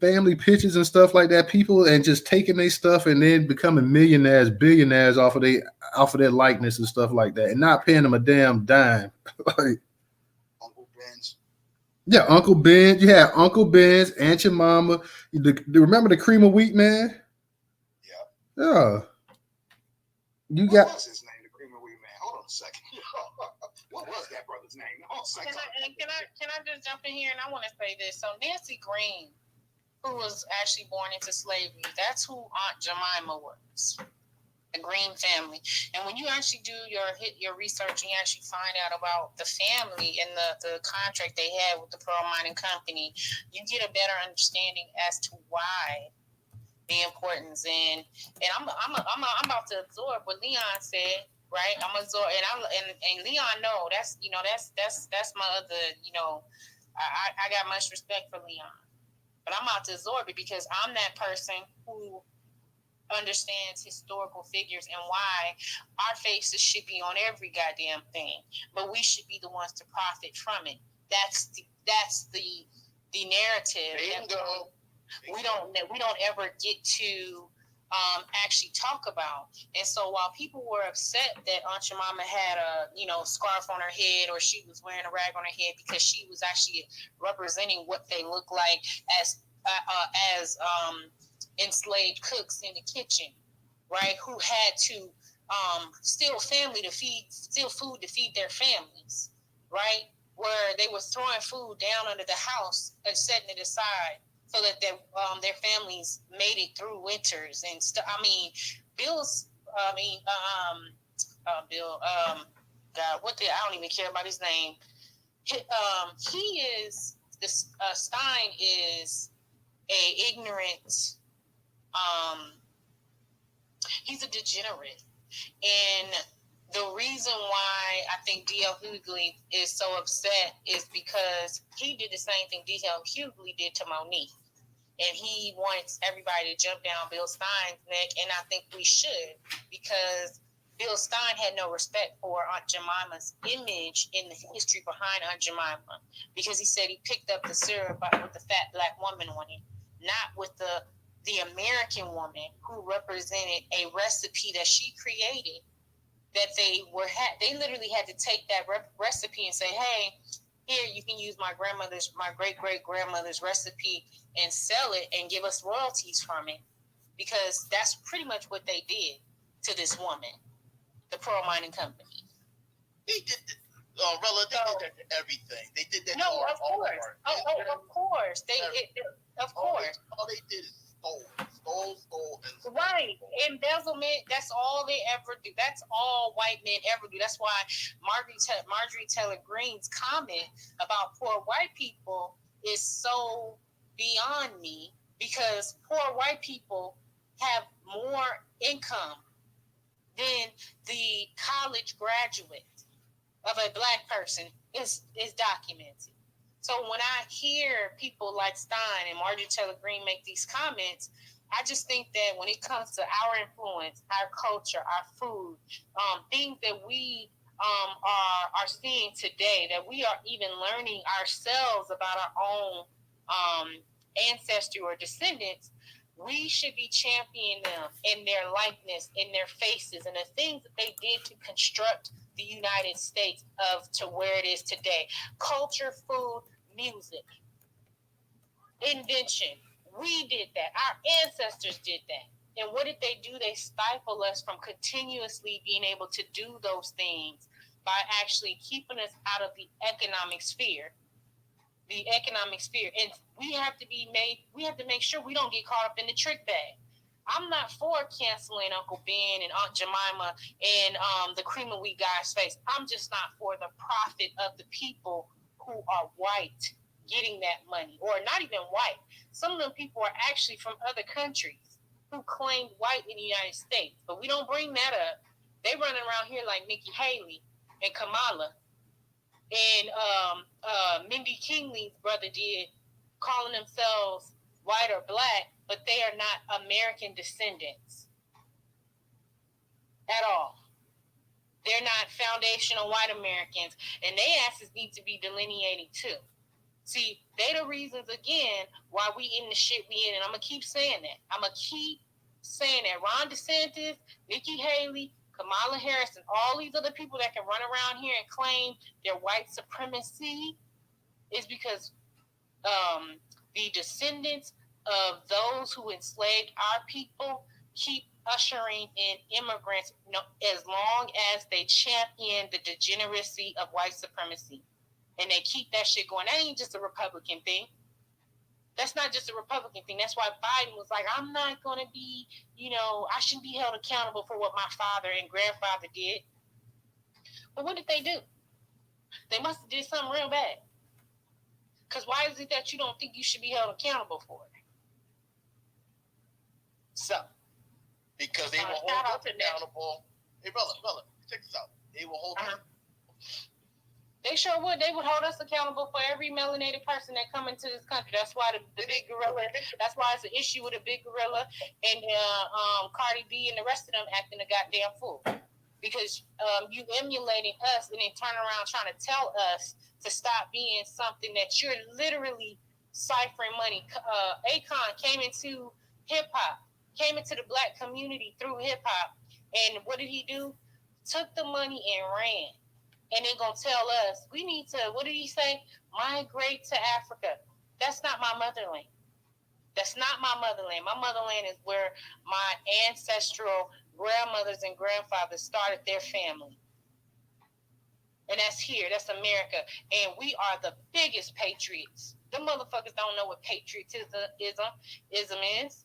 family pictures and stuff like that, people, and just taking their stuff and then becoming millionaires, billionaires off of their likeness and stuff like that, and not paying them a damn dime. Like, Uncle Ben's. Yeah, Uncle Ben. You had Uncle Ben's, Aunt Your Mama. Remember the cream of wheat, man? Yeah. Yeah. What was his name, the cream of wheat man? Hold on a second. What was that brother's name? Hold on a second. Can I just jump in here? And I want to say this. So Nancy Greene, who was actually born into slavery, that's who Aunt Jemima was. The Greene family. And when you actually do your research and you actually find out about the family and the contract they had with the Pearl Mining Company, you get a better understanding as to why the importance. And I'm about to absorb what Leon said, right? I'm absorb and Leon that's my other, I got much respect for Leon. But I'm about to absorb it because I'm that person who understands historical figures and why our faces should be on every goddamn thing, but we should be the ones to profit from it. That's the narrative that we don't ever get to actually talk about. And so while people were upset that Aunt Jemima had a scarf on her head or she was wearing a rag on her head because she was actually representing what they look like as enslaved cooks in the kitchen, right? Who had to steal food to feed their families, right? Where they were throwing food down under the house and setting it aside so that their families made it through winters and stuff. I mean, Bill. God, I don't even care about his name. He is this. Stein is a ignorant. He's a degenerate, and the reason why I think D.L. Hughley is so upset is because he did the same thing D.L. Hughley did to Monique, and he wants everybody to jump down Bill Stein's neck, and I think we should, because Bill Stein had no respect for Aunt Jemima's image in the history behind Aunt Jemima, because he said he picked up the syrup with the fat black woman on it, not with the American woman who represented a recipe that she created, that they literally had to take that recipe and say, hey, here, you can use my great-great-grandmother's recipe and sell it and give us royalties from it, because that's pretty much what they did to this woman, the Pearl Mining Company. They did Rella, they did that to everything. They did that to of course. Of course. All they did is stole. Right. Embezzlement, that's all they ever do. That's all white men ever do. That's why Marjorie Taylor Greene's comment about poor white people is so beyond me, because poor white people have more income than the college graduate of a black person is documented. So when I hear people like Stein and Marjorie Taylor Greene make these comments, I just think that when it comes to our influence, our culture, our food, things that we are seeing today, that we are even learning ourselves about our own ancestry or descendants, we should be championing them in their likeness, in their faces, and the things that they did to construct the United States to where it is today. Culture, food, music, invention. We did that. Our ancestors did that. And what did they do? They stifle us from continuously being able to do those things by actually keeping us out of the economic sphere. The economic sphere. And we have to make sure we don't get caught up in the trick bag. I'm not for canceling Uncle Ben and Aunt Jemima and the cream of wheat guy's face. I'm just not for the profit of the people who are white getting that money, or not even white. Some of them people are actually from other countries who claim white in the United States, but we don't bring that up. They running around here like Nikki Haley and Kamala and Mindy Kingley's brother did, calling themselves white or black, but they are not American descendants at all. They're not foundational white Americans, and their asses need to be delineating too. See, they the reasons, again, why we in the shit we in, and I'm going to keep saying that. I'm going to keep saying that. Ron DeSantis, Nikki Haley, Kamala Harris, and all these other people that can run around here and claim their white supremacy is because the descendants of those who enslaved our people keep ushering in immigrants, as long as they champion the degeneracy of white supremacy. And they keep that shit going. That ain't just a Republican thing. That's not just a Republican thing. That's why Biden was like, I'm not going to be, I shouldn't be held accountable for what my father and grandfather did. But what did they do? They must have did something real bad. Because why is it that you don't think you should be held accountable for it? So. Because they will hold us accountable. Hey, brother, check this out. They will hold us. They sure would. They would hold us accountable for every melanated person that come into this country. That's why the big gorilla. That's why it's an issue with a big gorilla and Cardi B and the rest of them acting a goddamn fool. Because you emulating us and then turn around trying to tell us to stop being something that you're literally ciphering money. Akon came into hip hop, came into the black community through hip hop, and what did he do? Took the money and ran. And they're going to tell us, we need to, what did he say? Migrate to Africa. That's not my motherland. That's not my motherland. My motherland is where my ancestral grandmothers and grandfathers started their family. And that's here. That's America. And we are the biggest patriots. Them motherfuckers don't know what patriotism is.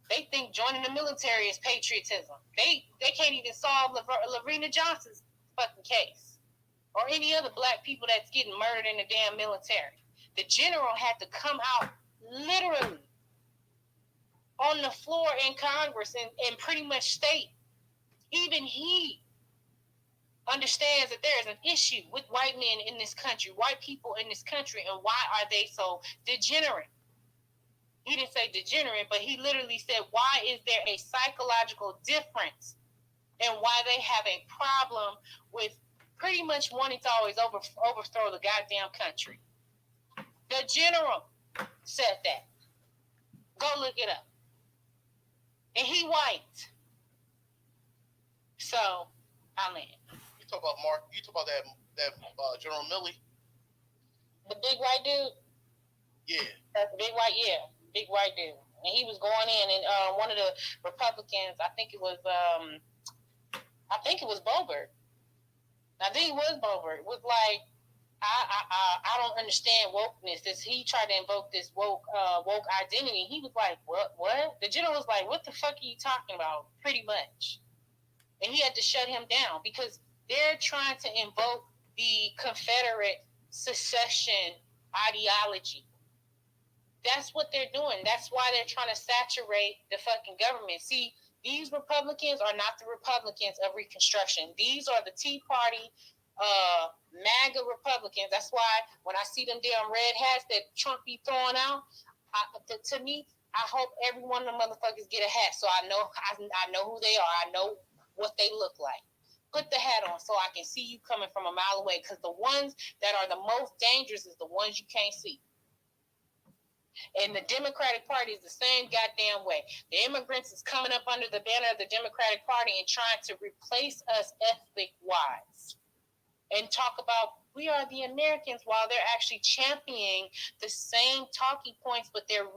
They think joining the military is patriotism. They can't even solve Lavina Johnson's fucking case. Or any other black people that's getting murdered in the damn military. The general had to come out literally on the floor in Congress and pretty much state, even he understands that there is an issue with white men in this country, white people in this country, and why are they so degenerate? He didn't say degenerate, but he literally said, why is there a psychological difference and why they have a problem with pretty much wanting to always overthrow the goddamn country. The general said that. Go look it up. And he white. So, I land. You talk about Mark. You talk about that General Milley. The big white dude. Yeah. That's the big white. Yeah, big white dude. And he was going in, and one of the Republicans, I think it was Boebert. I think it was Boebert. Was like, I don't understand wokeness. He tried to invoke this woke identity. He was like, what? The general was like, what the fuck are you talking about? Pretty much. And he had to shut him down because they're trying to invoke the Confederate secession ideology. That's what they're doing. That's why they're trying to saturate the fucking government. See, these Republicans are not the Republicans of Reconstruction. These are the Tea Party, MAGA Republicans. That's why when I see them damn red hats that Trump be throwing out, to me, I hope every one of them motherfuckers get a hat so I know who they are. I know what they look like. Put the hat on so I can see you coming from a mile away, because the ones that are the most dangerous is the ones you can't see. And the Democratic Party is the same goddamn way. The immigrants is coming up under the banner of the Democratic Party and trying to replace us ethnic-wise. And talk about, we are the Americans, while they're actually championing the same talking points, but they're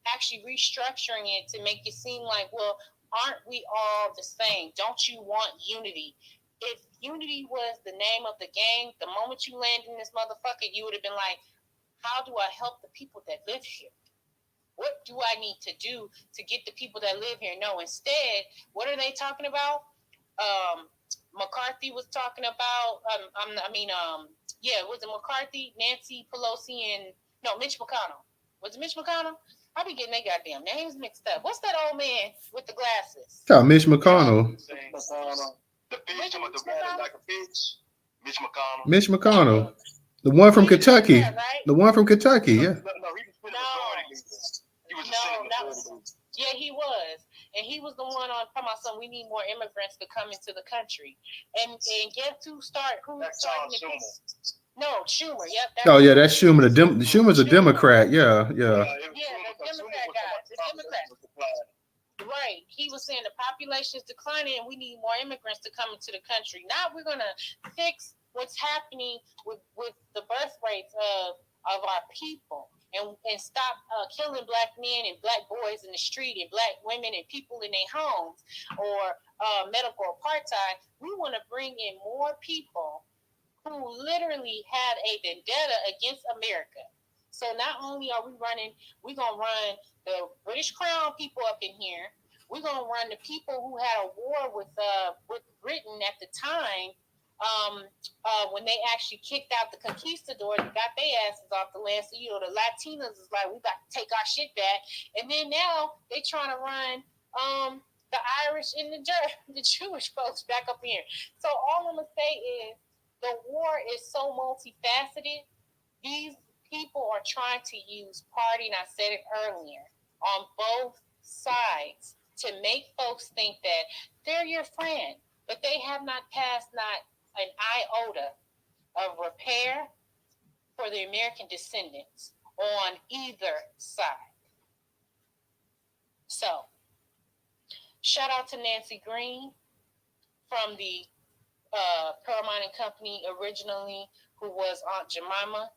actually restructuring it to make it seem like, well, aren't we all the same? Don't you want unity? If unity was the name of the game, the moment you land in this motherfucker, you would have been like, how do I help the people that live here? What do I need to do to get the people that live here? No, instead, what are they talking about? McCarthy was talking about, was it McCarthy, Nancy Pelosi, and Mitch McConnell. Was it Mitch McConnell? I be getting their goddamn names mixed up. What's that old man with the glasses? Oh, Mitch McConnell. The bitch, the man like a bitch. Mitch McConnell. Mitch McConnell. The one from Kentucky. That, right? The one from Kentucky, yeah. Yeah, he was. And he was the one on talking about something, we need more immigrants to come into the country. And guess who's starting the case? No, Schumer. Yep. That's Schumer. Schumer's a Democrat. Yeah. Yeah, the Democrat guy. The Democrat. Right. He was saying the population is declining and we need more immigrants to come into the country. Now we're going to fix what's happening with the birth rates of our people and stop killing black men and black boys in the street and black women and people in their homes or medical apartheid. We want to bring in more people who literally had a vendetta against America. So not only are we running, we're going to run the British Crown people up in here. We're going to run the people who had a war with Britain at the time when they actually kicked out the conquistadors and got their asses off the land. So, the Latinos is like, we got to take our shit back. And then now they trying to run the Irish and the Jewish folks back up here. So all I'm going to say is the war is so multifaceted. These people are trying to use party, and I said it earlier, on both sides to make folks think that they're your friend, but they have not passed not an iota of repair for the American descendants on either side. So, shout out to Nancy Greene from the Pearl Mining Company originally, who was Aunt Jemima,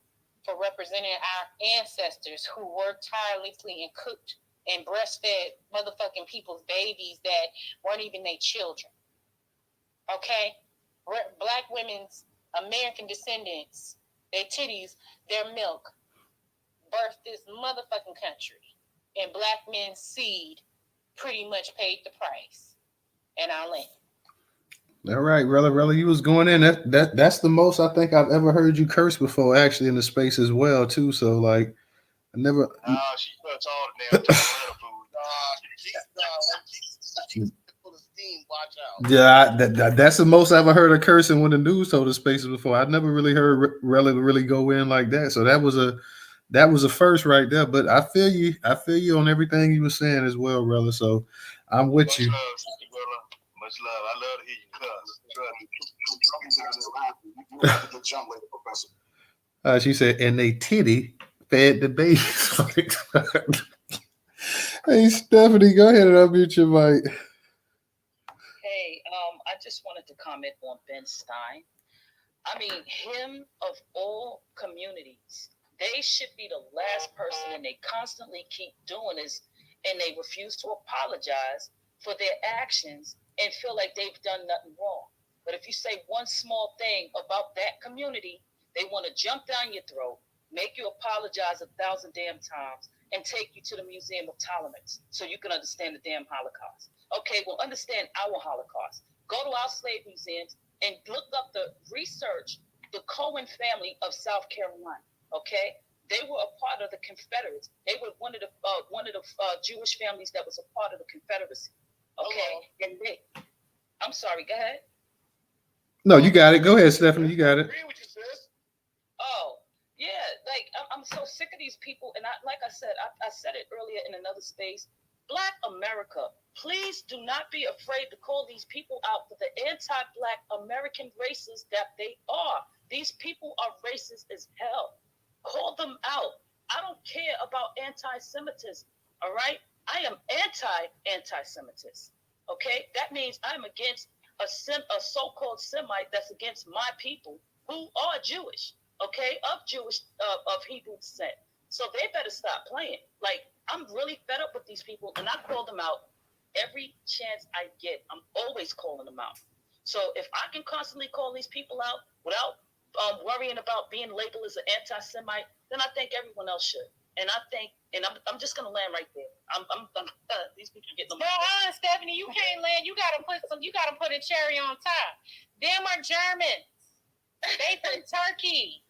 for representing our ancestors who worked tirelessly and cooked and breastfed motherfucking people's babies that weren't even their children. Okay? Black women's American descendants, their titties, their milk, birthed this motherfucking country. And black men's seed pretty much paid the price. And I land. All right, Rella, you was going in. That's the most I think I've ever heard you curse before, actually, in the space as well, too. So, like, I never. She cuts all the damn time. She's full of steam. Watch out. Yeah, that's the most I've ever heard her cursing when the Newstoter spaces before. I'd never really heard Rella really go in like that. So that was a first right there. But I feel you on everything you were saying as well, Rella. So I'm with you. Much love. I love to hear you cuss. She said, and they titty fed the babies. Hey, Stephanie, go ahead and unmute your mic. Hey, I just wanted to comment on Ben Stein. I mean, him of all communities, they should be the last person, and they constantly keep doing this, and they refuse to apologize for their actions and feel like they've done nothing wrong. But if you say one small thing about that community, they want to jump down your throat, make you apologize 1,000 damn times, and take you to the Museum of Tolerance so you can understand the damn Holocaust. Okay, well, understand our Holocaust. Go to our slave museums and look up the research, the Cohen family of South Carolina, okay? They were a part of the Confederates. They were one of the Jewish families that was a part of the Confederacy. Okay, and I'm sorry, go ahead. No, you got it. Go ahead, Stephanie. You got it. Oh, yeah, like I'm so sick of these people. And like I said it earlier in another space. Black America, please do not be afraid to call these people out for the anti-Black American racists that they are. These people are racist as hell. Call them out. I don't care about anti-Semitism, all right? I am anti-Semitism, okay? That means I'm against a so-called Semite that's against my people who are Jewish, okay, of Hebrew descent. So they better stop playing. Like, I'm really these people, and I call them out every chance I get. I'm always calling them out. So if I can constantly call these people out without worrying about being labeled as an anti-Semite, then I think everyone else should. And I think, and I'm just gonna land right there. These people getting them. No, Stephanie, you can't land. You gotta put a cherry on top. Them are Germans. They from Turkey.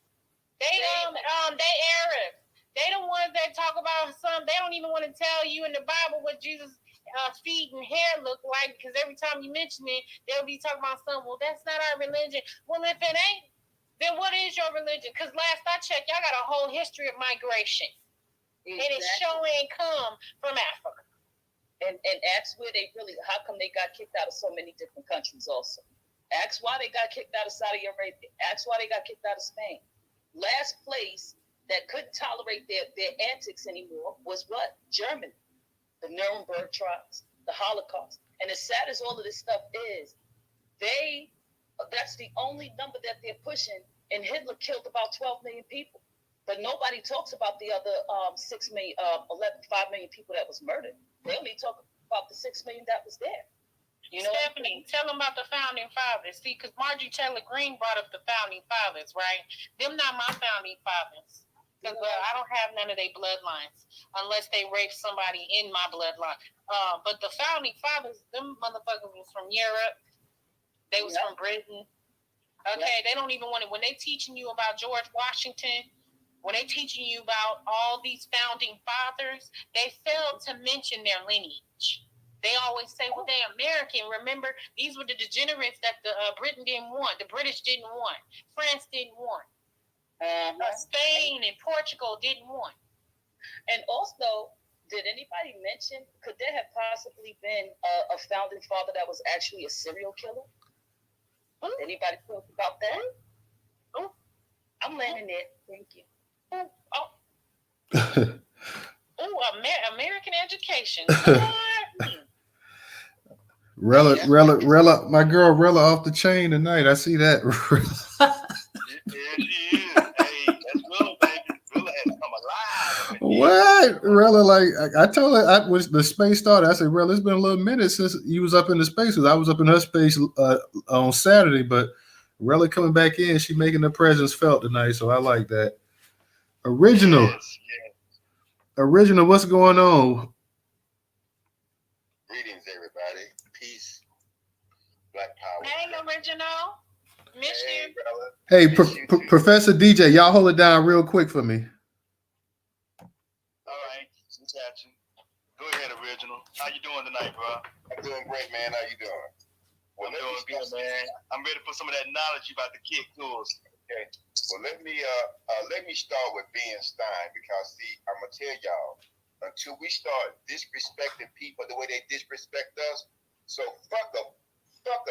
They Arab. They the ones that talk about some. They don't even want to tell you in the Bible what Jesus' feet and hair look like, because every time you mention it, they'll be talking about something. Well, that's not our religion. Well, if it ain't, then what is your religion? Because last I checked, y'all got a whole history of migration. Exactly. And it sure ain't come from Africa. And ask where they really, how come they got kicked out of so many different countries also. Ask why they got kicked out of Saudi Arabia. Ask why they got kicked out of Spain. Last place that couldn't tolerate their antics anymore was what? Germany. The Nuremberg trials, the Holocaust. And as sad as all of this stuff is, that's the only number that they're pushing, and Hitler killed about 12 million people. But nobody talks about the other 5 million people that was murdered. They only talk about the 6 million that was there. You know, Stephanie, tell them about the founding fathers. See, because Marjorie Taylor Greene brought up the founding fathers, right? Them not my founding fathers. Because I don't have none of their bloodlines unless they raped somebody in my bloodline. But the founding fathers, them motherfuckers was from Europe. They was from Britain. Okay, they don't even want it. When they teaching you about George Washington, when they teaching you about all these founding fathers, they fail to mention their lineage. They always say, well, they American. Remember, these were the degenerates that the Britain didn't want. The British didn't want. France didn't want. Spain and Portugal didn't want. And also, did anybody mention, could there have possibly been a founding father that was actually a serial killer? Anybody talk about that? I'm landing it. Thank you. American education. Rella, my girl Rella off the chain tonight. I see that. What? Rella, like I told her, I was the space started. I said, Rella, it's been a little minute since you was up in the space, because I was up in her space on Saturday, but Rella coming back in, she making her presence felt tonight, so I like that. Original, what's going on? Greetings, everybody. Peace. Black power. Hey, Original. Miss you. Hey, Professor DJ, y'all hold it down real quick for me. All right, go ahead, Original. How you doing tonight, bro? I'm doing great, man. How you doing? Well, I'm doing good, man. I'm ready for some of that knowledge you about to kick to us. Okay. Well, let me start with Ben Stein, because see, I'm gonna tell y'all, until we start disrespecting people the way they disrespect us, so fuck a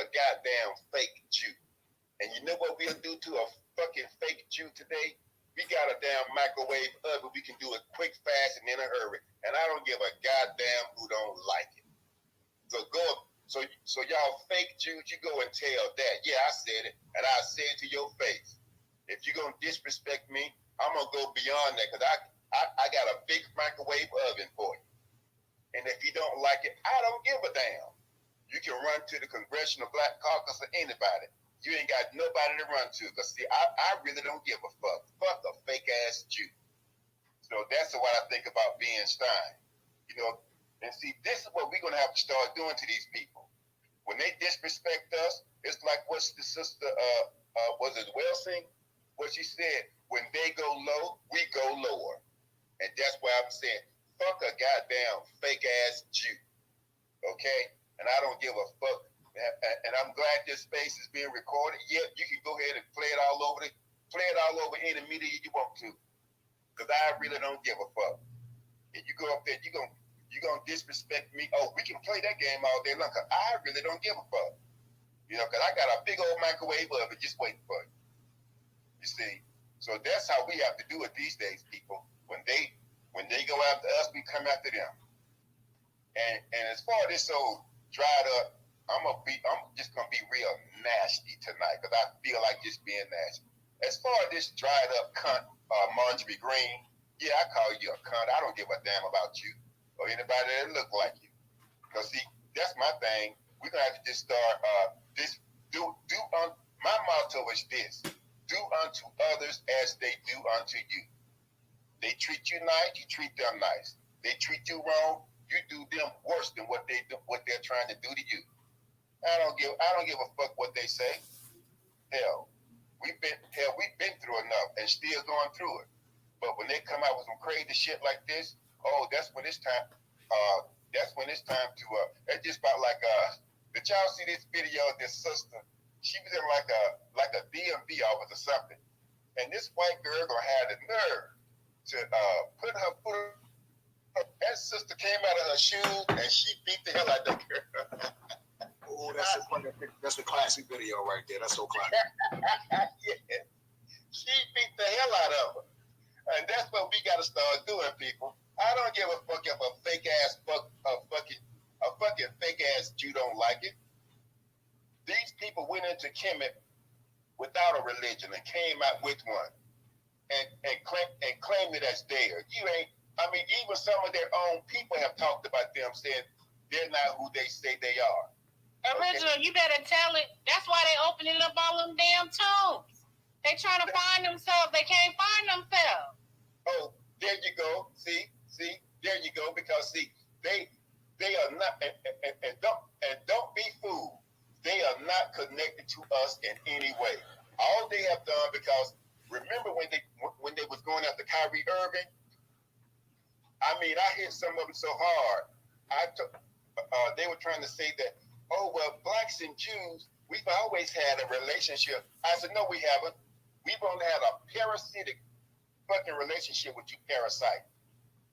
goddamn fake Jew. And you know what we'll do to a fucking fake Jew today? We got a damn microwave oven. We can do it quick, fast, and in a hurry. And I don't give a goddamn who don't like it. So y'all fake Jews, you go and tell that. Yeah, I said it, and I say it to your face. If you're gonna disrespect me, I'm gonna go beyond that, because I got a big microwave oven for you. And if you don't like it, I don't give a damn. You can run to the Congressional Black Caucus or anybody. You ain't got nobody to run to, because see, I really don't give a fuck. Fuck a fake ass Jew. So that's what I think about Ben Stein. You know, and see, this is what we're gonna have to start doing to these people. When they disrespect us, it's like what's the sister was it Welsing? What she said, when they go low, we go lower. And that's why I'm saying, fuck a goddamn fake ass Jew. Okay? And I don't give a fuck. And I'm glad this space is being recorded. Yeah, you can go ahead and play it all over any media you want to. Because I really don't give a fuck. If you go up there, you're gonna disrespect me. Oh, we can play that game all day long, because I really don't give a fuck. You know, because I got a big old microwave oven just waiting for you. You see? So that's how we have to do it these days, people. When they go after us, we come after them. And as far as this old dried up, I'm just gonna be real nasty tonight, because I feel like just being nasty. As far as this dried up cunt, Marjorie Greene, yeah, I call you a cunt. I don't give a damn about you. or anybody that look like you. Because see, that's my thing. We're gonna have to just start my motto is this: do unto others as they do unto you. They treat you nice, you treat them nice. They treat you wrong, you do them worse than what they're trying to do to you. I don't give a fuck what they say. Hell, we've been through enough and still going through it. But when they come out with some crazy shit like this, that's when it's time. To. It's just about like did y'all see this video of this sister? She was in like a DMV office or something, and this white girl gonna have the nerve to put her foot. That sister came out of her shoes and she beat the hell out of that girl. Oh, that's a classic video right there. That's so classic. Yeah. She beat the hell out of her. And that's what we gotta start doing, people. I don't give a fuck if a fucking fake ass Jew don't like it. These people went into Kemet without a religion and came out with one and claimed it as theirs. Even some of their own people have talked about them, saying they're not who they say they are. Original, you better tell it. That's why they opening up all them damn tombs. They trying to find themselves. They can't find themselves. Oh, there you go. See, there you go. Because they are not, and don't be fooled. They are not connected to us in any way. All they have done, because remember when they was going after Kyrie Irving? I hit some of them so hard. They were trying to say that, blacks and Jews, we've always had a relationship. I said, no, we haven't. We've only had a parasitic fucking relationship with you, parasite.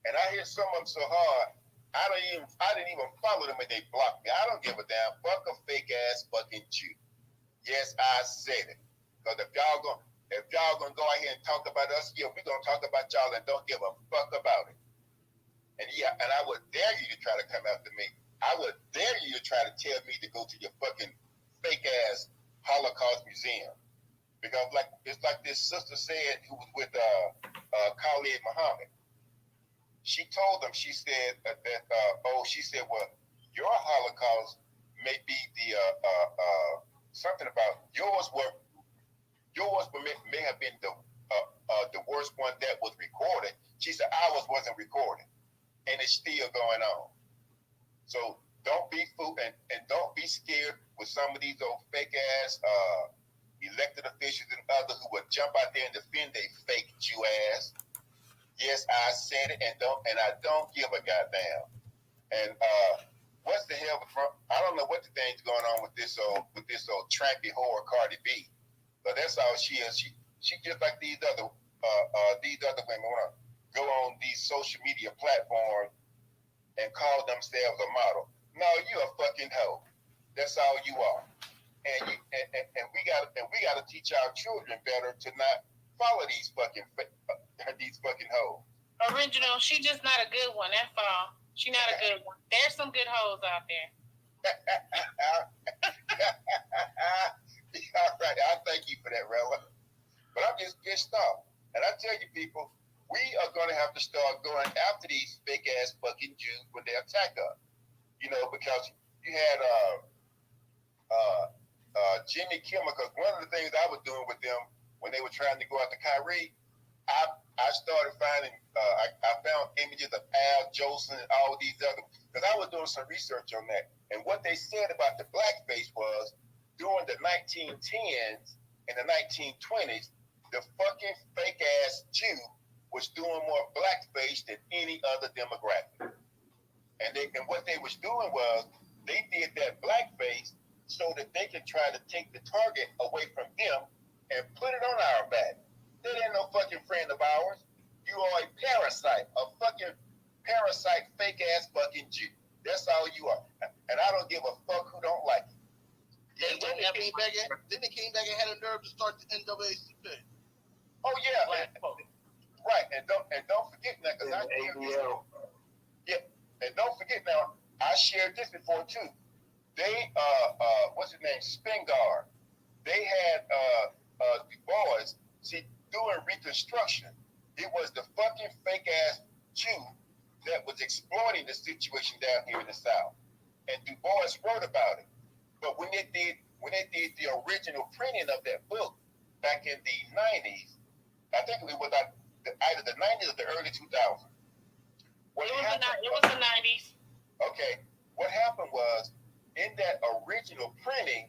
And I hit some of them so hard, I didn't even follow them when they blocked me. I don't give a damn. Fuck a fake ass fucking Jew. Yes, I said it. Because if y'all gonna go out here and talk about us, we're gonna talk about y'all and don't give a fuck about it. And I would dare you to try to come after me. I would dare you to try to tell me to go to your fucking fake ass Holocaust museum. Because it's like this sister said who was with Khalid Muhammad. She told them, she said well, your Holocaust may be the something about yours may have been the worst one that was recorded. She said ours wasn't recorded, and it's still going on. So don't be fooled and don't be scared with some of these old fake ass elected officials and others who would jump out there and defend their fake Jew ass. Yes, I said it, and I don't give a goddamn. And what's the hell? I don't know what the thing's going on with this old trampy whore Cardi B, but that's all she is. She just like these other women want to go on these social media platforms and call themselves a model. No, you a fucking hoe. That's all you are. And we gotta teach our children better to not follow these fucking hoes. Original, she just not a good one. That's all. She not a good one. There's some good hoes out there. All right, I thank you for that, Rella. But I'm just pissed off. And I tell you, people, we are going to have to start going after these fake ass fucking Jews when they attack us. Because you had Jimmy Kimmel. Because one of the things I was doing with them when they were trying to go after Kyrie, I started finding, I found images of Al Jolson and all these other, because I was doing some research on that. And what they said about the blackface was, during the 1910s and the 1920s, the fucking fake ass Jew was doing more blackface than any other demographic. And what they was doing was, they did that blackface so that they could try to take the target away from them and put it on our back. That ain't no fucking friend of ours. You are a parasite, a fucking parasite, fake ass fucking Jew. That's all you are. And I don't give a fuck who don't like you. Yeah, then they came back and had a nerve to start the NAACP. Oh yeah, right. And don't forget now, because and don't forget now, I shared this before too. They what's his name, Spingarn. They had the boys. See, during Reconstruction, it was the fucking fake ass Jew that was exploiting the situation down here in the South. And Du Bois wrote about it. But when they did the original printing of that book back in the 90s, I think it was either the 90s or the early 2000s. It was the 90s. Okay. What happened was, in that original printing,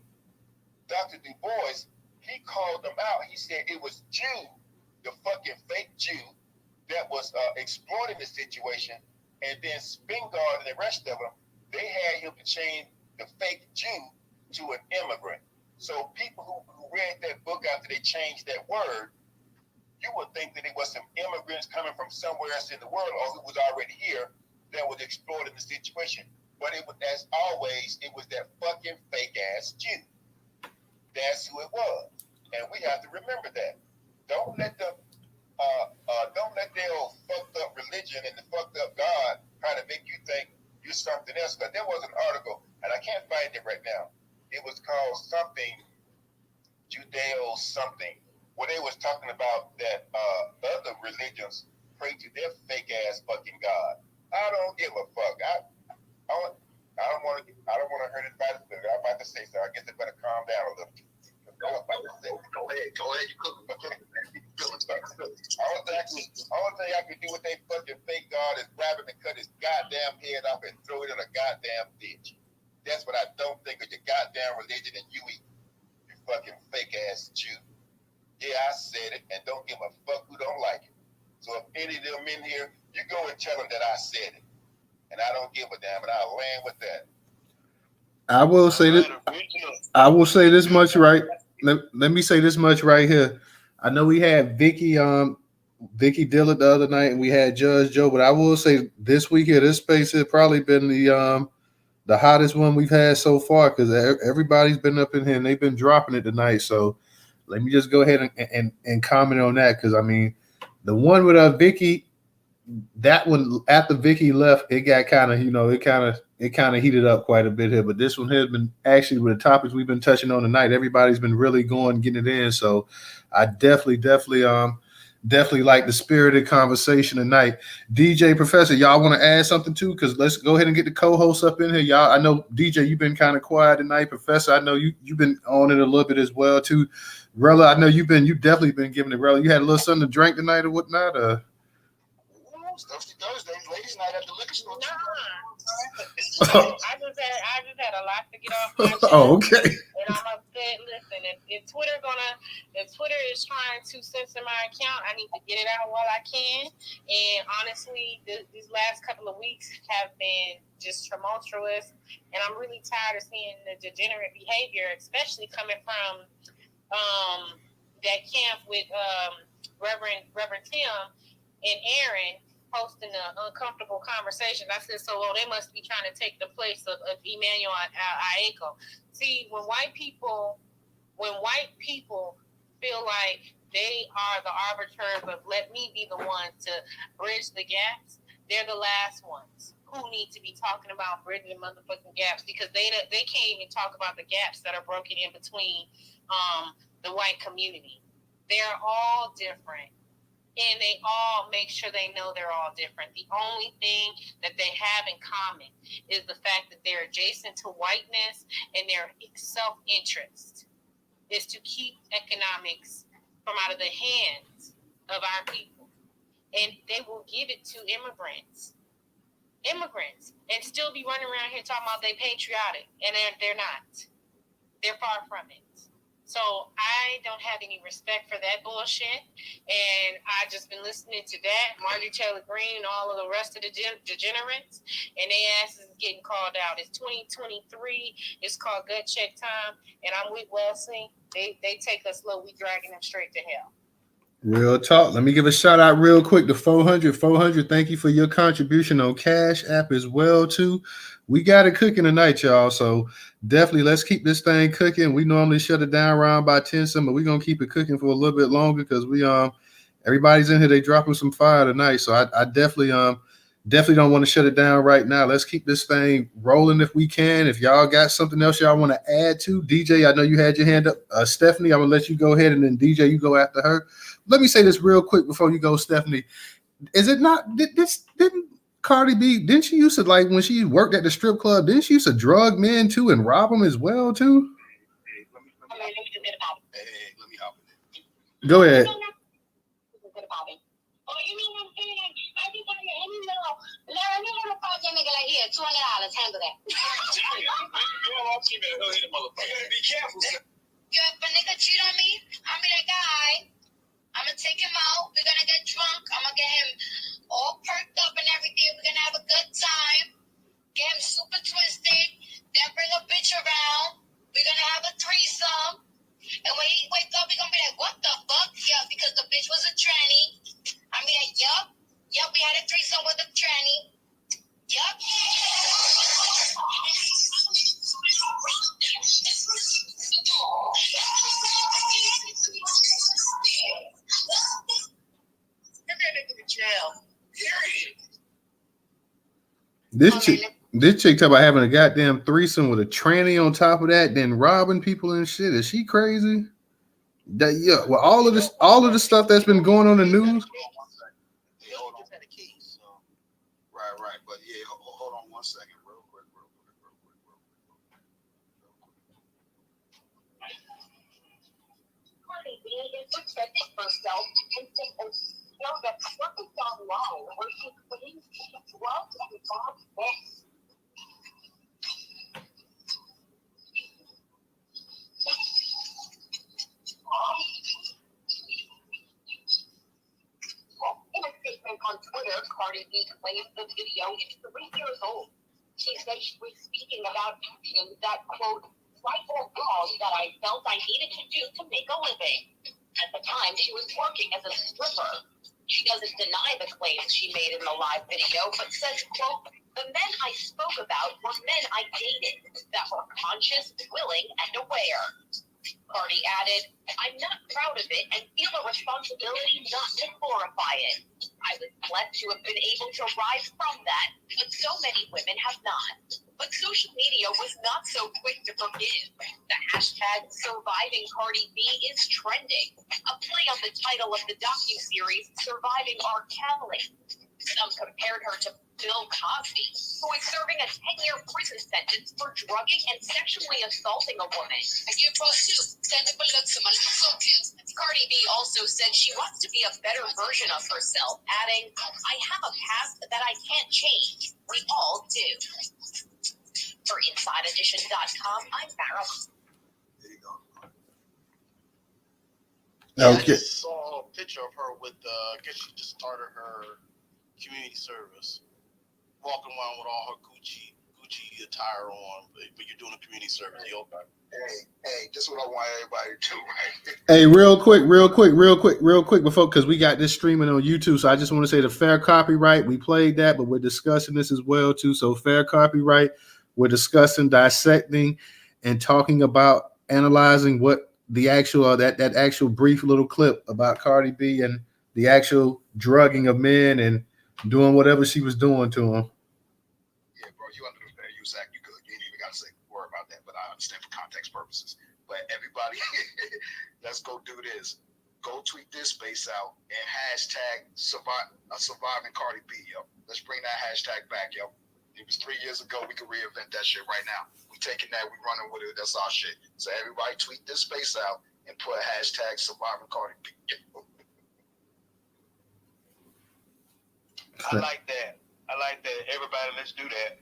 Dr. Du Bois, he called them out. He said it was Jew, the fucking fake Jew, that was exploiting the situation. And then Spingard and the rest of them, they had him to change the fake Jew to an immigrant. So people who read that book after they changed that word, you would think that it was some immigrants coming from somewhere else in the world or who was already here that was exploiting the situation. But it was, as always, it was that fucking fake ass Jew. That's who it was. And we have to remember that. Don't let their old fucked up religion and the fucked up God try to make you think you're something else. But there was an article, and I can't find it right now. It was called something Judeo something, where they was talking about that other religions pray to their fake ass fucking God. I don't give a fuck. I don't want to hurt anybody's feelings. I'm about to say so. I guess they better calm down a little. Go ahead. You cook. All thing I can do with their fucking fake God is grab him and cut his goddamn head off and throw it in a goddamn ditch. That's what I don't think of your goddamn religion, and you fucking fake ass Jew. Yeah, I said it, and don't give a fuck who don't like it. So if any of them in here, you go and tell them that I said it, and I don't give a damn, and I'll land with that. I will say this. I will say this much, right? Let me say this much right here. I know we had Vicky Dillard the other night, and we had Judge Joe, but I will say this week here, this space has probably been the hottest one we've had so far because everybody's been up in here and they've been dropping it tonight. So let me just go ahead and comment on that because I mean the one with Vicky, that one after Vicky left, it got kind of it kind of heated up quite a bit here. But this one has been actually with the topics we've been touching on tonight. Everybody's been really getting it in. So I definitely like the spirited conversation tonight. DJ Professor, y'all want to add something too? Because let's go ahead and get the co-hosts up in here. Y'all, I know DJ, you've been kind of quiet tonight. Professor, I know you've been on it a little bit as well too. Rella, I know you've definitely been giving it. Rella, you had a little something to drink tonight or whatnot? Thursday, ladies' night at the liquor store. I just had a lot to get off my chest. Oh, okay. And I'm upset. Listen, if Twitter is trying to censor my account, I need to get it out while I can. And honestly, these last couple of weeks have been just tumultuous, and I'm really tired of seeing the degenerate behavior, especially coming from that camp with Reverend Tim and Aaron hosting an uncomfortable conversation. I said, so they must be trying to take the place of Emmanuel Aiko. See, when white people feel like they are the arbiters of let me be the one to bridge the gaps, they're the last ones who need to be talking about bridging motherfucking gaps because they can't even talk about the gaps that are broken in between the white community. They're all different. And they all make sure they know they're all different. The only thing that they have in common is the fact that they're adjacent to whiteness and their self-interest is to keep economics from out of the hands of our people. And they will give it to immigrants, and still be running around here talking about they patriotic, and they're not. They're far from it. So I don't have any respect for that bullshit, and I just been listening to that, Marjorie Taylor Greene and all of the rest of the degenerates, and they asses getting called out. It's 2023. It's called gut check time, and I'm with Wesley. They take us slow. We dragging them straight to hell. Real talk. Let me give a shout out real quick to 400. 400, thank you for your contribution on Cash App as well too. We got it cooking tonight, y'all. So definitely let's keep this thing cooking. We normally shut it down around by 10 some, but we're gonna keep it cooking for a little bit longer because we everybody's in here. They dropping some fire tonight. So I definitely don't want to shut it down right now. Let's keep this thing rolling if we can. If y'all got something else y'all want to add to, DJ, I know you had your hand up. Stephanie, I'm gonna let you go ahead, and then DJ, you go after her. Let me say this real quick before you go, Stephanie. Is it not? Cardi B, didn't she used to, like, when she worked at the strip club, didn't she used to drug men too and rob them as well too? Hey, let me hop in there. Go ahead. Be careful. Yo, if a nigga cheat on me, I'll be that guy. I'm gonna take him out. We're gonna get drunk. I'm gonna get him all perked up and everything. We're gonna have a good time. Get him super twisted. Then bring a bitch around. We're gonna have a threesome. And when he wakes up, he's gonna be like, what the fuck? Yeah, because the bitch was a tranny. I mean, like, yup, we had a threesome with a tranny. Yup. This chick talk about having a goddamn threesome with a tranny on top of that, then robbing people and shit. Is she crazy? Yeah, well, all of the stuff that's been going on in the news. Right. But yeah, hold on one second, real quick. Cardi B is protecting herself and show that something's gone wrong where she claims she drugged and robbed men. In a statement on Twitter, Cardi B claims the video is 3 years old. She said she was speaking about actions that, quote, right or wrong that I felt I needed to do to make a living. At the time, she was working as a stripper. She doesn't deny the claims she made in the live video, but says, quote, the men I spoke about were men I dated that were conscious, willing, and aware. Cardi added, I'm not proud of it and feel a responsibility not to glorify it. I was blessed to have been able to rise from that, but so many women have not. But social media was not so quick to forgive. The hashtag surviving Cardi B is trending, a play on the title of the docuseries Surviving R. Kelly. Some compared her to Bill Cosby, who is serving a 10-year prison sentence for drugging and sexually assaulting a woman. I give her too. Stand up and look to my so cute. Cardi B also said she wants to be a better version of herself, adding, I have a past that I can't change. We all do. For InsideEdition.com, I'm Farrell. There you go. Okay. I just saw a picture of her with, I guess she just started her community service, walking around with all her Gucci attire on, but you're doing a community service. You okay? Hey, this is what I want everybody to do, right? Hey, real quick, before, because we got this streaming on YouTube, so I just want to say the fair copyright. We played that, but we're discussing this as well too. So fair copyright. We're discussing, dissecting, and talking about analyzing what the actual that actual brief little clip about Cardi B and the actual drugging of men and doing whatever she was doing to them. Yeah, bro, you under the Fair Use Act, you good. You ain't even got to say a word about that, but I understand for context purposes. But everybody, let's go do this. Go tweet this space out and hashtag surviving Cardi B, yo. Let's bring that hashtag back, yo. It was 3 years ago. We can reinvent that shit right now. We taking that, we running with it. That's our shit. So everybody tweet this space out and put hashtag surviving Cardi B. I like that. Everybody, let's do that.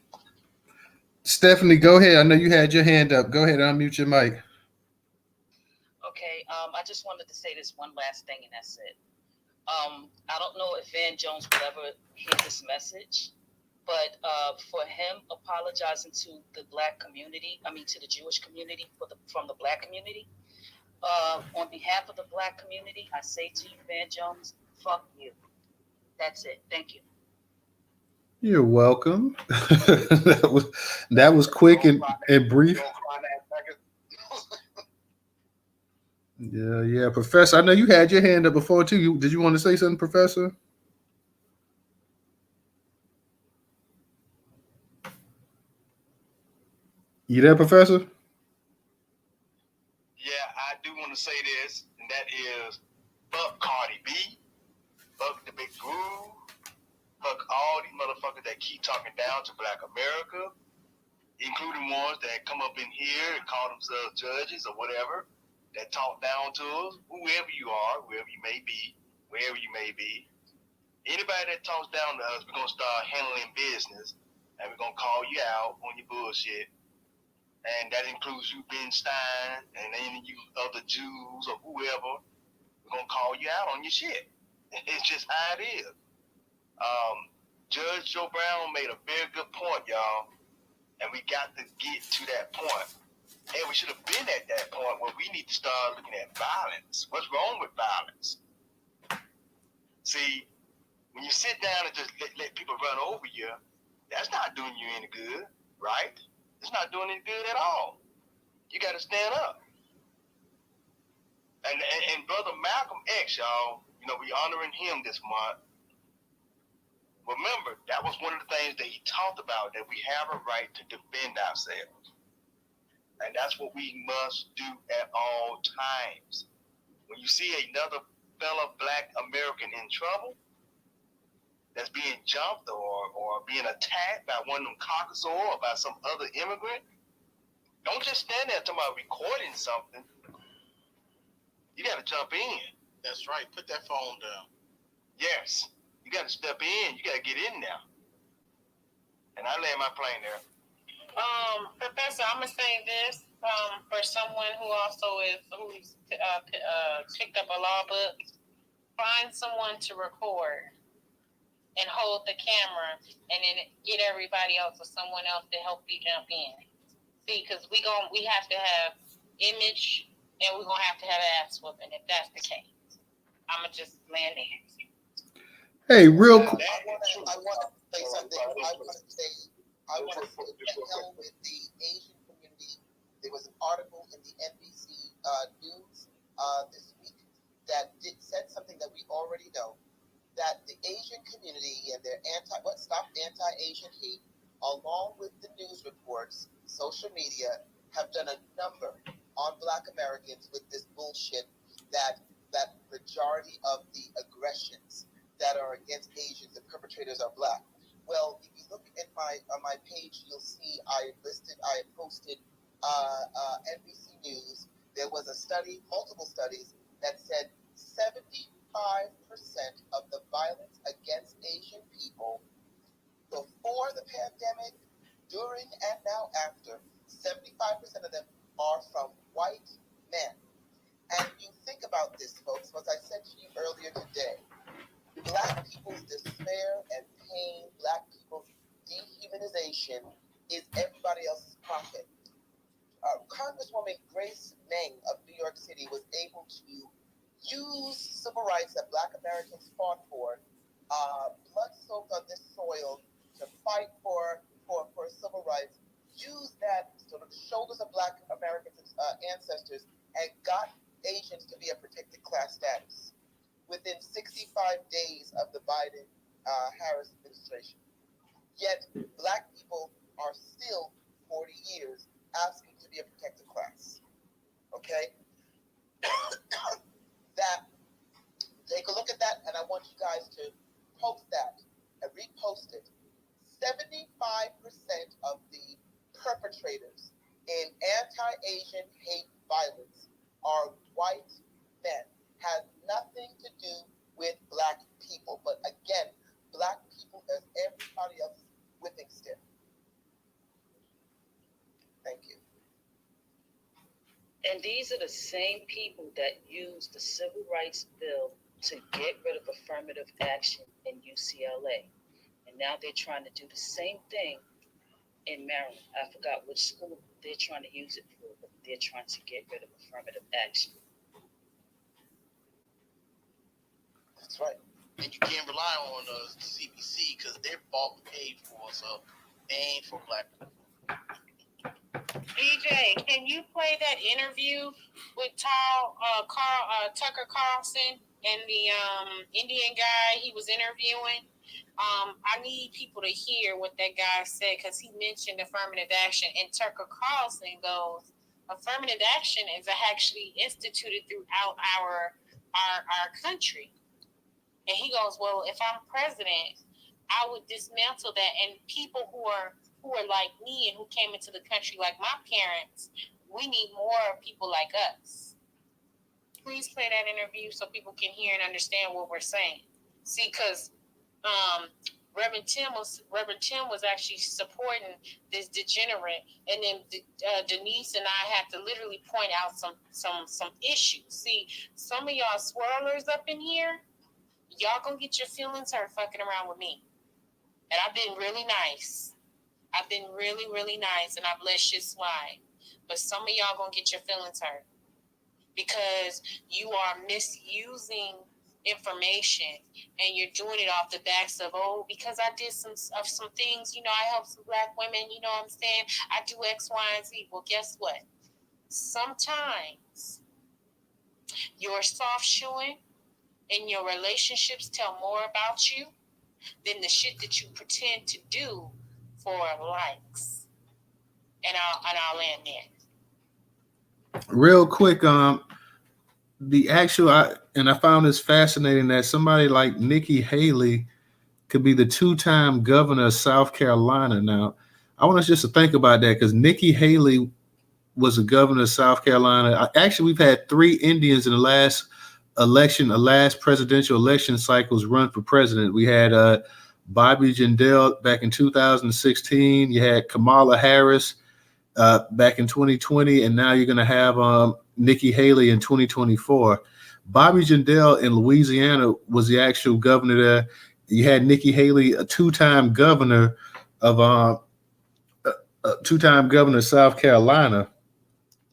Stephanie, go ahead. I know you had your hand up. Go ahead, unmute your mic. Okay, I just wanted to say this one last thing, and that's it. I don't know if Van Jones will ever hear this message, but for him apologizing to the black community, to the Jewish community from the black community, on behalf of the black community, I say to you, Van Jones, fuck you. That's it. Thank you. You're welcome. that was quick and brief. Yeah, Professor. I know you had your hand up before too. Did you want to say something, Professor? You there, Professor? Yeah, I do want to say this, and that is, fuck Cardi B, fuck the Big Groove, Fuck all these motherfuckers that keep talking down to Black America, including ones that come up in here and call themselves judges or whatever, that talk down to us, whoever you are, wherever you may be, wherever you may be. Anybody that talks down to us, we're going to start handling business, and we're going to call you out on your bullshit. And that includes you, Ben Stein, and any of you other Jews or whoever. We're going to call you out on your shit. It's just how it is. Judge Joe Brown made a very good point, y'all. And we got to get to that point. And we should have been at that point where we need to start looking at violence. What's wrong with violence? See, when you sit down and just let people run over you, that's not doing you any good, right? It's not doing any good at all. You got to stand up. And Brother Malcolm X, y'all, we honoring him this month. Remember, that was one of the things that he talked about, that we have a right to defend ourselves. And that's what we must do at all times. When you see another fellow Black American in trouble, that's being jumped or being attacked by one of them Caucasoid or by some other immigrant, don't just stand there talking about recording something. You got to jump in. That's right. Put that phone down. Yes. You got to step in. You got to get in there. And I land my plane there. Professor, I'm gonna say this for someone who's picked up a law book. Find someone to record and hold the camera, and then get everybody else or someone else to help you jump in. See, because we have to have image, and we're gonna have to have ass whooping if that's the case. I'ma just land there. Hey, real quick. I want to say something. I want to tell with the Asian community. There was an article in the NBC News this week that said something that we already know, that the Asian community and their anti-Asian hate, along with the news reports, social media, have done a number on Black Americans with this bullshit that majority of the aggressions that are against Asians, the perpetrators are Black. Well, if you look at on my page, you'll see I posted NBC News. There was a study, multiple studies, that said 75% of the violence against Asian people before the pandemic, during and now after, 75% of them are from white men. And you think about this, folks, as I said to you earlier today, Black people's despair and pain, Black people's dehumanization is everybody else's profit. Congresswoman Grace Meng of New York City was able to use civil rights that Black Americans fought for, blood soaked on this soil, to fight for civil rights, use that sort of shoulders of Black Americans' ancestors, and got Asians to be a protected class status within 65 days of the Biden-Harris administration. Yet, Black people are still 40 years asking to be a protected class. Okay? Take a look at that, and I want you guys to post that and repost it. 75% of the perpetrators in anti-Asian hate violence are white men. Has nothing to do with Black people. But again, Black people as everybody else's whipping stick. Thank you. And these are the same people that used the Civil Rights Bill to get rid of affirmative action in UCLA. And now they're trying to do the same thing in Maryland. I forgot which school they're trying to use it for, but they're trying to get rid of affirmative action. That's right. And you can't rely on the CBC because they're bought and paid for, so they ain't for Black people. DJ, can you play that interview with Tucker Carlson and the Indian guy he was interviewing? I need people to hear what that guy said, because he mentioned affirmative action, and Tucker Carlson goes, affirmative action is actually instituted throughout our country. And he goes, well, if I'm president, I would dismantle that. And people who are like me and who came into the country like my parents, we need more people like us. Please play that interview so people can hear and understand what we're saying. See, because Reverend Tim was actually supporting this degenerate, and then Denise and I had to literally point out some issues. See, some of y'all swirlers up in here, y'all gonna get your feelings hurt fucking around with me. And I've been really nice. I've been really, really nice, and I've let shit slide. But some of y'all gonna get your feelings hurt because you are misusing information and you're doing it off the backs of, oh, because I did some things, you know, I helped some black women, you know what I'm saying? I do X, Y, and Z. Well, guess what? Sometimes your soft shoeing and your relationships tell more about you than the shit that you pretend to do for likes. And I'll land there. Real quick, the actual, I found this fascinating that somebody like Nikki Haley could be the 2-time governor of South Carolina. Now, I want us just to think about that because Nikki Haley was a governor of South Carolina. Actually, we've had 3 Indians in the last presidential election cycles run for president. We had Bobby Jindal back in 2016. You had Kamala Harris back in 2020, and now you're going to have Nikki Haley in 2024. Bobby Jindal in Louisiana was the actual governor there. You had Nikki Haley, a 2-time governor of South Carolina.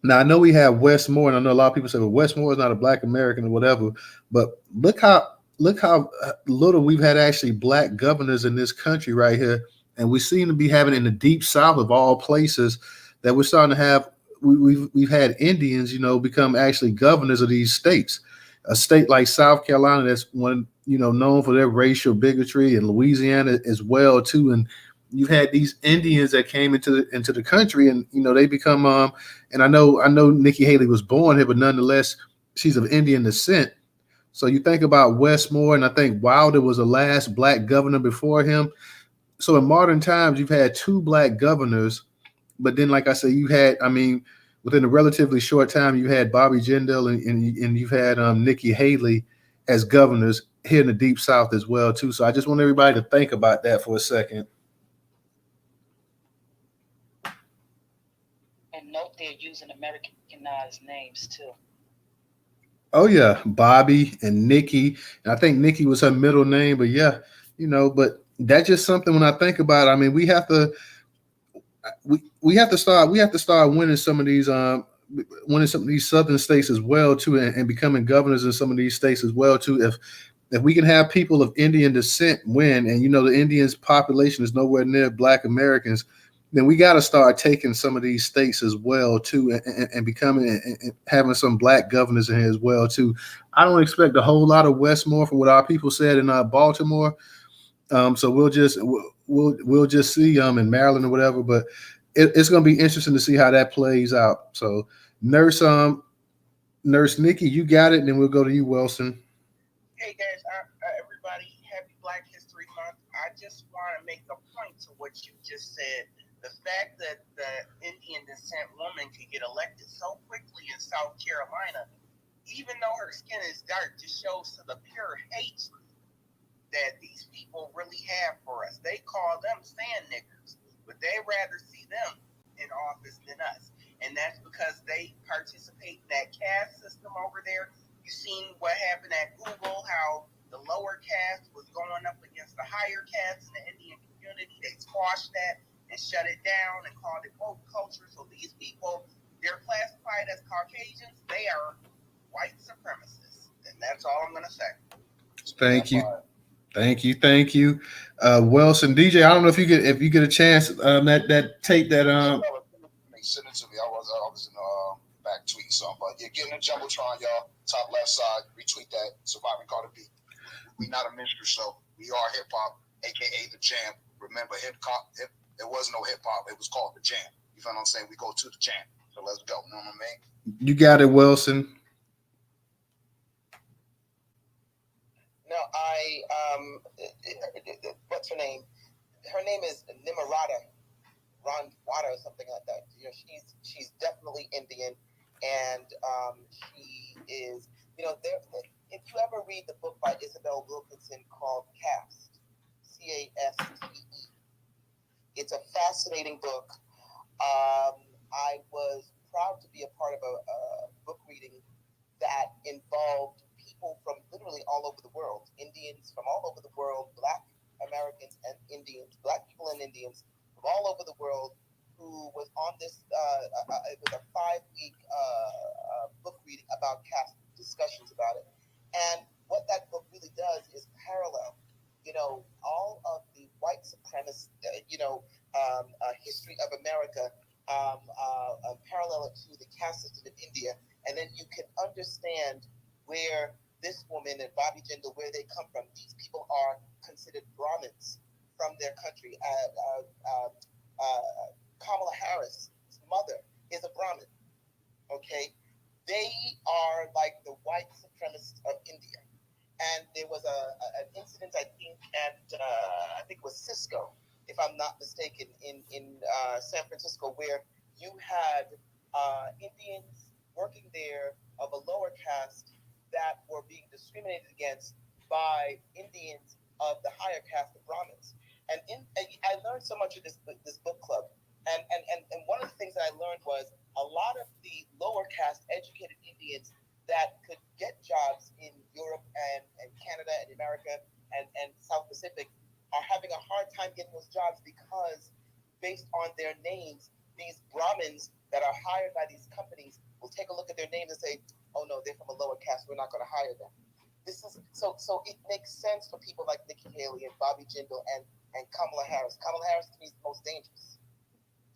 Now I know we have Wes Moore, and I know a lot of people say, "Well, Wes Moore is not a Black American or whatever." But look how little we've had actually Black governors in this country right here, and we seem to be having in the deep South of all places that we're starting to have. We've had Indians, you know, become actually governors of these states. A state like South Carolina, that's one, you know, known for their racial bigotry, and Louisiana as well too. And you've had these Indians that came into the country, and you know they become and I know Nikki Haley was born here, but nonetheless she's of Indian descent. So you think about Wes Moore, and I think Wilder was the last Black governor before him. So in modern times, you've had 2 Black governors, but then, like I said, you had, I mean, within a relatively short time, you had Bobby Jindal and you've had Nikki Haley as governors here in the Deep South as well too. So I just want everybody to think about that for a second. And note they're using Americanized names too. Oh yeah, Bobby and Nikki. And I think Nikki was her middle name, but yeah, you know, but that's just something when I think about it. I mean, we have to start winning some of these southern states as well too, and becoming governors in some of these states as well too. If we can have people of Indian descent win, and you know the Indians population is nowhere near Black Americans, then we got to start taking some of these states as well too, and becoming and having some Black governors in here as well too. I don't expect a whole lot of Wes Moore from what our people said in Baltimore. So we'll just see in Maryland or whatever, but it's going to be interesting to see how that plays out. So Nurse Nikki, you got it, and then we'll go to you, Wilson. Hey guys, everybody, happy Black History Month. I just want to make a point to what you just said. The fact that the Indian descent woman could get elected so quickly in South Carolina, even though her skin is dark, just shows to the pure hatred that these people really have for us. They call them sand niggers, but they rather see them in office than us. And that's because they participate in that caste system over there. You seen what happened at Google, how the lower caste was going up against the higher caste in the Indian community. They squashed that and shut it down and called it woke culture. So these people, they're classified as Caucasians. They are white supremacists. And that's all I'm going to say. Thank you. Wilson, DJ, I don't know if you get a chance that tape that Send it to me. I was in back tweeting something, but yeah, get in the jumbotron, y'all. Top left side, retweet that. Surviving Cardi B. We not a minstrel show. We are hip hop, aka the Jam. Remember, hip hop. There was no hip hop. It was called the Jam. You feel what I'm saying? We go to the Jam. So let's go. You know what I mean? You got it, Wilson. No, what's her name? Her name is Nimarata, Randwada or something like that. You know, she's definitely Indian, and she is. You know, if you ever read the book by Isabel Wilkinson called Caste, Caste, it's a fascinating book. I was proud to be a part of a book reading that involved people from literally all over the world, Indians from all over the world, Black Americans and Indians, Black people and Indians from all over the world, who was on this, it was a 5-week book reading about caste, discussions about it. And what that book really does is parallel, you know, all of the white supremacist, history of America, parallel it to the caste system in India. And then you can understand where this woman and Bobby Jindal, where they come from. These people are considered Brahmins from their country. Kamala Harris' mother is a Brahmin. Okay, they are like the white supremacists of India. And there was an incident, I think, at I think it was Cisco, if I'm not mistaken, in San Francisco, where you had Indians working there of a lower caste that were being discriminated against by Indians of the higher caste of Brahmins. And I learned so much of this book club. And one of the things that I learned was a lot of the lower caste educated Indians that could get jobs in Europe and Canada and America and South Pacific are having a hard time getting those jobs because based on their names, these Brahmins that are hired by these companies will take a look at their names and say, oh no, they're from a lower caste, we're not going to hire them. This is so it makes sense for people like Nikki Haley and Bobby Jindal and Kamala Harris. Kamala Harris to me is the most dangerous,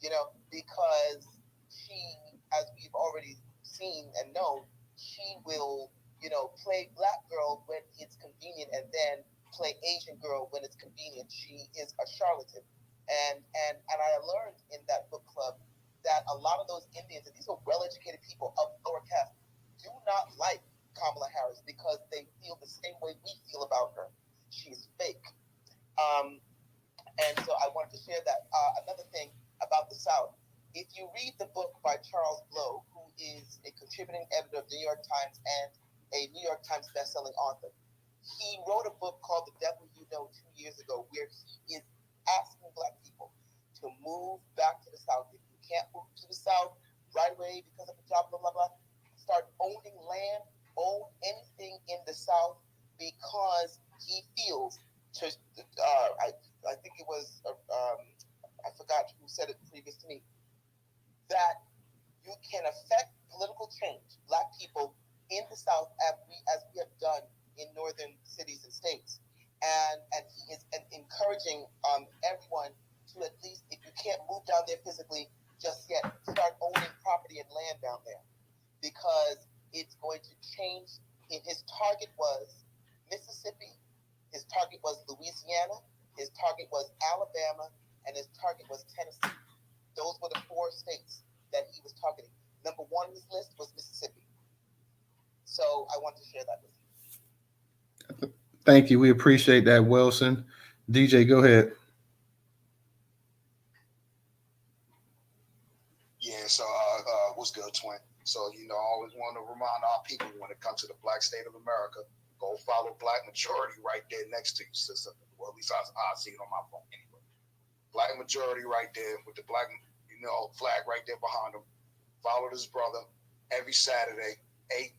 you know, because she, as we've already seen and known, she will, you know, play black girl when it's convenient and then play Asian girl when it's convenient. She is a charlatan. And I learned in that book club that a lot of those Indians, and these are well-educated people of lower caste, do not like Kamala Harris because they feel the same way we feel about her. She's fake. And so I wanted to share that. Another thing about the South, if you read the book by Charles Blow, who is a contributing editor of the New York Times and a New York Times bestselling author, he wrote a book called The Devil You Know 2 years ago, where he is asking black people to move back to the South. If you can't move to the South right away because of the job, blah, blah, blah, start owning land, own anything in the South, because he feels, I think it was, I forgot who said it previous to me, that you can affect political change, black people in the South, as we have done in northern cities and states. And he is encouraging everyone to, at least, if you can't move down there physically just yet, start owning property and land down there, because it's going to change. His target was Mississippi, his target was Louisiana, his target was Alabama, and his target was Tennessee. Those were the 4 states that he was targeting. Number 1 on his list was Mississippi. So I want to share that with you. Thank you. We appreciate that, Wilson. DJ, go ahead. Yeah, so what's good, twin? So, you know, I always want to remind our people when it comes to the black state of America, go follow Black Majority right there next to you, sister. Well, at least I see it on my phone anyway. Black Majority right there with the black, flag right there behind him. Follow this brother every Saturday,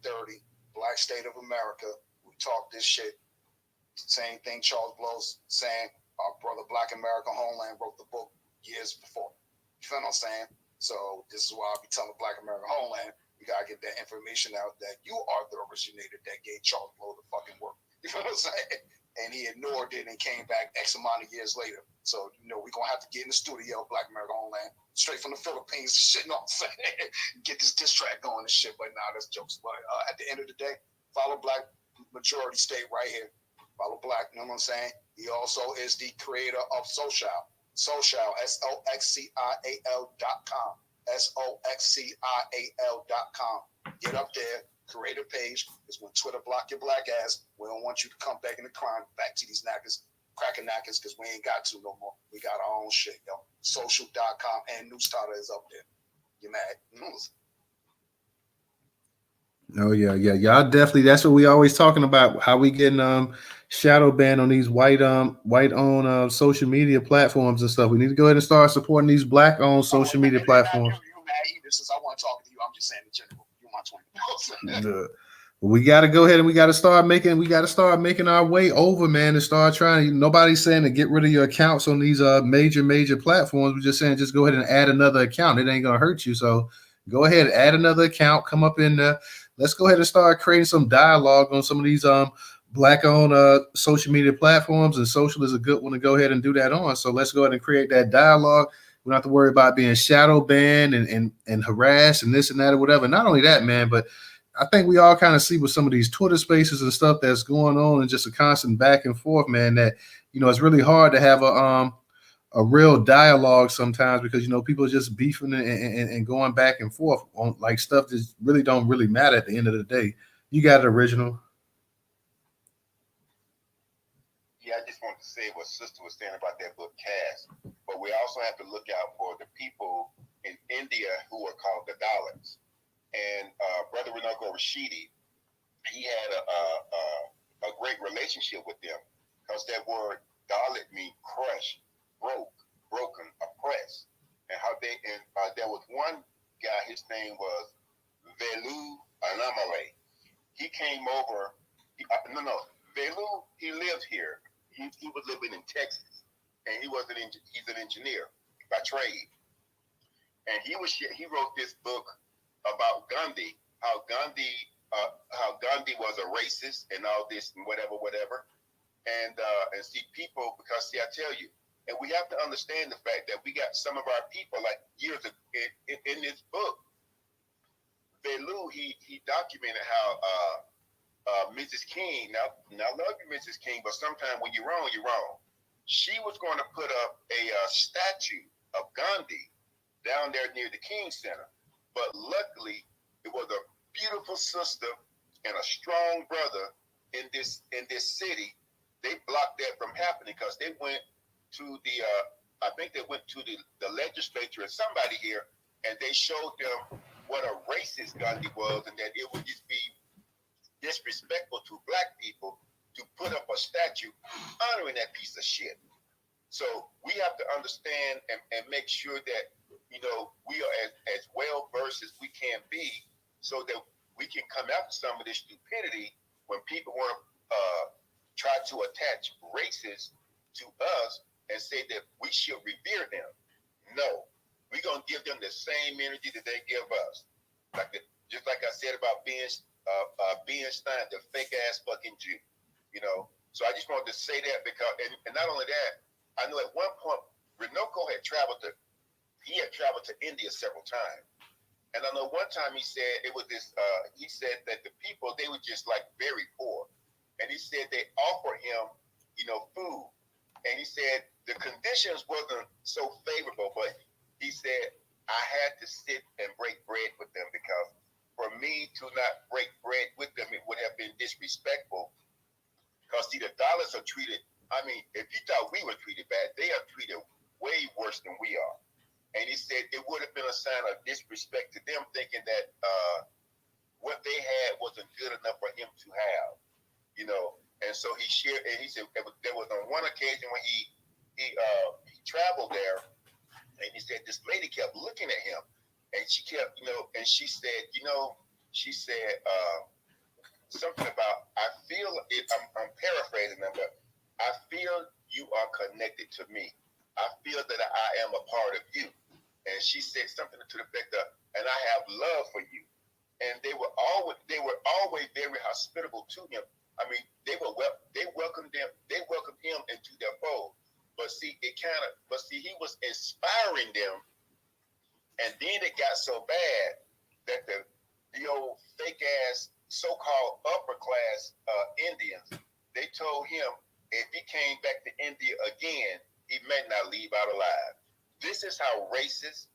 8:30, Black State of America. We talk this shit. Same thing Charles Blow's saying. Our brother Black America Homeland wrote the book years before. You feel what I'm saying? So this is why I be telling Black America Homeland, we gotta get that information out that you are the originator that gave Charles Blow the fucking work. You feel what I'm saying? And he ignored it and came back X amount of years later. So, we're gonna have to get in the studio, Black America Homeland, straight from the Philippines, shit, know what I'm saying? Get this diss track going and shit, but nah, that's jokes. But at the end of the day, follow Black Majority State right here. Follow Black, you know what I'm saying? He also is the creator of Social, SOXCIAL.com. SOXCIAL.com. Get up there, Curator page is when Twitter block your black ass. We don't want you to come back in the crime, back to these knackers, cracking knackers, because we ain't got to no more. We got our own shit, yo. Social.com and Newstoter is up there. You mad? Oh yeah, y'all definitely. That's what we always talking about. How we getting shadow banned on these white owned social media platforms and stuff. We need to go ahead and start supporting these black owned social media platforms. You mad either since I want to talk to you. I'm just saying in general. You my 20. We got to go ahead and we got to start making our way over, man, and start trying. Nobody's saying to get rid of your accounts on these major platforms. We're just saying just go ahead and add another account. It ain't gonna hurt you. So go ahead, add another account, come up in there. Let's go ahead and start creating some dialogue on some of these black owned social media platforms, and social is a good one to go ahead and do that on. So let's go ahead and create that dialogue. We don't have to worry about being shadow banned and harassed and this and that or whatever. Not only that, man, but I think we all kind of see with some of these Twitter spaces and stuff that's going on and just a constant back and forth, man, that, it's really hard to have a real dialogue sometimes because, people are just beefing and going back and forth on like stuff that really don't really matter at the end of the day. You got it, Original. Yeah, I just wanted to say what Sister was saying about that book, Cass. But we also have to look out for the people in India who are called the Dalits. And Brother Runoko Rashidi, he had a great relationship with them because that word Dalit means crushed, broken, oppressed. And how there was one guy, his name was Velu Anamale. He came over. Velu, he lived here. He was living in Texas, and he's an engineer by trade. And he wrote this book about Gandhi, how Gandhi was a racist and all this and whatever. And see people, because I tell you, and we have to understand the fact that we got some of our people like years ago in this book. Velu, he documented how Mrs. King, now I love you, Mrs. King, but sometimes when you're wrong, you're wrong. She was going to put up a statue of Gandhi down there near the King Center. But luckily, it was a beautiful sister and a strong brother in this city. They blocked that from happening because they went to the legislature and somebody here, and they showed them what a racist Gandhi was, and that it would just be disrespectful to black people to put up a statue honoring that piece of shit. So we have to understand and make sure that we are as well versed as we can be, so that we can come after some of this stupidity when people want to try to attach races to us and say that we should revere them. No, we're gonna give them the same energy that they give us. Just like I said about Ben Stein, the fake ass fucking Jew. So I just wanted to say that because, and not only that, I know at one point Runoko had traveled to India several times. And I know one time he said it was this, he said that the people, they were just like very poor. And he said they offered him, food. And he said the conditions wasn't so favorable, but he said, I had to sit and break bread with them because for me to not break bread with them, it would have been disrespectful. Because see, the Dalits are treated, if you thought we were treated bad, they are treated way worse than we are. And he said it would have been a sign of disrespect to them, thinking that what they had wasn't good enough for him to have, And so he shared, and he said there was on one occasion when he traveled there, and he said this lady kept looking at him, and she kept, and she said, something about, I feel it. I'm paraphrasing them, but I feel you are connected to me. I feel that I am a part of you. And she said something to the effect of, and I have love for you. And they were always very hospitable to him. They welcomed him into their fold. But see, he was inspiring them. And then it got so bad that the old fake ass so-called upper class Indians, they told him if he came back to India again, he might not leave out alive. This is how racist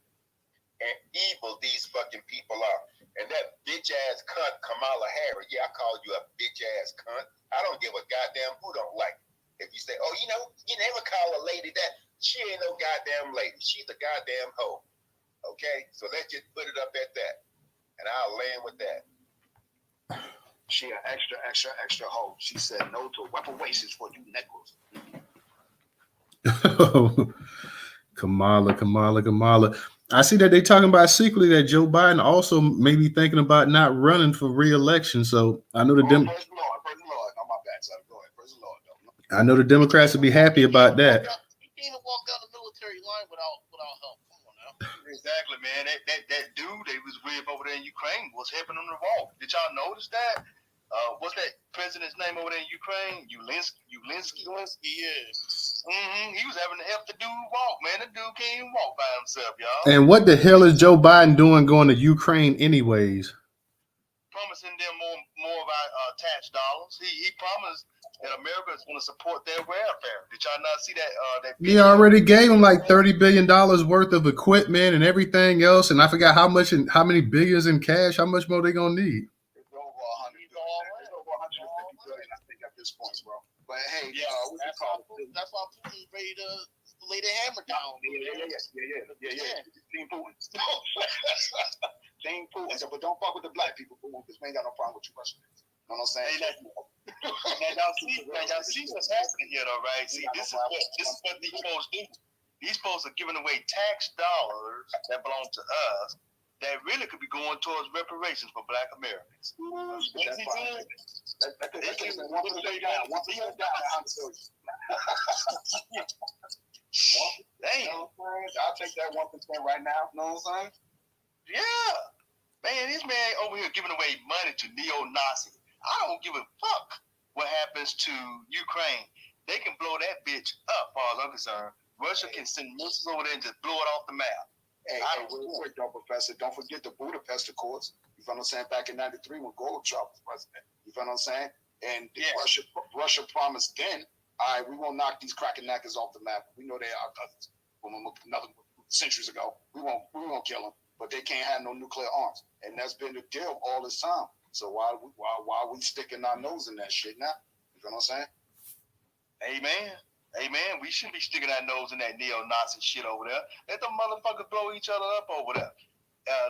and evil these fucking people are. And that bitch ass cunt Kamala Harris, yeah, I call you a bitch ass cunt. I don't give a goddamn who don't like it. If you say, oh, you know, you never call a lady that, she ain't no goddamn lady. She's a goddamn hoe. Okay? So let's just put it up at that. And I'll land with that. She an extra hoe. She said no to reparations for you Negroes. Kamala. I see that they talking about secretly that Joe Biden also may be thinking about not running for re-election. So I know Praise the Lord. No, my bad, son. Go ahead. Praise the Lord, though. I know the Democrats will be happy about that. He can't even walk down the military line without help. Come on now. Exactly, man. That dude they was with over there in Ukraine was helping him to walk. Did y'all notice that? What's that president's name over there in Ukraine? Ulinsky, yeah. He was having to help the dude walk, man. The dude can't even walk by himself, y'all. And what the hell is Joe Biden doing going to Ukraine anyways? Promising them more of our tax dollars. He promised that America is going to support their welfare. Did y'all not see that? He already gave him like $30 billion worth of equipment and everything else, and I forgot how much and how many billions in cash. How much more they gonna need? It's over 100 billion. It's over 150 billion, I think, at this point, bro. But hey, that's why Putin's ready to lay the hammer down. Yeah. Team Putin. Team Putin. But don't fuck with the black people, because we ain't got no problem with you Russian. You know what I'm saying? Y'all see what's happening here, though, right? See, this is what these folks do. These folks are giving away tax dollars that belong to us that really could be going towards reparations for Black Americans. That's fine. That's 1% down. 1% down. Dang. I'll take that 1% right now. You know what I'm saying? Yeah. Man, this man over here giving away money to neo-Nazis. I don't give a fuck what happens to Ukraine. They can blow that bitch up, as far as I'm concerned. Russia can send missiles over there and just blow it off the map. Hey, real quick, though, Professor, don't forget the Budapest Accords. You feel what I'm saying? Back in '93 when Gorbachev was president. You feel what I'm saying? And Russia promised then, all right, we won't knock these cracker-knackers off the map. We know they are cousins from another centuries ago. We won't kill them, but they can't have no nuclear arms. And that's been the deal all this time. So why we sticking our nose in that shit now? You feel what I'm saying? Amen. We shouldn't be sticking our nose in that neo-Nazi shit over there. Let them motherfuckers blow each other up over there.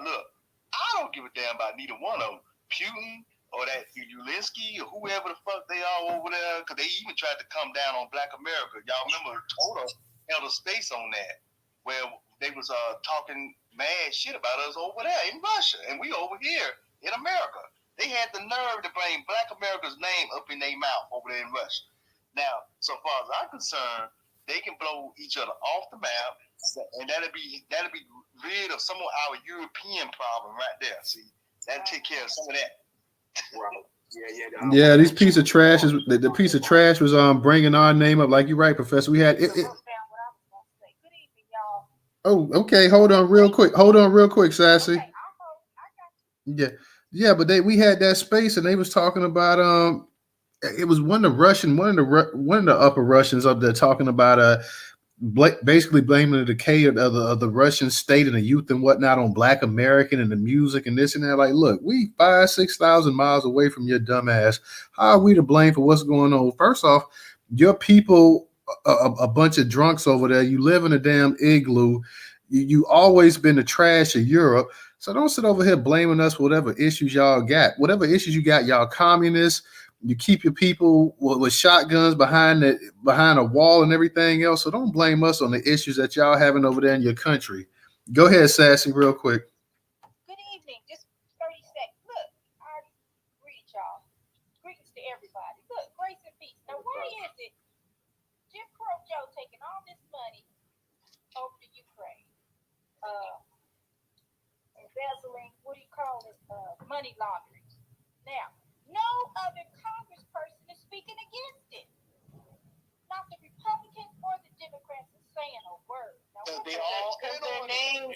Look, I don't give a damn about neither one of them. Putin or that Ulinsky or whoever the fuck they are over there, because they even tried to come down on Black America. Y'all remember Toto held a space on that where they was talking mad shit about us over there in Russia, and we over here in America. They had the nerve to bring Black America's name up in their mouth over there in Russia. Now, so far as I'm concerned, they can blow each other off the map, and that'll be rid of some of our European problem right there. See, that'll take care of some of that. Right. Yeah. These piece of trash is the piece of trash was bringing our name up. Like you're right, Professor. We had it. Oh, okay. Hold on, real quick, Sassy. Yeah, but we had that space, and they was talking about it was one of the upper Russians up there talking about basically blaming the decay of the Russian state and the youth and whatnot on Black American and the music and this and that. Like, look, we 5,000-6,000 miles away from your dumb ass. How are we to blame for what's going on? First off, your people, a bunch of drunks over there. You live in a damn igloo. You always been the trash of Europe. So don't sit over here blaming us for whatever issues y'all got. Whatever issues you got, y'all communists. You keep your people with shotguns behind a wall and everything else. So don't blame us on the issues that y'all having over there in your country. Go ahead, Sassy, real quick. Good evening. Just 30 seconds. Look, I already greet y'all. Greetings to everybody. Look, grace and peace. Now, why is it Jim Crow Joe taking all this money over to Ukraine? Embezzling, what do you call it? Money laundering. Now, no other congressperson is speaking against it. Not the Republicans or the Democrats are saying a word. Because their names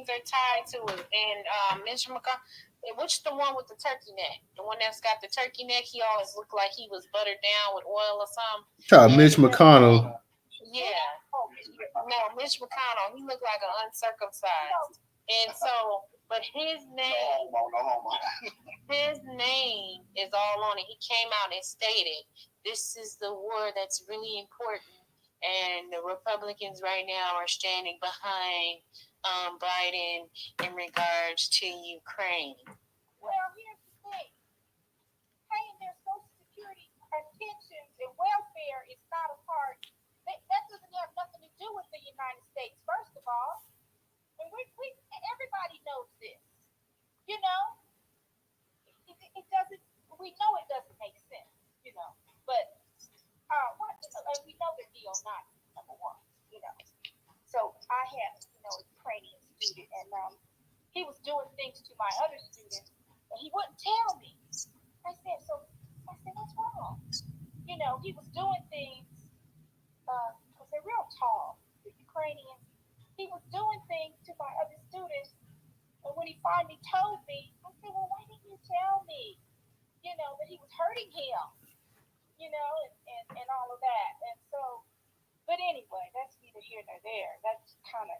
are tied to it. And Mitch McConnell, which the one with the turkey neck? The one that's got the turkey neck, he always looked like he was buttered down with oil or something. Mitch McConnell. Yeah. No, Mitch McConnell, he looked like an uncircumcised. And so, but his name, his name is all on it. He came out and stated, this is the war that's really important. And the Republicans right now are standing behind Biden in regards to Ukraine. Well, here's the thing. Paying their Social Security and pensions and welfare is not a part. That doesn't have nothing to do with the United States, first of all. And everybody knows this. You know, it doesn't. We know it doesn't make sense. You know, but we know the deal not number one. You know, so I had a Ukrainian student, and he was doing things to my other students, and he wouldn't tell me. I said, what's wrong? You know, he was doing things because they're real tall, the Ukrainians. He was doing things to my other students, and when he finally told me, I said, well, why didn't you tell me? You know, that he was hurting him, you know, and all of that. And so, but anyway, that's neither here nor there. That's kind of,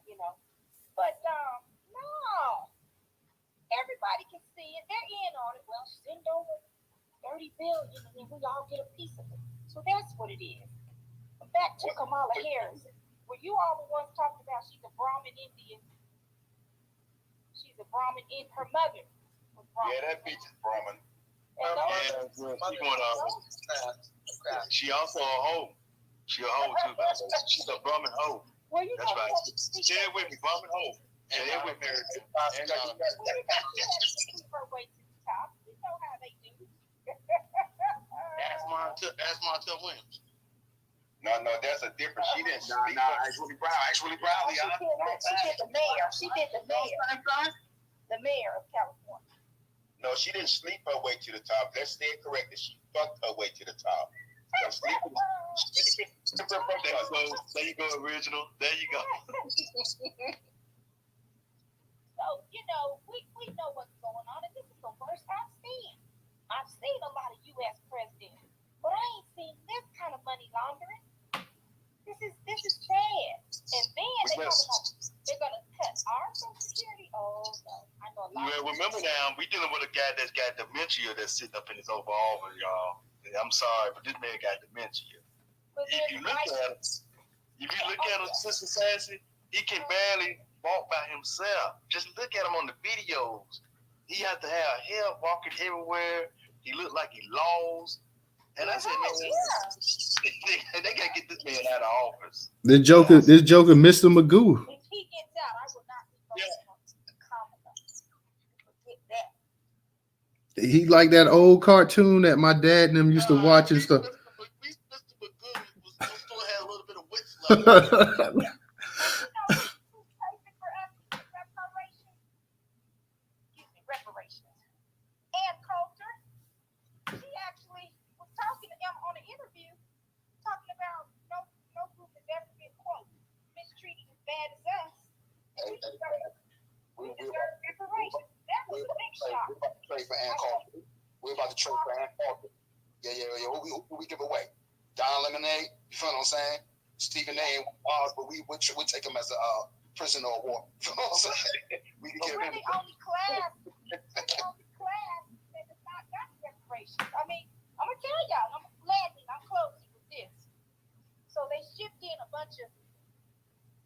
but no, everybody can see it. They're in on it. Well, send over 30 billion and then we all get a piece of it. So that's what it is. Back to Kamala Harris. Were you all the ones talking about she's a Brahmin Indian? She's a Brahmin in her mother was Brahmin. Yeah, that bitch is Brahmin. She also a hoe. She a hoe too, by the way. She's a Brahmin hoe. Well, you that's right. Say it with me, Brahmin hoe. And it with me. Her way to the top. You know how they do. Ask Montel Williams. No, that's a different. She didn't speak. Actually, Brown. She did the mayor. She did the mayor. The mayor of California. No, she didn't sleep her way to the top. Let's stay corrected. She fucked her way to the top. There you go, original. There you go. So, we know what's going on, and this is the worst I've seen. I've seen a lot of U.S. presidents, but I ain't seen this kind of money laundering. This is sad. And then they're gonna cut our Social Security. Oh no, I know a lot. Well, remember now, we dealing with a guy that's got dementia that's sitting up in his Oval Office, y'all. I'm sorry, but this man got dementia. If you look at him, Sister Sassy, he can barely walk by himself. Just look at him on the videos. He had to have help walking everywhere. He looked like he lost. And I said, man, they gotta get this man out of office. This Joker, Mr. Magoo. If he gets out, I will not be Forget that. He like that old cartoon that my dad and them used to watch and stuff. Mr. Magoo still had a little bit of wit left. Reparations. And Coulter, she actually was talking to him on an interview, talking about no group has ever been, quote, mistreated as bad as us. And we deserve reparations. That was a big shock. We're about to trade for Ann Coulter. Yeah. Who we give away? Don Lemonade, you feel what I'm saying? Stephen A. and Oz, but we'll take him as a prisoner of war. You know what I'm saying? We can give him. The only class that has not got reparations. I mean, I'm gonna tell y'all. I'm closing with this. So they shipped in a bunch of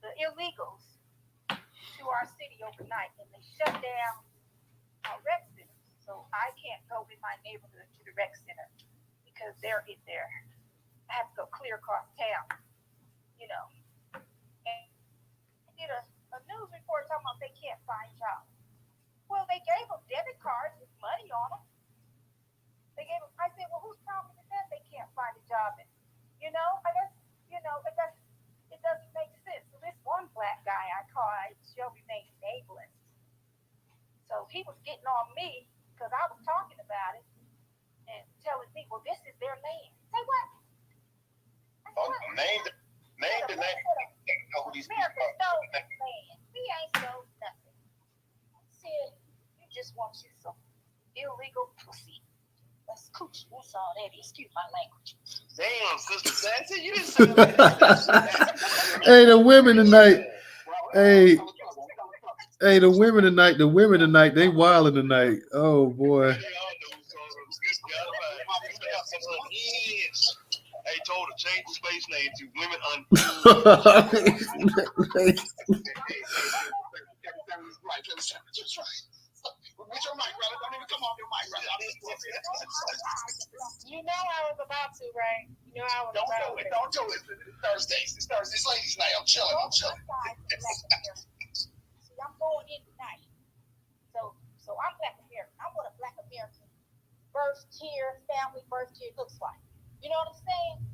the illegals to our city overnight, and they shut down our rec center. So I can't go in my neighborhood to the rec center because they're in there. I have to go clear across town, And I did a news report talking about they can't find jobs. Well, they gave them debit cards with money on them. I said, well, whose problem is that they can't find a job? And, it doesn't make sense. So this one black guy I called shall remain nameless. So he was getting on me because I was talking about it and telling me, well, this is their land. Say what? Name the name. America stole this land. We ain't stole nothing. Said, you just want you some illegal pussy. That's coochie. That's all that is. Excuse my language. Damn, Sister Sassy, you didn't say it like that. Hey, the women tonight. Hey, the women tonight, they wilding tonight. Oh boy. Hey, told her change the space name to Women With your mic, brother. Don't even come off your mic, brother. You know I was about to, right? You know I was Don't about do it. to. Don't do it. It's Thursdays. It's Thursday. It's ladies' night. I'm chilling. See, I'm going in tonight. So I'm Black American. I'm what a Black American birth tier, family birth tier looks like. You know what I'm saying?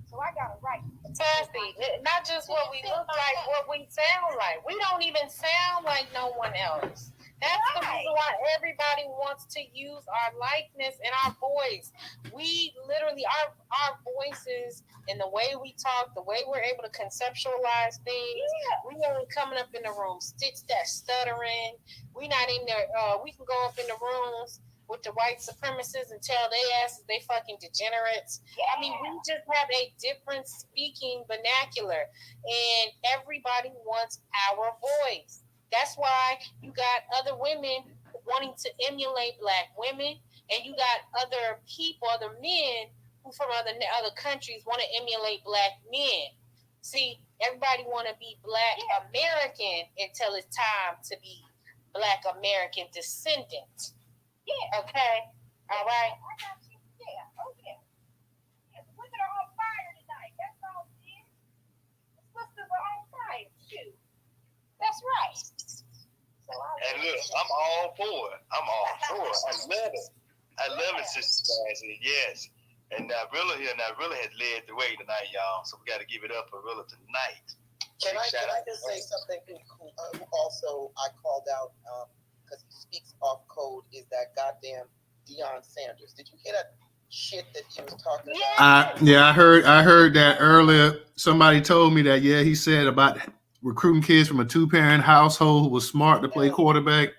So I got a right. Fantastic. Not just what we look like, what we sound like. We don't even sound like no one else. That's the reason why everybody wants to use our likeness and our voice. We literally, our voices and the way we talk, the way we're able to conceptualize things, we ain't coming up in the room, stitch that stuttering. We not in there, we can go up in the rooms with the white supremacists and tell they asses they fucking degenerates. I mean, we just have a different speaking vernacular, and everybody wants our voice. That's why you got other women wanting to emulate Black women, and you got other people, other men who from other countries want to emulate Black men. See, everybody want to be Black American until it's time to be Black American descendant. Yeah. Okay. All right. I got you. Yeah. Oh yeah. Yeah. The women are on fire tonight. That's all it is. The sisters are on fire too. That's right. So And look, I'm all for it. I'm all for it. I love it. I love it, Sister Sassy. Yes. And Rilla here, Rilla has led the way tonight, y'all. So we got to give it up for Rilla tonight. Can I just say something who also I called out because he speaks off code is that goddamn Deion Sanders. Did you hear that shit that he was talking about? I heard that earlier. Somebody told me that. Yeah, he said about recruiting kids from a 2-parent household who was smart to play quarterback.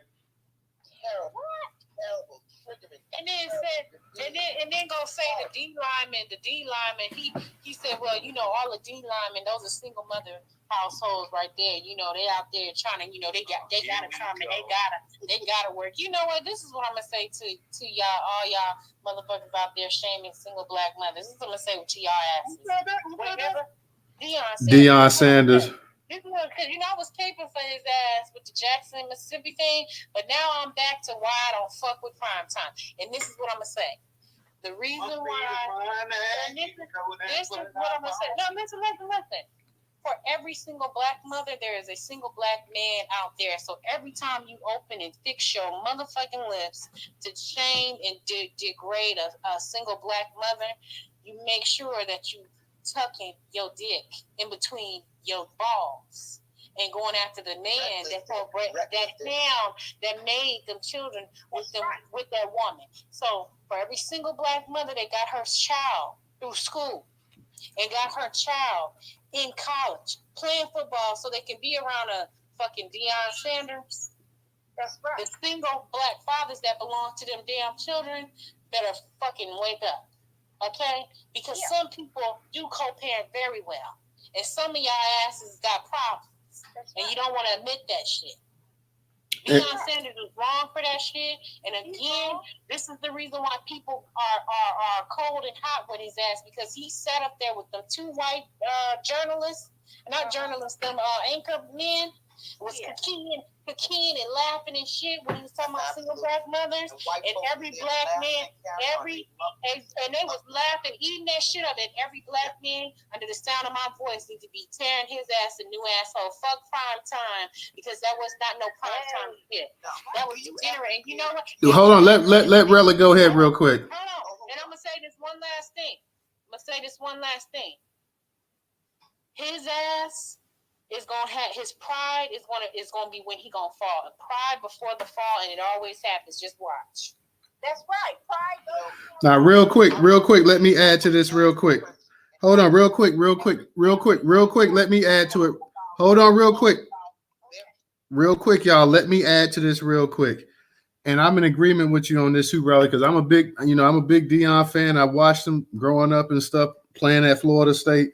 Terrible. And then said, and then go say the D lineman. He said, well, you know, all the D linemen, those are single mother households right there. You know, they out there trying to, you know, they gotta come and they gotta work. You know what? This is what I'm gonna say to y'all, all y'all motherfuckers out there shaming single Black mothers. This is what I'm gonna say to y'all asses. Deion Sanders. Because, you know, I was caping for his ass with the Jackson, Mississippi thing, but now I'm back to why I don't fuck with prime time. And this is what I'm going to say. The reason why, this is what I'm going to say. No, listen. For every single Black mother, there is a single Black man out there. So every time you open and fix your motherfucking lips to shame and degrade a single Black mother, you make sure that you tucking your dick in between your balls and going after the man that made them children with that woman. So for every single Black mother that got her child through school and got her child in college playing football so they can be around a fucking Deion Sanders. That's right. The single Black fathers that belong to them damn children better fucking wake up. Okay? Because some people do co-parent very well. And some of y'all asses got problems. And you don't want to admit that shit. Deion Sanders was wrong for that shit. And again, this is the reason why people are cold and hot with his ass, because he sat up there with them 2 white journalists, not journalists, them anchor men, was kicking and laughing and shit when he was talking about single Black mothers, and every Black man, and they was laughing, eating that shit up, and every Black man under the sound of my voice need to be tearing his ass a new asshole. Fuck prime time, because that was not no prime time shit. That was degenerate. And you know what? Hold on, let Rella go ahead real quick. Hold on, and I'm gonna say this one last thing. His ass is gonna have his pride is gonna be when he gonna fall. Pride before the fall, and it always happens. Just watch. That's right. Pride. Now, real quick, let me add to this real quick. Hold on, real quick. Let me add to it. Hold on, real quick, y'all. Let me add to this real quick. and I'm in agreement with you on this too, Riley, because I'm a big Deion fan. I watched him growing up and stuff, playing at Florida State.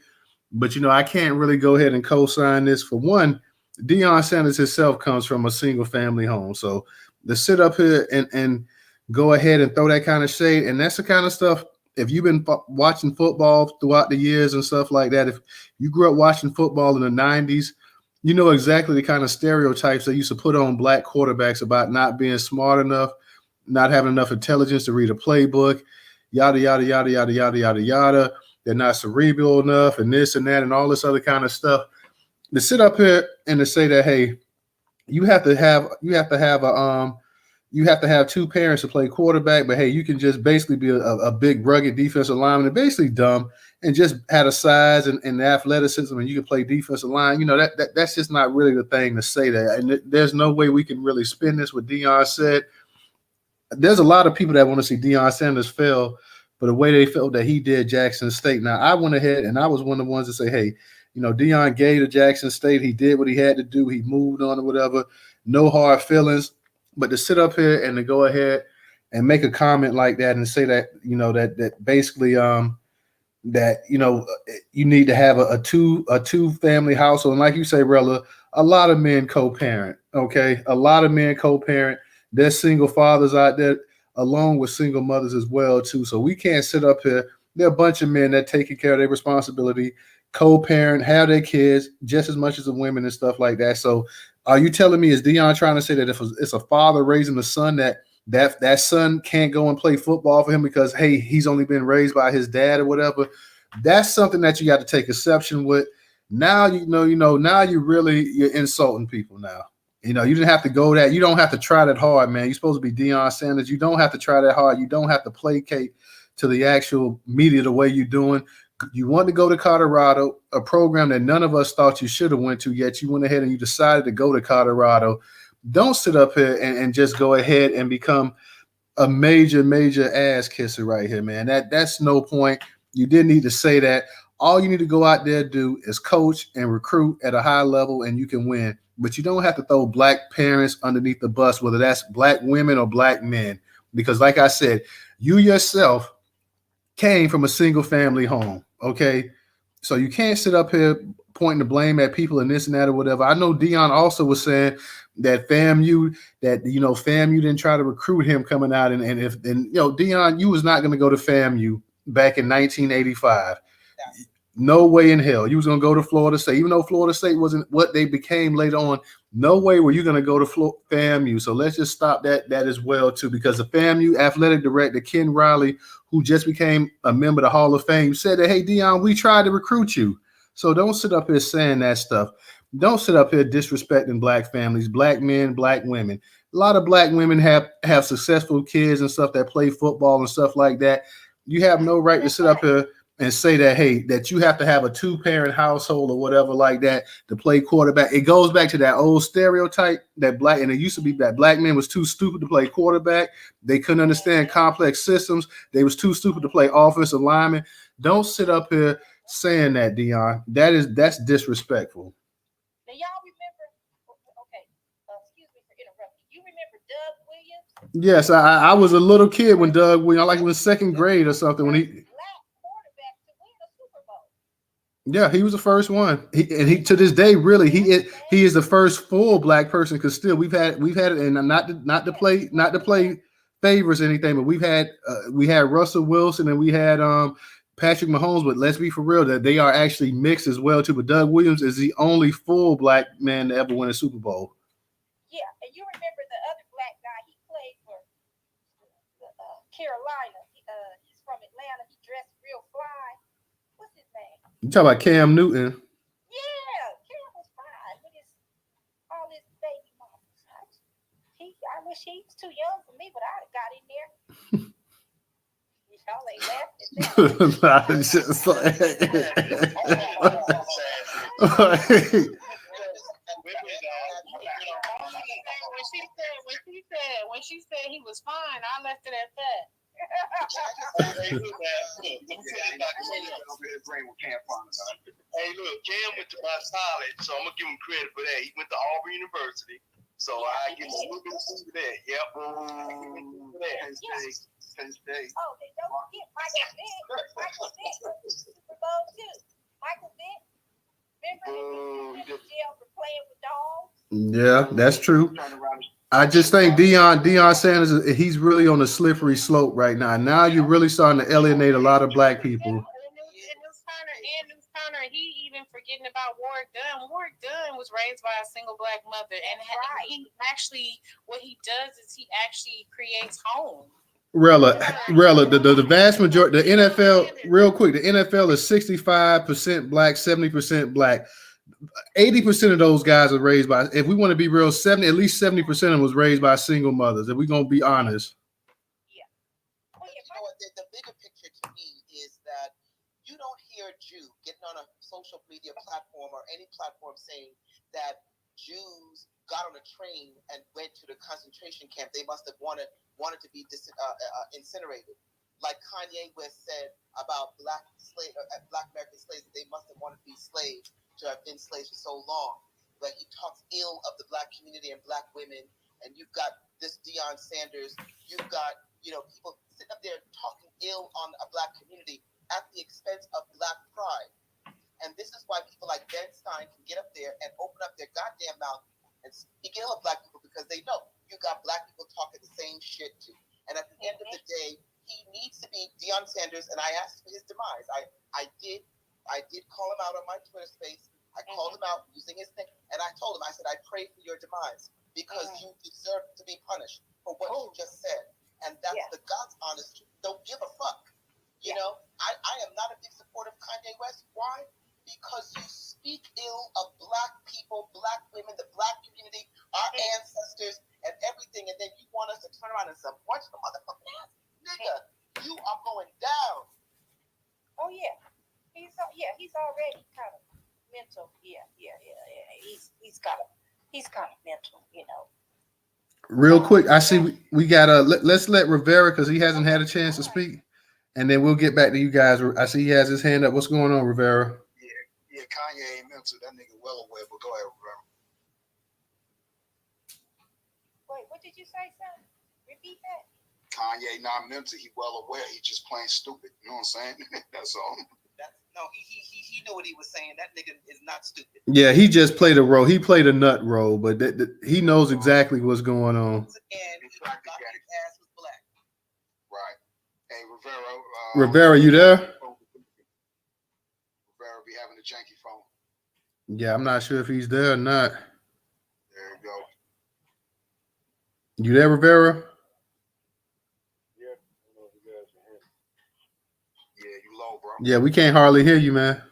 But I can't really go ahead and co-sign this. For one, Deion Sanders himself comes from a single family home. So to sit up here and go ahead and throw that kind of shade, and that's the kind of stuff, if you've been watching football throughout the years and stuff like that, if you grew up watching football in the 90s, you know exactly the kind of stereotypes they used to put on black quarterbacks about not being smart enough, not having enough intelligence to read a playbook, yada, yada, yada, yada, yada, yada, yada. They're not cerebral enough and this and that and all this other kind of stuff. To sit up here and to say that, hey, you have to have two parents to play quarterback, but hey, you can just basically be a big rugged defensive lineman and basically dumb and just had a size and the athleticism and you can play defensive line. That's just not really the thing to say that. And there's no way we can really spin this. What Deion said. There's a lot of people that want to see Deion Sanders fail, but the way they felt that he did Jackson State. Now, I went ahead and I was one of the ones to say, hey, Deion gave to Jackson State. He did what he had to do. He moved on or whatever. No hard feelings. But to sit up here and to go ahead and make a comment like that and say that, that basically that, you need to have a two family household. And like you say, Rella, a lot of men co-parent. Okay. A lot of men co-parent. There's single fathers out there along with single mothers as well, too. So we can't sit up here. There are a bunch of men that taking care of their responsibility, co-parent, have their kids just as much as the women and stuff like that. So are you telling me, is Deion trying to say that if it's a father raising a son that son can't go and play football for him because, hey, he's only been raised by his dad or whatever? That's something that you got to take exception with. Now, now you're insulting people now. You didn't have to go that. You don't have to try that hard, man. You're supposed to be Deion Sanders. You don't have to try that hard. You don't have to placate to the actual media the way you're doing. You want to go to Colorado, a program that none of us thought you should have went to, yet you went ahead and you decided to go to Colorado. Don't sit up here and just go ahead and become a major ass kisser right here, man. That's no point. You didn't need to say that. All you need to go out there do is coach and recruit at a high level, and you can win. But you don't have to throw black parents underneath the bus, whether that's black women or black men. Because like I said, you yourself came from a single family home, okay? So you can't sit up here pointing the blame at people and this and that or whatever. I know Deion also was saying that FAMU didn't try to recruit him coming out. And Deion, you was not going to go to FAMU back in 1985. No way in hell. You was going to go to Florida State. Even though Florida State wasn't what they became later on, no way were you going to go to FAMU. So let's just stop that as well, too, because the FAMU athletic director, Ken Riley, who just became a member of the Hall of Fame, said that, hey, Deion, we tried to recruit you. So don't sit up here saying that stuff. Don't sit up here disrespecting black families, black men, black women. A lot of black women have successful kids and stuff that play football and stuff like that. You have no right to sit up here and say that, hey, that you have to have a two-parent household or whatever like that to play quarterback. It goes back to that old stereotype that and it used to be that black men was too stupid to play quarterback. They couldn't understand complex systems. They was too stupid to play offensive lineman. Don't sit up here saying that, Deion. That's disrespectful. Now, y'all remember, okay, excuse me for interrupting. You remember Doug Williams? Yes, I was a little kid when Doug Williams, like in second grade or something, when he Yeah, he was the first one. He to this day, really, he is the first full black person. Because still, we've had it, and not to play favors or anything, but we had Russell Wilson and we had Patrick Mahomes. But let's be for real, that they are actually mixed as well too. But Doug Williams is the only full black man to ever win a Super Bowl. Yeah, and you remember the other black guy? He played for Carolina. He's from Atlanta. He dressed real fly. What's his name? You talking about Cam Newton? Yeah, Cam was fine with all his baby mamas. I wish he was too young for me, but I'd have got in there. Y'all ain't laughing at that. When she said he was fine, I left it at that. Hey, look, Cam went to my college, so I'm gonna give him credit for that. He went to Auburn University, So I get a little bit of that. Yep. Penn State. Oh, don't forget Michael Vick. Michael Vick was Super Bowl too. Michael Vick. Remember he was in jail for playing with dogs? Yeah, that's true. I just think Deion Sanders, he's really on a slippery slope right now. Now you're really starting to alienate a lot of black people. Newstoter, he even forgetting about Warwick Dunn. Warwick Dunn was raised by a single black mother, and he actually, what he does is he actually creates homes. Rella, the vast majority, the NFL, real quick, the NFL is 65% black, 70% black. 80% of those guys are raised by, if we want to be real, at least 70% of them was raised by single mothers, if we're going to be honest. Yeah. Well, you know what, the bigger picture to me is that you don't hear a Jew getting on a social media platform or any platform saying that Jews got on a train and went to the concentration camp. They must have wanted to be incinerated. Like Kanye West said about black American slaves, they must have wanted to be slaves, to have been slaves for so long. But he talks ill of the black community and black women, and you've got this Deion Sanders, you've got, people sitting up there talking ill on a black community at the expense of black pride. And this is why people like Ben Stein can get up there and open up their goddamn mouth and speak ill of black people, because they know you got black people talking the same shit too. And at the end of the day, he needs to be Deion Sanders, and I asked for his demise. I did call him out on my Twitter space. I called him out using his thing, and I told him, I said, I pray for your demise, because you deserve to be punished for what you just said. And that's the God's honest truth. Don't give a fuck. You know, I am not a big supporter of Kanye West. Why? Because you speak ill of black people, black women, the black community, our ancestors, and everything, and then you want us to turn around and say, watch the motherfucking ass. Nigga, you are going down. Oh yeah, he's already kind of mental. Yeah. He's kind of mental, Real quick, I see we gotta let's let Rivera, because he hasn't had a chance to speak, and then we'll get back to you guys. I see he has his hand up. What's going on, Rivera? Yeah, Kanye ain't mental. That nigga well aware, but go ahead, Rivera. Wait, what did you say, son? Repeat that. Kanye not mental. He well aware. He just plain stupid. You know what I'm saying? That's all. He knew what he was saying. That nigga is not stupid. Yeah, he just played a role. He played a nut role, but he knows exactly what's going on. And he thought his ass was black. Right. Hey, Rivera. Rivera, you there? Rivera be having a janky phone. Yeah, I'm not sure if he's there or not. There you go. You there, Rivera? Yeah, you low, bro. Yeah, we can't hardly hear you, man. Okay,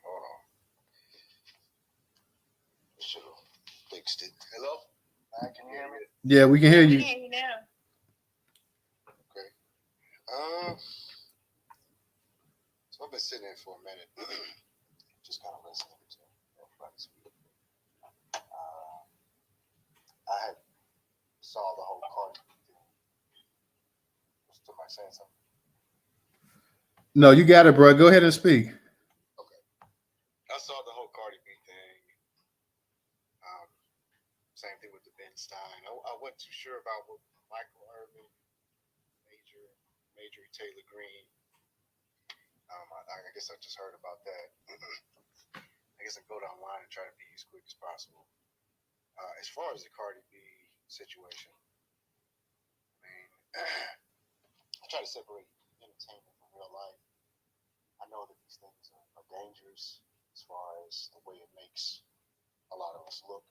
hold on. Should have fixed it. Hello? Can you hear me? Yeah, we can hear you. We can hear you now. Okay. So I've been sitting there for a minute, just kind of listening to everybody speak. I had saw the whole Cardi thing. Am I saying something? No, you got it, bro. Go ahead and speak. Okay. I saw the whole Cardi B thing. Same thing with the Ben Stein. I wasn't too sure about what Michael Irvin, Major Taylor Greene. I guess I just heard about that. I guess I go down line and try to be as quick as possible. As far as the Cardi B situation, I mean, I try to separate entertainment from real life. I know that these things are dangerous as far as the way it makes a lot of us look.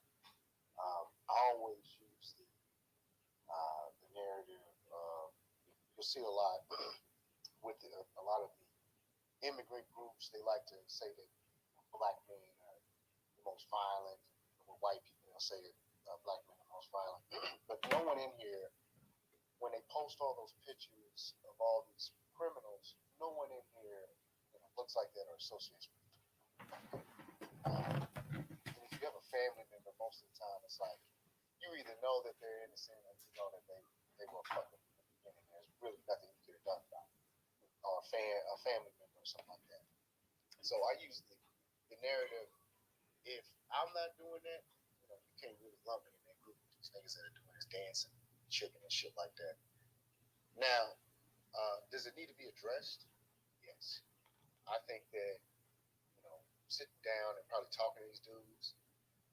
I always use the narrative. You'll see a lot with a lot of the immigrant groups. They like to say that black men are the most violent. With white people, they'll say that black men are the most violent. But no one in here, when they post all those pictures of all these criminals, no one in here looks like that or associates with them. And if you have a family member, most of the time it's like you either know that they're innocent or you know that they were fucking from the beginning. There's really nothing you could have done about it, or a family member or something like that. So I use the the narrative. If I'm not doing that, you can't really lump me in that group with these niggas that are doing this dancing, chicken and shit like that. Now, does it need to be addressed? Yes. I think that, sitting down and probably talking to these dudes,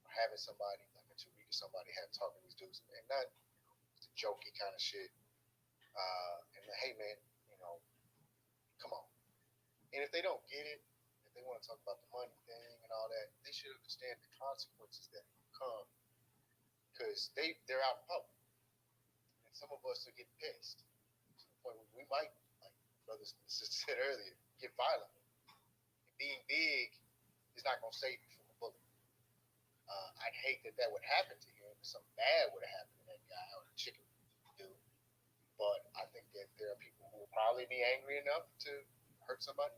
or having somebody like a Tariq or somebody talking to these dudes, and not the jokey kind of shit. And hey man, come on. And if they don't get it, if they want to talk about the money thing and all that, they should understand the consequences that come, because they're out in public, and some of us are getting pissed to the point where we might, like brothers and sisters said earlier, get violent. And being big is not going to save you from a bullet. I'd hate that would happen to him. Something bad would have happened to that guy or the chicken dude. But I think that there are people who will probably be angry enough to hurt somebody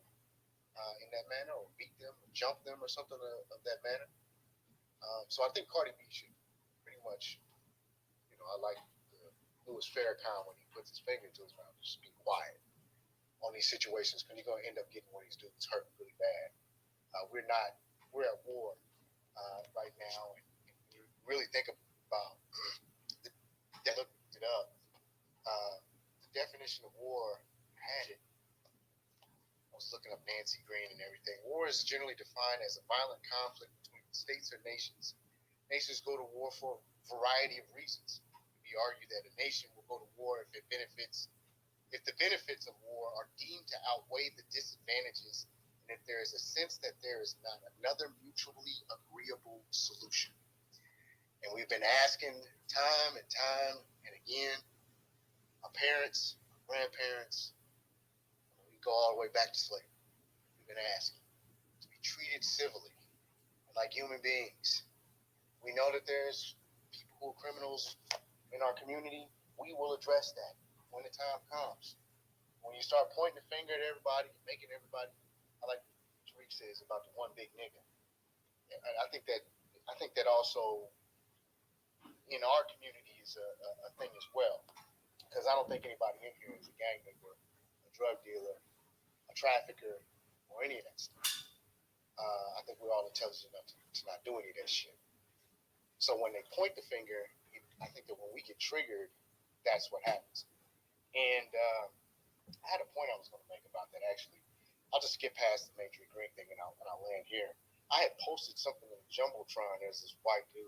in that manner, or beat them, or jump them, or something of that manner. So I think Cardi B should pretty much, I like Louis Farrakhan when he puts his finger to his mouth, just be quiet on these situations, because you're going to end up getting one of these dudes hurt really bad. We're at war right now, and you really think about I looked it up. The definition of war had it. I was looking up Nancy Greene and everything. War is generally defined as a violent conflict between states or nations. Nations go to war for a variety of reasons. We argue that a nation will go to war if the benefits of war are deemed to outweigh the disadvantages, and if there is a sense that there is not another mutually agreeable solution. And we've been asking time and time and again, our parents, our grandparents, we go all the way back to slavery. We've been asking to be treated civilly and like human beings. We know that there's people who are criminals in our community. We will address that when the time comes. When you start pointing the finger at everybody, making everybody, I like what Tariq says about the one big nigga. I think that also in our community is a thing as well. Because I don't think anybody in here is a gang member, a drug dealer, a trafficker, or any of that stuff. I think we're all intelligent enough to not do any of that shit. So when they point the finger, I think that when we get triggered, that's what happens. And I had a point I was going to make about that, actually. I'll just skip past the Marjorie Greene thing and I'll land here. I had posted something in the Jumbotron. There's this white dude,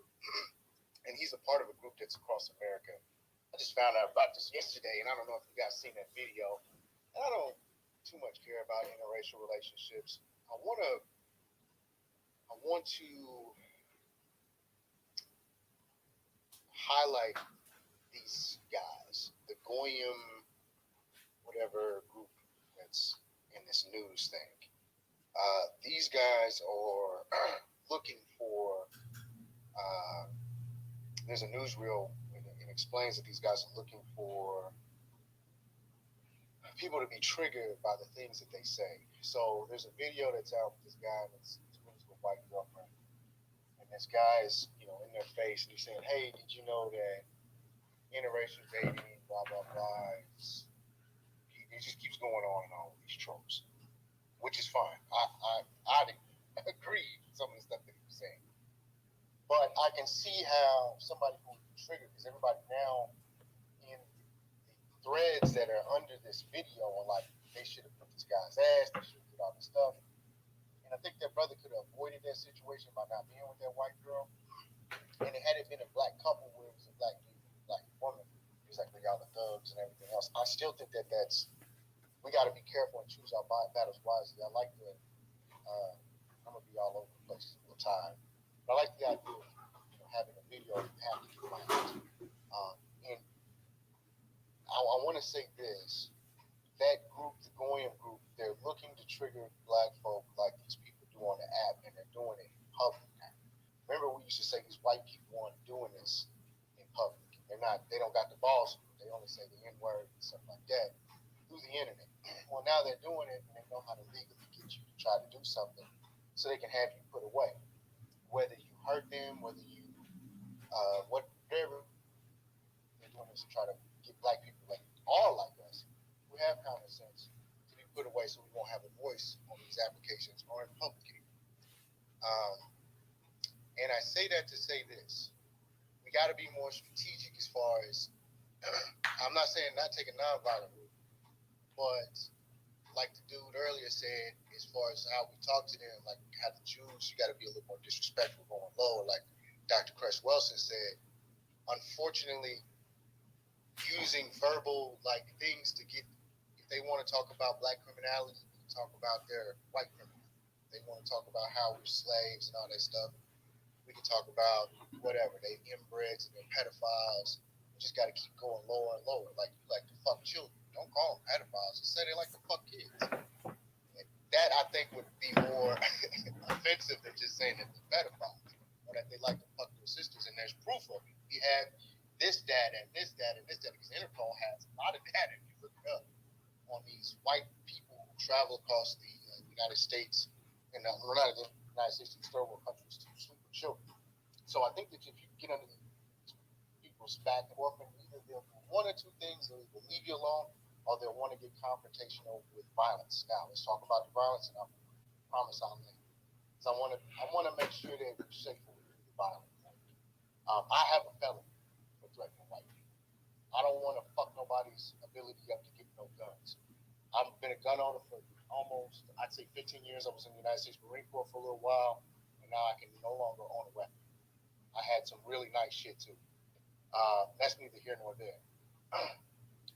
and he's a part of a group that's across America. I just found out about this yesterday, and I don't know if you guys seen that video. And I don't too much care about interracial relationships. I want to highlight these guys, the Goyim, whatever group that's in this news thing. These guys are looking for, there's a newsreel, and it explains that these guys are looking for people to be triggered by the things that they say. So there's a video that's out with this guy that's with a white girlfriend. And this guy is, in their face, and he's saying, hey, did you know that interracial dating, blah, blah, blah. He just keeps going on and on with these tropes, which is fine. I agree with some of the stuff that he was saying. But I can see how somebody who would be triggered, because everybody now in the threads that are under this video are like, they should have put this guy's ass, they should have did all this stuff. And I think that brother could have avoided that situation by not being with that white girl. And had it been a black couple where it was a black dude, a black woman, it's like we all the thugs and everything else. I still think that we got to be careful and choose our battles wisely. I like the, I'm going to be all over the place all the time. But I like the idea of having a video you have to do like this. And I want to say this. That group, the Goyim group, they're looking to trigger black folk like these people do on the app, and they're doing it in public now. Remember, we used to say these white people aren't doing this in public. They don't got the balls. They only say the N-word and stuff like that through the internet. Well, now they're doing it, and they know how to legally get you to try to do something so they can have you put away. Whether you hurt them, whether you, whatever, they're doing this to try to get black people all like us, who have common sense, to be put away so we won't have a voice on these applications or in public anymore. And I say that to say this. We got to be more strategic as far as, I'm not saying not take a nonviolent route, but like the dude earlier said, as far as how we talk to them, like how the Jews, you got to be a little more disrespectful going lower. Like Dr. Cress Wilson said, unfortunately, using verbal like things to get, if they want to talk about black criminality, we can talk about their white criminality. If they want to talk about how we're slaves and all that stuff, we can talk about whatever. They inbreds and they're pedophiles. We just got to keep going lower and lower. Like you like to fuck children. Don't call them pedophiles. Just say they like to fuck kids. That I think would be more offensive than just saying that they're pedophiles or that they like to fuck their sisters. And there's proof of it. We have this data and this data and this data because Interpol has a lot of data. If you look it up on these white people who travel across the United States and not the United States, these third world countries to sleep with children. So I think that if you get under people's back and forth, either they'll do one or two things, they'll either leave you alone or they'll want to get confrontational with violence. Now let's talk about the violence, and I promise I'll end. So I want to make sure that we're safe with the violence. I have a felony for threatening white people. I don't want to fuck nobody's ability up to get no guns. I've been a gun owner for almost, I'd say 15 years. I was in the United States Marine Corps for a little while, and now I can no longer own a weapon. I had some really nice shit too. That's neither here nor there.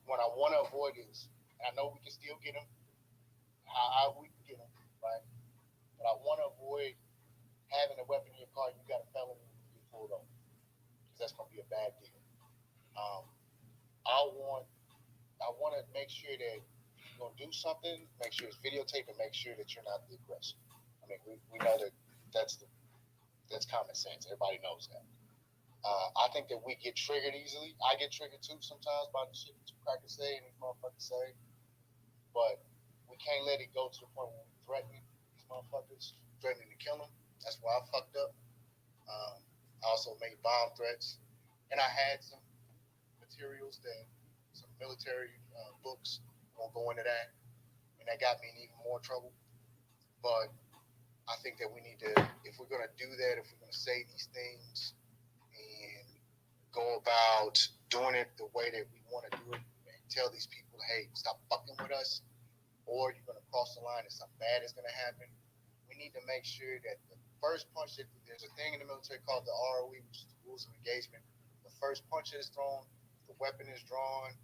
What I want to avoid is, and I know we can still get them, how we can get them, right? But I want to avoid having a weapon in your car, you got a felony, and you get pulled over. Because that's going to be a bad deal. I want to make sure that you're going to do something, make sure it's videotaped, and make sure that you're not the aggressor. I mean, we know that that's common sense. Everybody knows that. I think that we get triggered easily. I get triggered too sometimes by the shit that you crackers say and these motherfuckers say. But we can't let it go to the point where we're threatening these motherfuckers, threatening to kill them. That's why I fucked up. I also made bomb threats. And I had some materials some military books, won't go into that. And that got me in even more trouble. But I think that we need to, if we're going to do that, if we're going to say these things and go about doing it the way that we want to do it and tell these people, hey, stop fucking with us, or you're going to cross the line and something bad is going to happen, we need to make sure that the first punch, there's a thing in the military called the ROE, which is the rules of engagement. The first punch that is thrown, the weapon is drawn,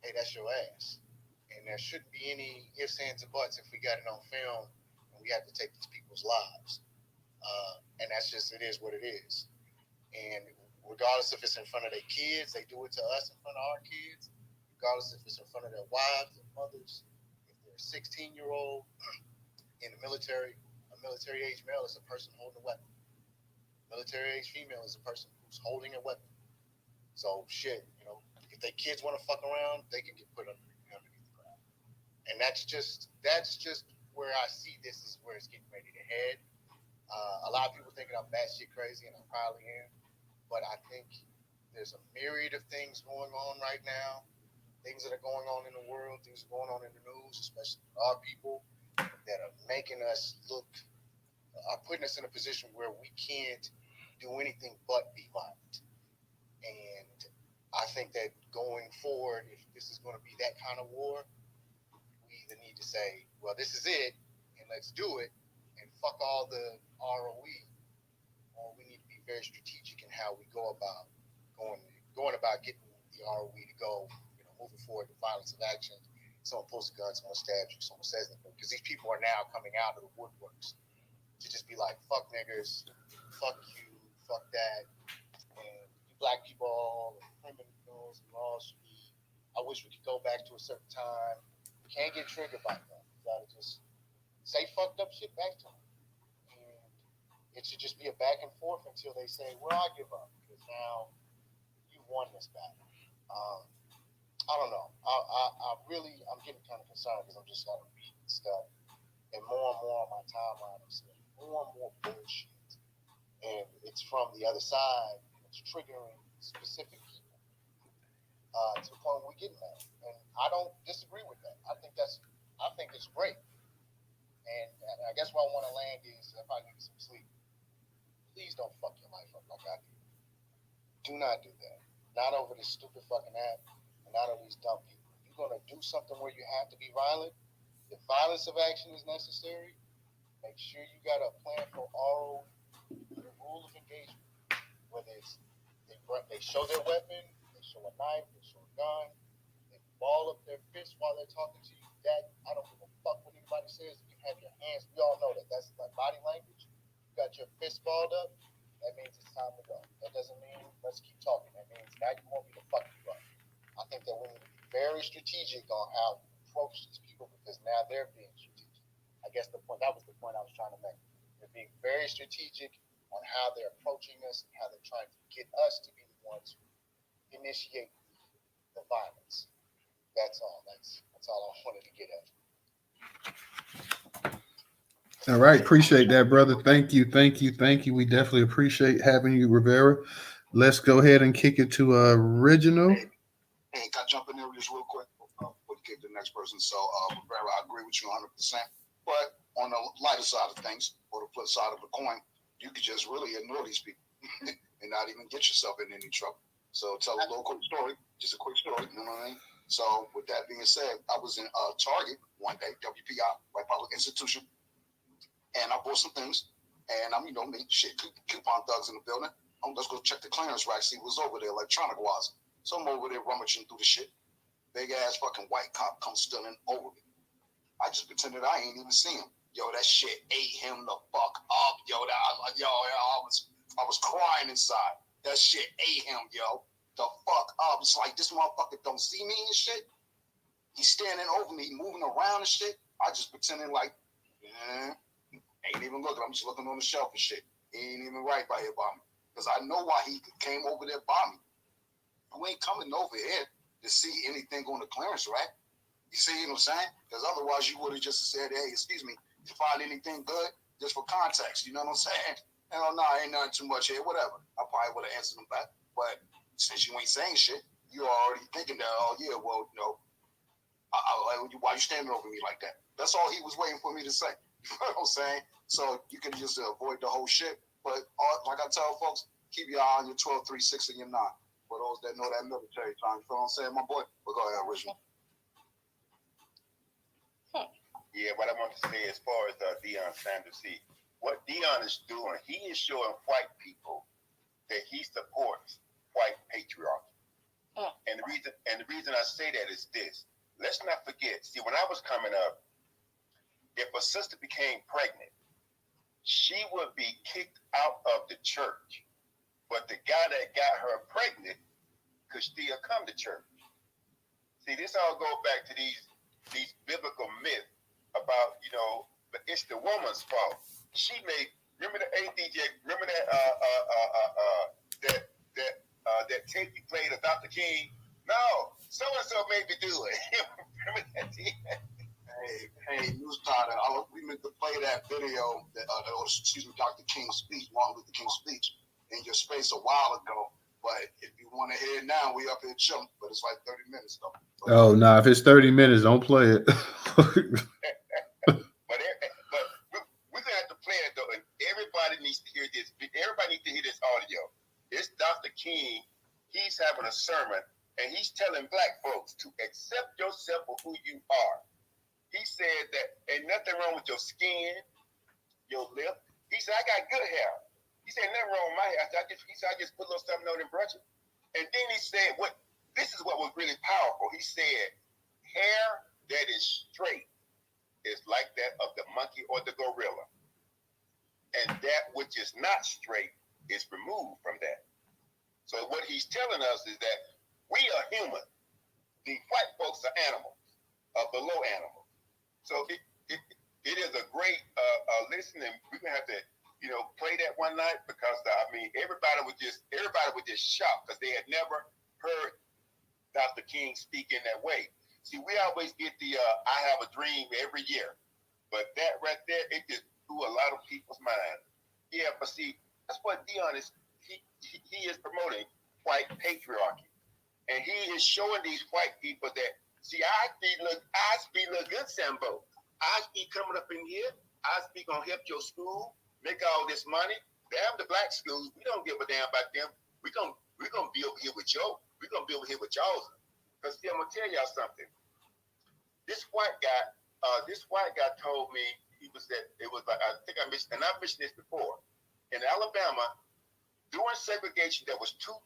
hey, that's your ass. And there shouldn't be any ifs, ands, and buts if we got it on film and we have to take these people's lives. And that's just, it is what it is. And regardless if it's in front of their kids, they do it to us in front of our kids. Regardless if it's in front of their wives and mothers, if they're a 16-year-old in the military, a military age male is a person holding a weapon. Military age female is a person who's holding a weapon. So shit, if their kids want to fuck around, they can get put underneath the ground. And that's just where I see this is where it's getting ready to head. A lot of people thinking I'm batshit crazy, and I probably am. But I think there's a myriad of things going on right now, things that are going on in the world, things that are going on in the news, especially with our people, that are making us are putting us in a position where we can't do anything but be violent. And I think that going forward, if this is going to be that kind of war, we either need to say, well, this is it, and let's do it, and fuck all the ROE, or we need to be very strategic in how we go about going about getting the ROE to go, moving forward to violence of action. Someone pulls a gun, someone stabs you, someone says anything, because these people are now coming out of the woodworks to just be like, fuck niggers, fuck you, fuck that, and you black people and criminals and all should be. I wish we could go back to a certain time. We can't get triggered by that. You gotta just say fucked up shit back to them. And it should just be a back and forth until they say, well, I give up, because now you've won this battle. I don't know. I'm getting kind of concerned because I'm just kind of reading stuff. And more on my timeline, I'm seeing more and more bullshit. And it's from the other side, and it's triggering specific people to the point where we're getting mad. And I don't disagree with that. I think it's great. And I guess where I want to land is if I need some sleep, please don't fuck your life up like I did. Do not do that. Not over this stupid fucking app and not over these dumb people. If you're going to do something where you have to be violent, if violence of action is necessary, make sure you got a plan for all the rule of engagement. Whether it's they show their weapon, they show a knife, they show a gun, they ball up their fists while they're talking to you. That I don't give a fuck what anybody says. You have your hands. We all know that. That's like body language. You got your fist balled up. That means it's time to go. That doesn't mean let's keep talking. That means now you want me to fuck you up. I think that we need to be very strategic on how we approach these people because now they're being strategic. I guess that was the point I was trying to make. They're being very strategic on how they're approaching us and how they're trying to get us to be the ones who initiate the violence. That's all. That's all I wanted to get at. All right, appreciate that, brother. Thank you. We definitely appreciate having you, Rivera. Let's go ahead and kick it to Original. Hey, can I jump in there just real quick before we kick to the next person? So, Rivera, I agree with you 100%. But on the lighter side of things, or the flip side of the coin, you could just really ignore these people and not even get yourself in any trouble. So tell a local story, just a quick story, you know what I mean? So with that being said, I was in Target one day, WPI, White Public Institution, and I bought some things, and I'm, coupon thugs in the building. Let's go check the clearance rack, see what's over there, electronic-wise. So I'm over there rummaging through the shit. Big-ass fucking white cop comes stealing over me. I just pretended I ain't even see him. Yo, that shit ate him the fuck up. Yo, I was crying inside. That shit ate him, yo. The fuck up. It's like this motherfucker don't see me and shit. He's standing over me, moving around and shit. I just pretending like, ain't even looking. I'm just looking on the shelf and shit. He ain't even right by here by me. Because I know why he came over there by me. You ain't coming over here to see anything on the clearance rack. You see what I'm saying? Because otherwise you would have just said, hey, excuse me, you find anything good? Just for context, you know what I'm saying? Hell no, ain't nothing too much here, whatever. I probably would have answered him back. But since you ain't saying shit, you're already thinking that, oh yeah, well, why you standing over me like that? That's all he was waiting for me to say. You know what I'm saying? So you can just avoid the whole shit. But like I tell folks, keep your eye on your 12, 3, 6, and your 9. For those that know that military time, you know what I'm saying, my boy? But go ahead, Original. Yeah, what I want to say as far as Deion Sanders, what Deion is doing, he is showing white people that he supports white patriarchy. And the reason I say that is this. Let's not forget, see, when I was coming up, if a sister became pregnant, she would be kicked out of the church. But the guy that got her pregnant could still come to church. See, this all goes back to these biblical myths about, it's the woman's fault. She made, remember the ADJ, remember that that tape you played of Dr. King? No, so-and-so made me do it. Remember that? Hey, Newstoter, we meant to play that video, Dr. King's speech, Martin Luther King's speech, in your space a while ago. But if you want to hear it now, we up here chilling. But it's like 30 minutes, though. Oh, no, if it's 30 minutes, don't play it. But we're going to have to play it, though, and everybody needs to hear this. Everybody needs to hear this audio. It's Dr. King. He's having a sermon, and he's telling black folks to accept yourself for who you are. He said that ain't nothing wrong with your skin, your lip. He said, I got good hair. He said, nothing wrong with my hair. I just put a little something on and brush it. And then he said, this is what was really powerful. He said, hair that is straight is like that of the monkey or the gorilla. And that which is not straight is removed from that. So what he's telling us is that we are human. The white folks are animals, below animals. So it is a great listen, and we're gonna have to, play that one night because everybody was just shocked because they had never heard Dr. King speak in that way. See, we always get the I have a dream every year, but that right there, it just blew a lot of people's mind. Yeah, but see, that's what Deion is. He is promoting white patriarchy, and he is showing these white people that see, I speak look good, Sambo. I be coming up in here. I be gonna help your school make all this money. Damn the black schools. We don't give a damn about them. We gonna be over here with Joe. We gonna be over here with y'all. Cause see, I'm gonna tell y'all something. This white guy told me he was that it was like I think I mentioned, and I've mentioned this before. In Alabama, during segregation, there was two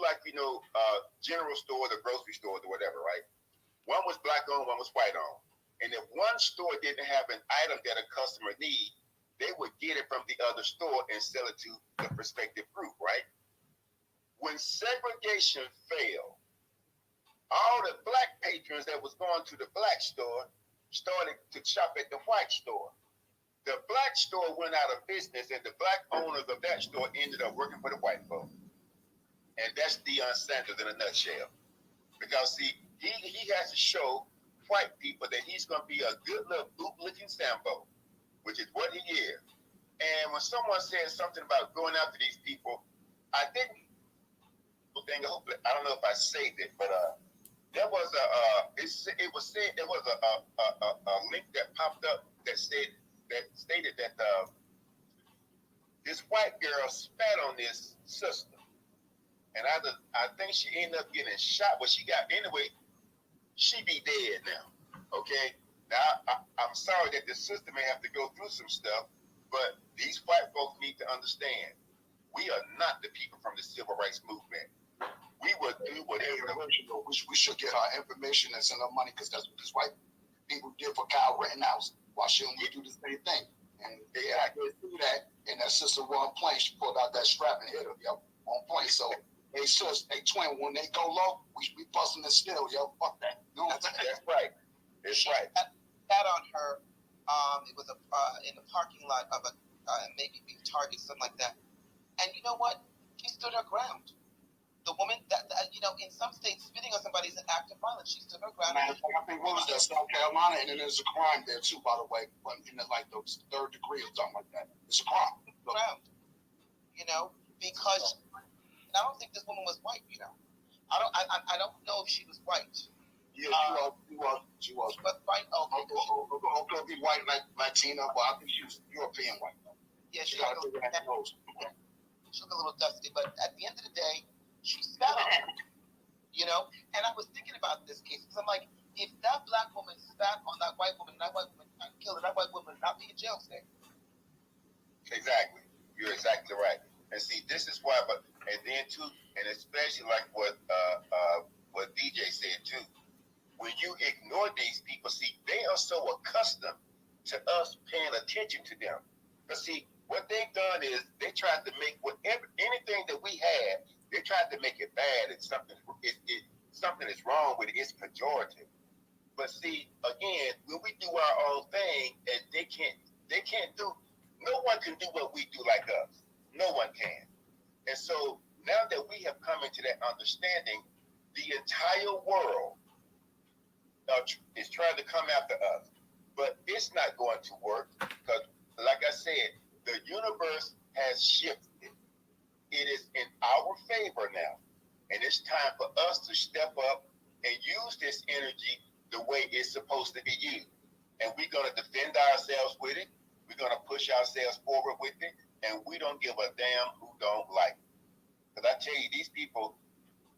like general stores or grocery stores or whatever, right? One was black owned, one was white owned. And if one store didn't have an item that a customer need, they would get it from the other store and sell it to the prospective group, right? When segregation failed, all the black patrons that was going to the black store started to shop at the white store. The black store went out of business, and the black owners of that store ended up working for the white folk. And that's Deion Sanders in a nutshell. Because see, he has to show white people that he's going to be a good little boot-looking Sambo, which is what he is. And when someone says something about going after these people, I didn't. I don't know if I saved it, but there was it was said there was a link that popped up that stated that this white girl spat on this sister, and I think she ended up getting shot. Well, she got anyway. She be dead now. Okay. Now I'm sorry that the sister may have to go through some stuff, but these white folks need to understand we are not the people from the civil rights movement. We would do whatever. We should get our information and send our money because that's what these white people did for Kyle Rittenhouse. Why shouldn't we do the same thing? And they had to do that. And that sister was on plane. She pulled out that strap and hit her, on plane. So they twin, when they go low, we busting the still, fuck that. No, that's right. That's right. That on her, it was in the parking lot of a maybe Target, something like that. And you know what? She stood her ground. The woman that in some states, spitting on somebody is an act of violence. She stood her ground. Man, I think what was that, South Carolina, and then there's a crime there too, by the way, but in like the third degree or something like that. It's a crime. Ground. Because and I don't think this woman was white. I don't know if she was white. Yeah, she was. She was white. Okay, be white like Latina, but I think she was European white. Yeah, she got a little nose. She looked a little dusty, but at the end of the day, she spat on her. And I was thinking about this case because I'm like, if that black woman spat on that white woman, and that white woman got killed, and that white woman would not be in jail today. Exactly. You're exactly right. And see, this is why, and then too, and especially like what DJ said too, when you ignore these people, see, they are so accustomed to us paying attention to them. But see, what they've done is they tried to make anything that we had, they tried to make it bad. It's something is wrong with it. It's pejorative. But see, again, when we do our own thing, and they can't do. No one can do what we do like us. No one can. And so now that we have come into that understanding, the entire world is trying to come after us. But it's not going to work because, like I said, the universe has shifted. It is in our favor now. And it's time for us to step up and use this energy the way it's supposed to be used. And we're going to defend ourselves with it. We're going to push ourselves forward with it. And we don't give a damn who don't like it. Because I tell you, these people,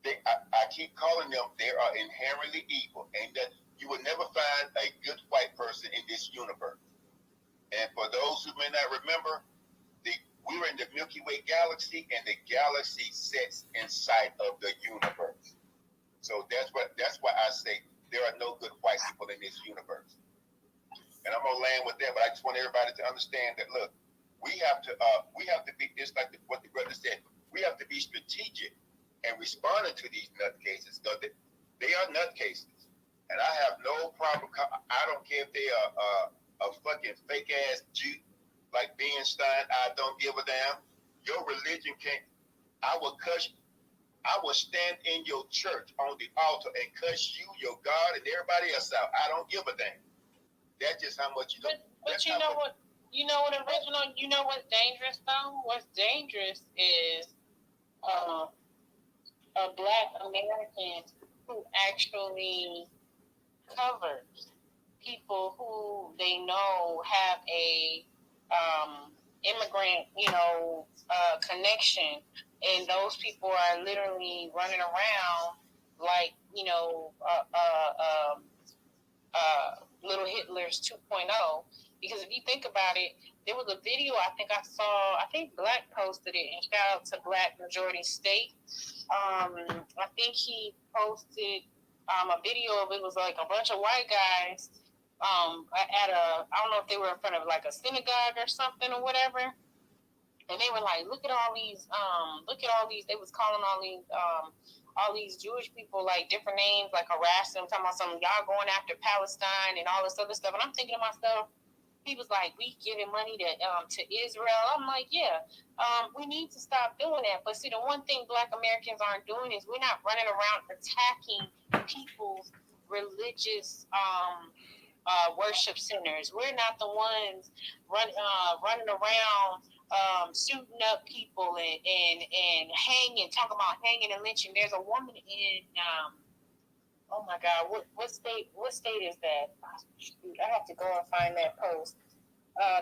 I keep calling them, they are inherently evil. And that you will never find a good white person in this universe. And for those who may not remember, we're in the Milky Way galaxy, and the galaxy sits inside of the universe. So that's why I say there are no good white people in this universe. And I'm gonna land with that, but I just want everybody to understand that. Look, we have to be just like what the brother said. We have to be strategic and responding to these nutcases because they are nutcases, and I have no problem. I don't care if they are a fucking fake ass Jew like Ben Stein. I don't give a damn. Your religion can't. I will stand in your church on the altar and cuss you, your God, and everybody else out. I don't give a damn. That's just how much you. But you know what? You know what original? You know what's dangerous though? What's dangerous is a Black American who actually covers people who they know have a immigrant, connection, and those people are literally running around like, little Hitlers 2.0. Because if you think about it, there was a video I think Black posted it, and shout out to Black Majority State. I think he posted a video of, it was like a bunch of white guys at I don't know if they were in front of like a synagogue or something or whatever. And they were like, look at all these, they was calling all these Jewish people like different names, like harassing them, talking about some y'all going after Palestine and all this other stuff. And I'm thinking to myself, he was like, we giving money to Israel. I'm like, yeah, we need to stop doing that. But see, the one thing Black Americans aren't doing is we're not running around attacking people's religious worship centers. We're not the ones running around shooting up people and hanging, talking about hanging and lynching. There's a woman in oh my God, what state is that? Shoot, I have to go and find that post.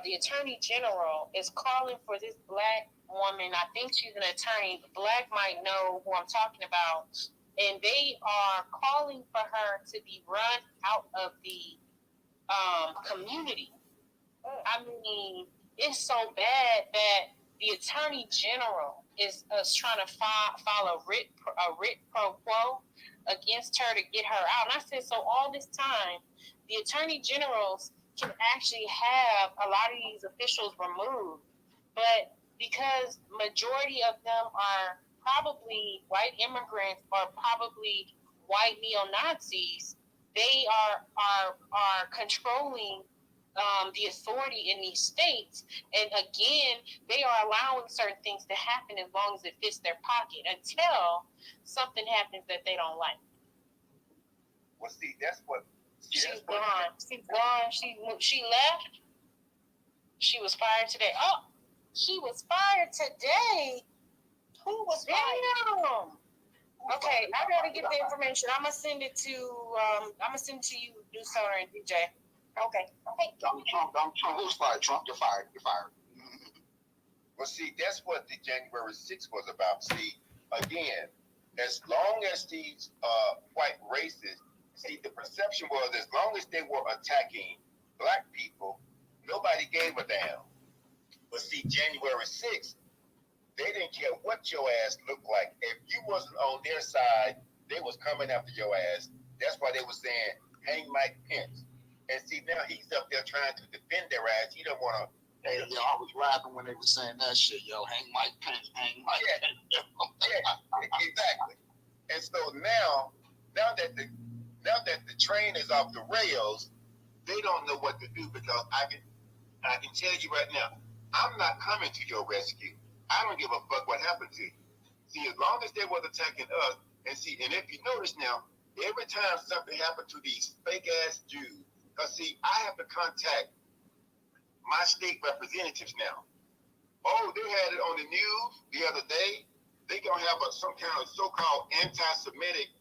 The Attorney General is calling for this Black woman. I think she's an attorney. Black might know who I'm talking about. And they are calling for her to be run out of the community. I mean, it's so bad that the Attorney General is trying to file a writ pro quo against her to get her out. And I said, so all this time, the Attorney Generals can actually have a lot of these officials removed, but because majority of them are probably white immigrants or probably white neo-Nazis, they are controlling the authority in these states, and again, they are allowing certain things to happen as long as it fits their pocket until something happens that they don't like. Well, see, that's what. She's gone. She's gone. She left. She was fired today. Oh, she was fired today. Who was fired? Damn. Okay, I gotta get the information. I'm gonna send it to you, Newstoter and DJ. Okay. Trump. Who's fired? Trump, you're fired. Well, see, that's what the January 6th was about. See, again, as long as these white racists, see, the perception was as long as they were attacking Black people, nobody gave a damn. But see, January 6th, they didn't care what your ass looked like. If you wasn't on their side, they was coming after your ass. That's why they were saying, hang Mike Pence. And see, now he's up there trying to defend their ass. He don't want to. Hey, yo, I was laughing when they were saying that shit. Yo, hang Mike Pence, hang Mike Pence. Yeah, exactly. And so now that the train is off the rails, they don't know what to do, because I can tell you right now, I'm not coming to your rescue. I don't give a fuck what happened to you. See, as long as they was attacking us, and if you notice now, every time something happened to these fake ass Jews, because see, I have to contact my state representatives now. Oh, they had it on the news the other day. They gonna have some kind of so-called anti-Semitic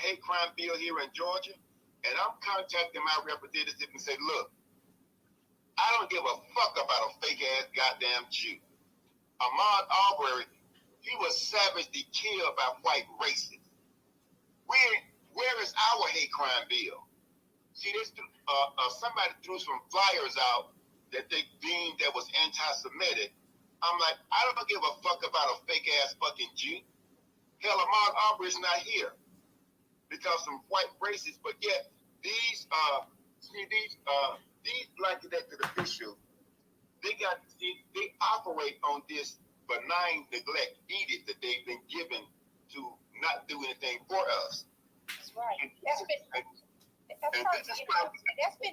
hate crime bill here in Georgia, and I'm contacting my representative and say, look, I don't give a fuck about a fake ass goddamn Jew. Ahmaud Arbery, he was savagely killed by white racists. Where is our hate crime bill? See, somebody threw some flyers out that they deemed that was anti-Semitic. I'm like, I don't give a fuck about a fake ass fucking Jew. Hell, Ahmaud Arbery's not here because some white racists. But yet these black elected officials, they operate on this benign neglect edict that they've been given to not do anything for us. That's right. That's been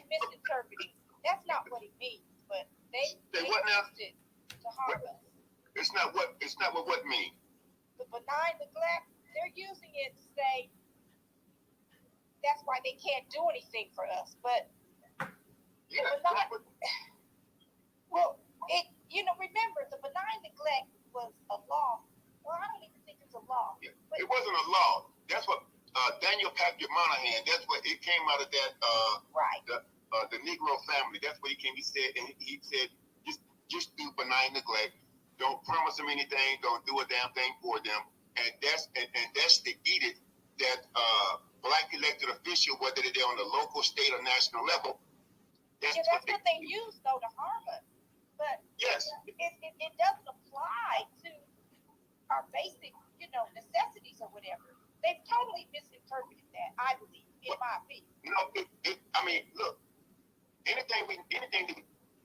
misinterpreted. That's not what it means, but they what now? used it to harm us. It's not what means. The benign neglect, they're using it to say that's why they can't do anything for us. But remember, the benign neglect was a law. Well, I don't even think it's a law. Yeah. It wasn't a law. That's what Daniel Patrick Monahan. That's what it came out of that. Right. the Negro family. That's what he came. He said, and he said, just do benign neglect. Don't promise them anything. Don't do a damn thing for them. And that's the edict that black elected official, whether they're on the local, state, or national level. That's what they use though to harm us. But yes, it doesn't apply to our basic, necessities or whatever. They've totally misinterpreted that, I believe, in my opinion. I mean, look, anything.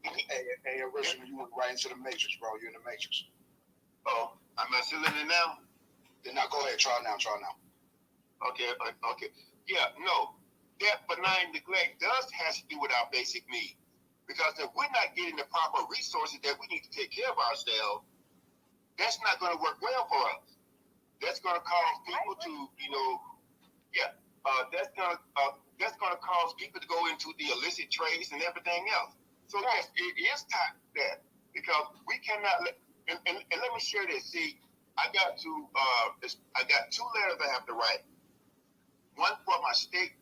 Hey, original, you went right into the matrix, bro. You're in the matrix. Oh, am I still in it now? Then now go ahead, try now. Okay. Yeah, no. That benign neglect has to do with our basic needs. Because if we're not getting the proper resources that we need to take care of ourselves, that's not going to work well for us. That's going to cause people to, that's going to cause people to go into the illicit trades and everything else. So yes, it is time for that, because we cannot and let me share this. See, I got two letters I have to write. One for my state,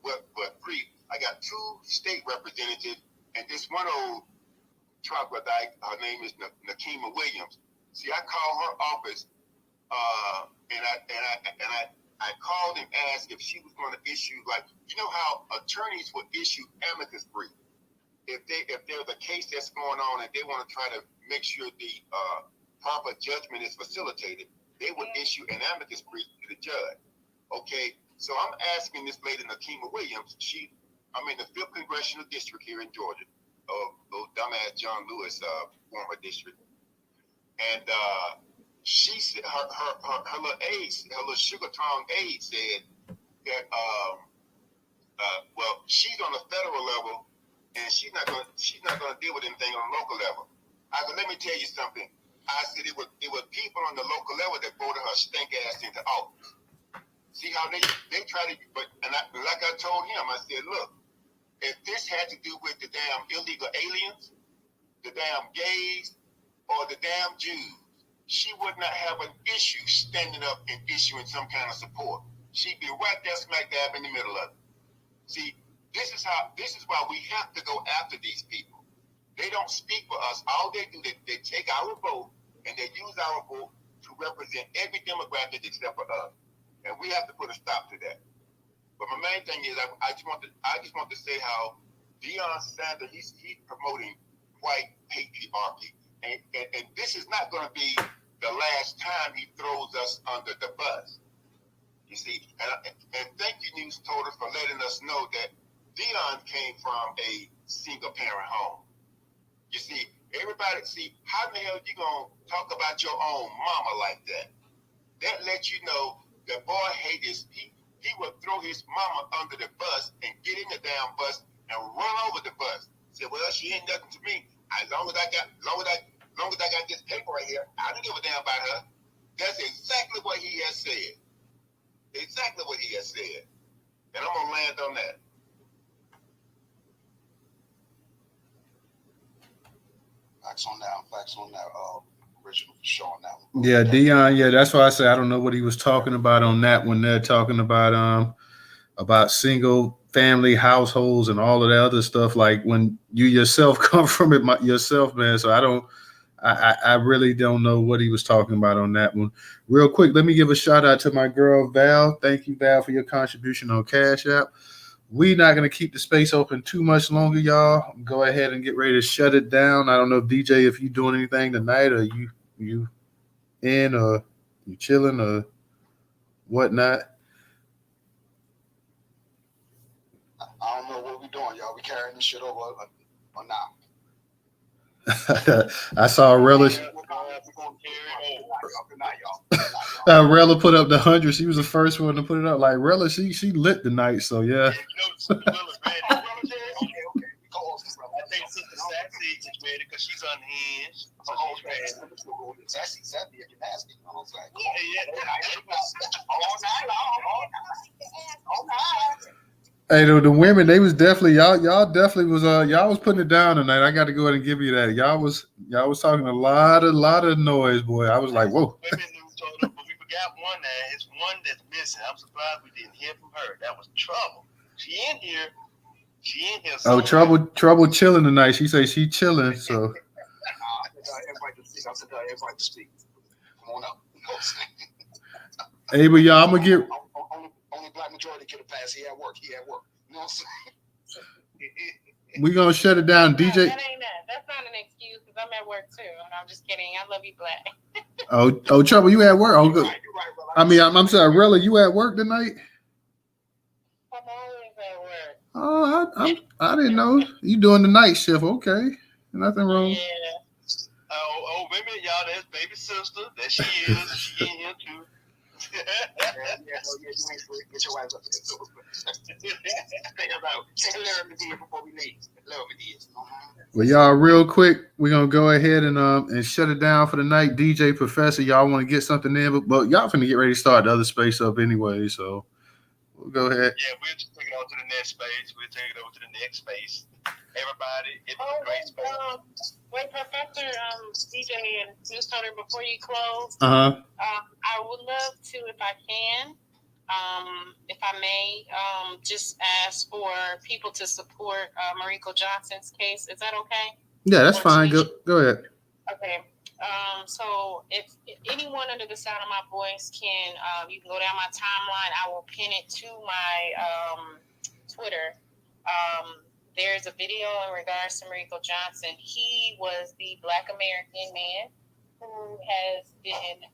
but three. I got two state representatives and this one old troglodyte. Her name is Nakima Williams. See, I called her office, and I called and asked if she was going to issue, like, how attorneys would issue amicus brief if there's a case that's going on and they want to try to make sure the proper judgment is facilitated, they would issue an amicus brief to the judge. Okay, so I'm asking this lady, Nakima Williams. I'm in the 5th Congressional District here in Georgia, those dumbass John Lewis former district, and she said her little aide, her little sugar tongue aide said that well, she's on the federal level and she's not gonna deal with anything on the local level. I said, let me tell you something. I said it was people on the local level that voted her stink ass into office. See how they try to, like I told him, I said, look, if this had to do with the damn illegal aliens, the damn gays, or the damn Jews, she would not have an issue standing up and issuing some kind of support. She'd be right there smack dab in the middle of it. See, this is why we have to go after these people. They don't speak for us. All they do, they take our vote and they use our vote to represent every demographic except for us. And we have to put a stop to that. But my main thing is, I just want to say how Deion Sanders, he's promoting white patriarchy, and this is not going to be the last time he throws us under the bus. You see, and thank you, Newstoter, for letting us know that Deion came from a single parent home. You see, everybody how the hell you gonna talk about your own mama like that? That lets you know that boy he would throw his mama under the bus and get in the damn bus and run over the bus. Say, well, she ain't nothing to me. As long as I got this paper right here, I don't give a damn about her. That's exactly what he has said. Exactly what he has said. And I'm gonna land on that. Facts on that. Original for sure on that one. Yeah, Deion. Yeah, that's why I say I don't know what he was talking about on that when they're talking about single family households and all of that other stuff. Like when you yourself come from it yourself, man. So I really don't know what he was talking about on that one. Real quick, let me give a shout out to my girl Val. Thank you, Val, for your contribution on Cash App. We're not going to keep the space open too much longer, y'all. Go ahead and get ready to shut it down. I don't know, DJ, if you doing anything tonight, or you in, or you chilling, or whatnot. I don't know what we doing, y'all. We carrying this shit over or not? I saw Relish. Rella put up the 100. She was the first one to put it up. Like Rella, she lit the night. So yeah. I think Sister Sassy is ready because she's unhinged. So she's ready. Sassy, if you're nasty. I was like, all night. Hey, the women, they was definitely y'all definitely was y'all was putting it down tonight. I got to go ahead and give you that. Y'all was talking a lot of noise, boy. I was like, whoa. Women Newstoter, but we forgot one that it's one that's missing. I'm surprised we didn't hear from her. That was Trouble. She in here, She in here. Oh, somewhere. trouble chilling tonight. She say she chilling. So Everybody to speak. I said, everybody to speak. Come on up. You know what I'm saying? hey, but y'all, I'm gonna get. Only black majority get a pass. He at work. You know what I'm saying? We gonna shut it down, DJ. That ain't that. That's not an excuse because I'm at work too. And I'm just kidding. I love you, Black. Oh, trouble, you at work? Oh, good. I mean, I'm sorry, Rella, you at work tonight? I'm always at work. Oh, I didn't know you doing the night shift. Okay, nothing wrong. Yeah. Oh, wait a minute, y'all. That's baby sister. There she is. She in here too. You ain't slick. Get your ass up there. Say hello to me before we leave. Hello, Well, y'all, real quick, we're gonna go ahead and shut it down for the night. DJ Professor, y'all want to get something in, but y'all finna get ready to start the other space up anyway, so we'll go ahead. Yeah, we'll just take it on to the next space. We'll take it over to the next space. Everybody, it's a great space. Wait, Professor, DJ and Newstoter, before you close, I would love to, if I can, if I may, just ask for people to support Mariko Johnson's case. Is that okay? Yeah, that's fine. Go ahead. Okay. So if anyone under the sound of my voice can, you can go down my timeline. I will pin it to my Twitter. There's a video in regards to Mariko Johnson. He was the Black American man who has been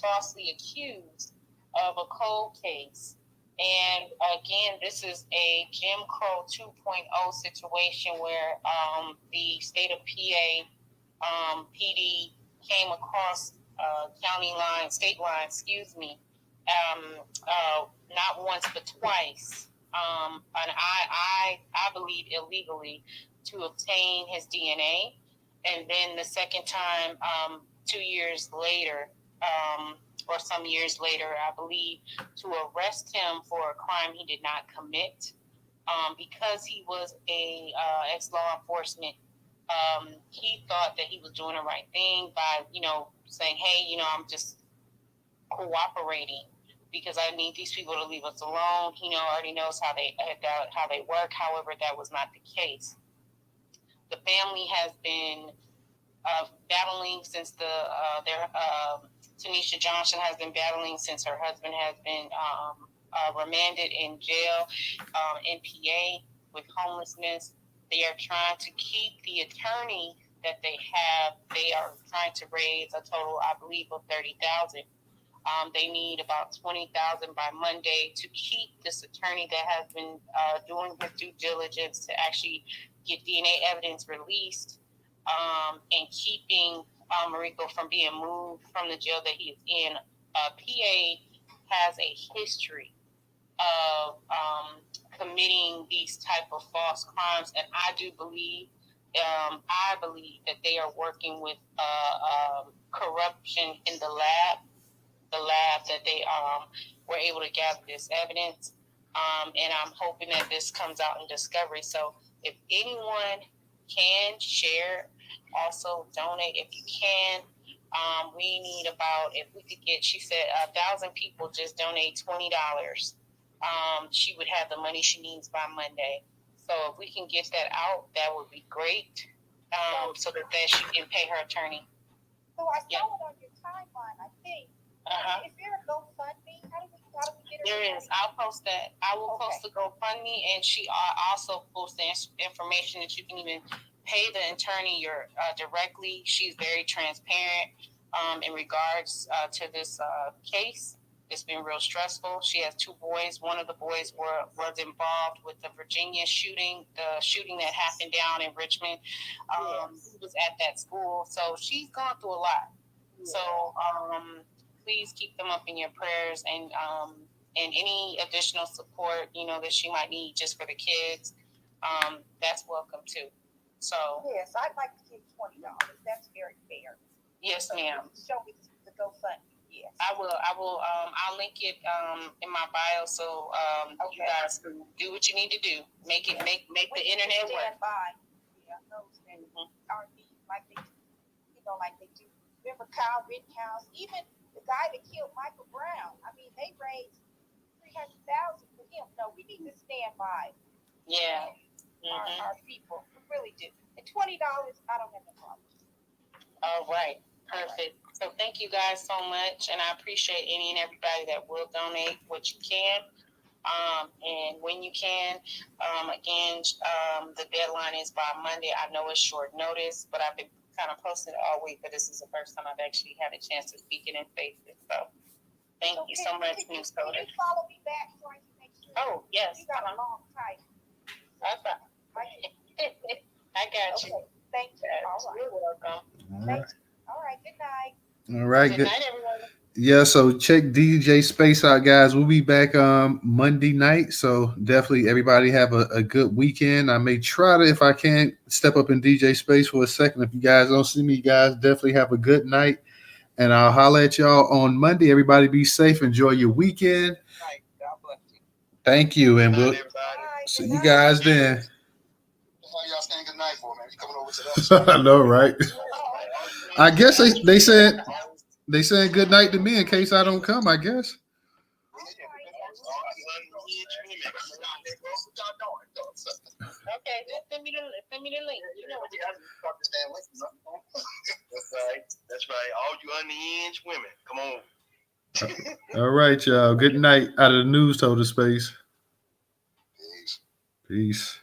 falsely accused of a cold case. And again, this is a Jim Crow 2.0 situation where the state of PA PD came across state line, not once but twice. And I believe illegally to obtain his DNA. And then the second time, 2 years later, or some years later, I believe, to arrest him for a crime he did not commit. Because he was a ex-law enforcement, he thought that he was doing the right thing by, saying, hey, I'm just cooperating because I need these people to leave us alone. He already knows how they work. However, that was not the case. The family has been battling since Tanisha Johnson has been battling since her husband has been remanded in jail in PA with homelessness. They are trying to keep the attorney that they have. They are trying to raise a total, I believe, of $30,000. They need about $20,000 by Monday to keep this attorney that has been doing his due diligence to actually get DNA evidence released and keeping Mariko from being moved from the jail that he is in. PA has a history of committing these type of false crimes, and I believe that they are working with corruption in the lab that they were able to gather this evidence, and I'm hoping that this comes out in discovery. So if anyone can share, also donate if you can. We need about, if we could get, she said 1,000 people just donate $20. She would have the money she needs by Monday. So if we can get that out, that would be great, so that she can pay her attorney. So I saw it on your timeline, I think. Is there a GoFundMe? How do we get it? There is. I'll post that. I will post the GoFundMe, and she also posts the information that you can even pay the attorney directly. She's very transparent in regards to this case. It's been real stressful. She has 2 boys. One of the boys was involved with the Virginia shooting, the shooting that happened down in Richmond. He was at that school. So she's gone through a lot. Yeah. So please keep them up in your prayers, and any additional support, that she might need just for the kids, that's welcome too. So yes, I'd like to give $20. That's very fair. Yes, ma'am. Show me the GoFundMe. Yes. I will. I'll link it in my bio, so you guys can do what you need to do. Make the internet work. Yeah, those that are like they do. Remember Kyle Rittenhouse, even the guy that killed Michael Brown. I mean, they raised $300,000 for him. No, we need to stand by Yeah. Our people. We really do. And $20, I don't have no problem. All right. Perfect. So thank you guys so much, and I appreciate any and everybody that will donate what you can. And when you can, again, the deadline is by Monday. I know it's short notice, but I've been kind of posting it all week, but this is the first time I've actually had a chance to speak it in faces. So thank you so much, Newstoter. Can you follow me back so I can make sure? Oh, yes. You got a long title. I got you. Okay. Thank you. All right. You're welcome. Thank you. All right. Good night. All right. Good night, everyone. Yeah, so check DJ Space out, guys. We'll be back Monday night. So definitely everybody have a good weekend. I may try to, if I can, step up in DJ Space for a second. If you guys don't see me, guys, definitely have a good night. And I'll holler at y'all on Monday. Everybody be safe. Enjoy your weekend. God bless you. Thank you. And we'll see you guys then. Y'all saying good night for, man. You coming over to us? I know, right? I guess they said they saying good night to me in case I don't come, I guess. Okay, just send me the link. You know what you have. That's right. All you unhinged women, come on. All right, y'all. Good night out of the Newstoter space. Peace. Peace.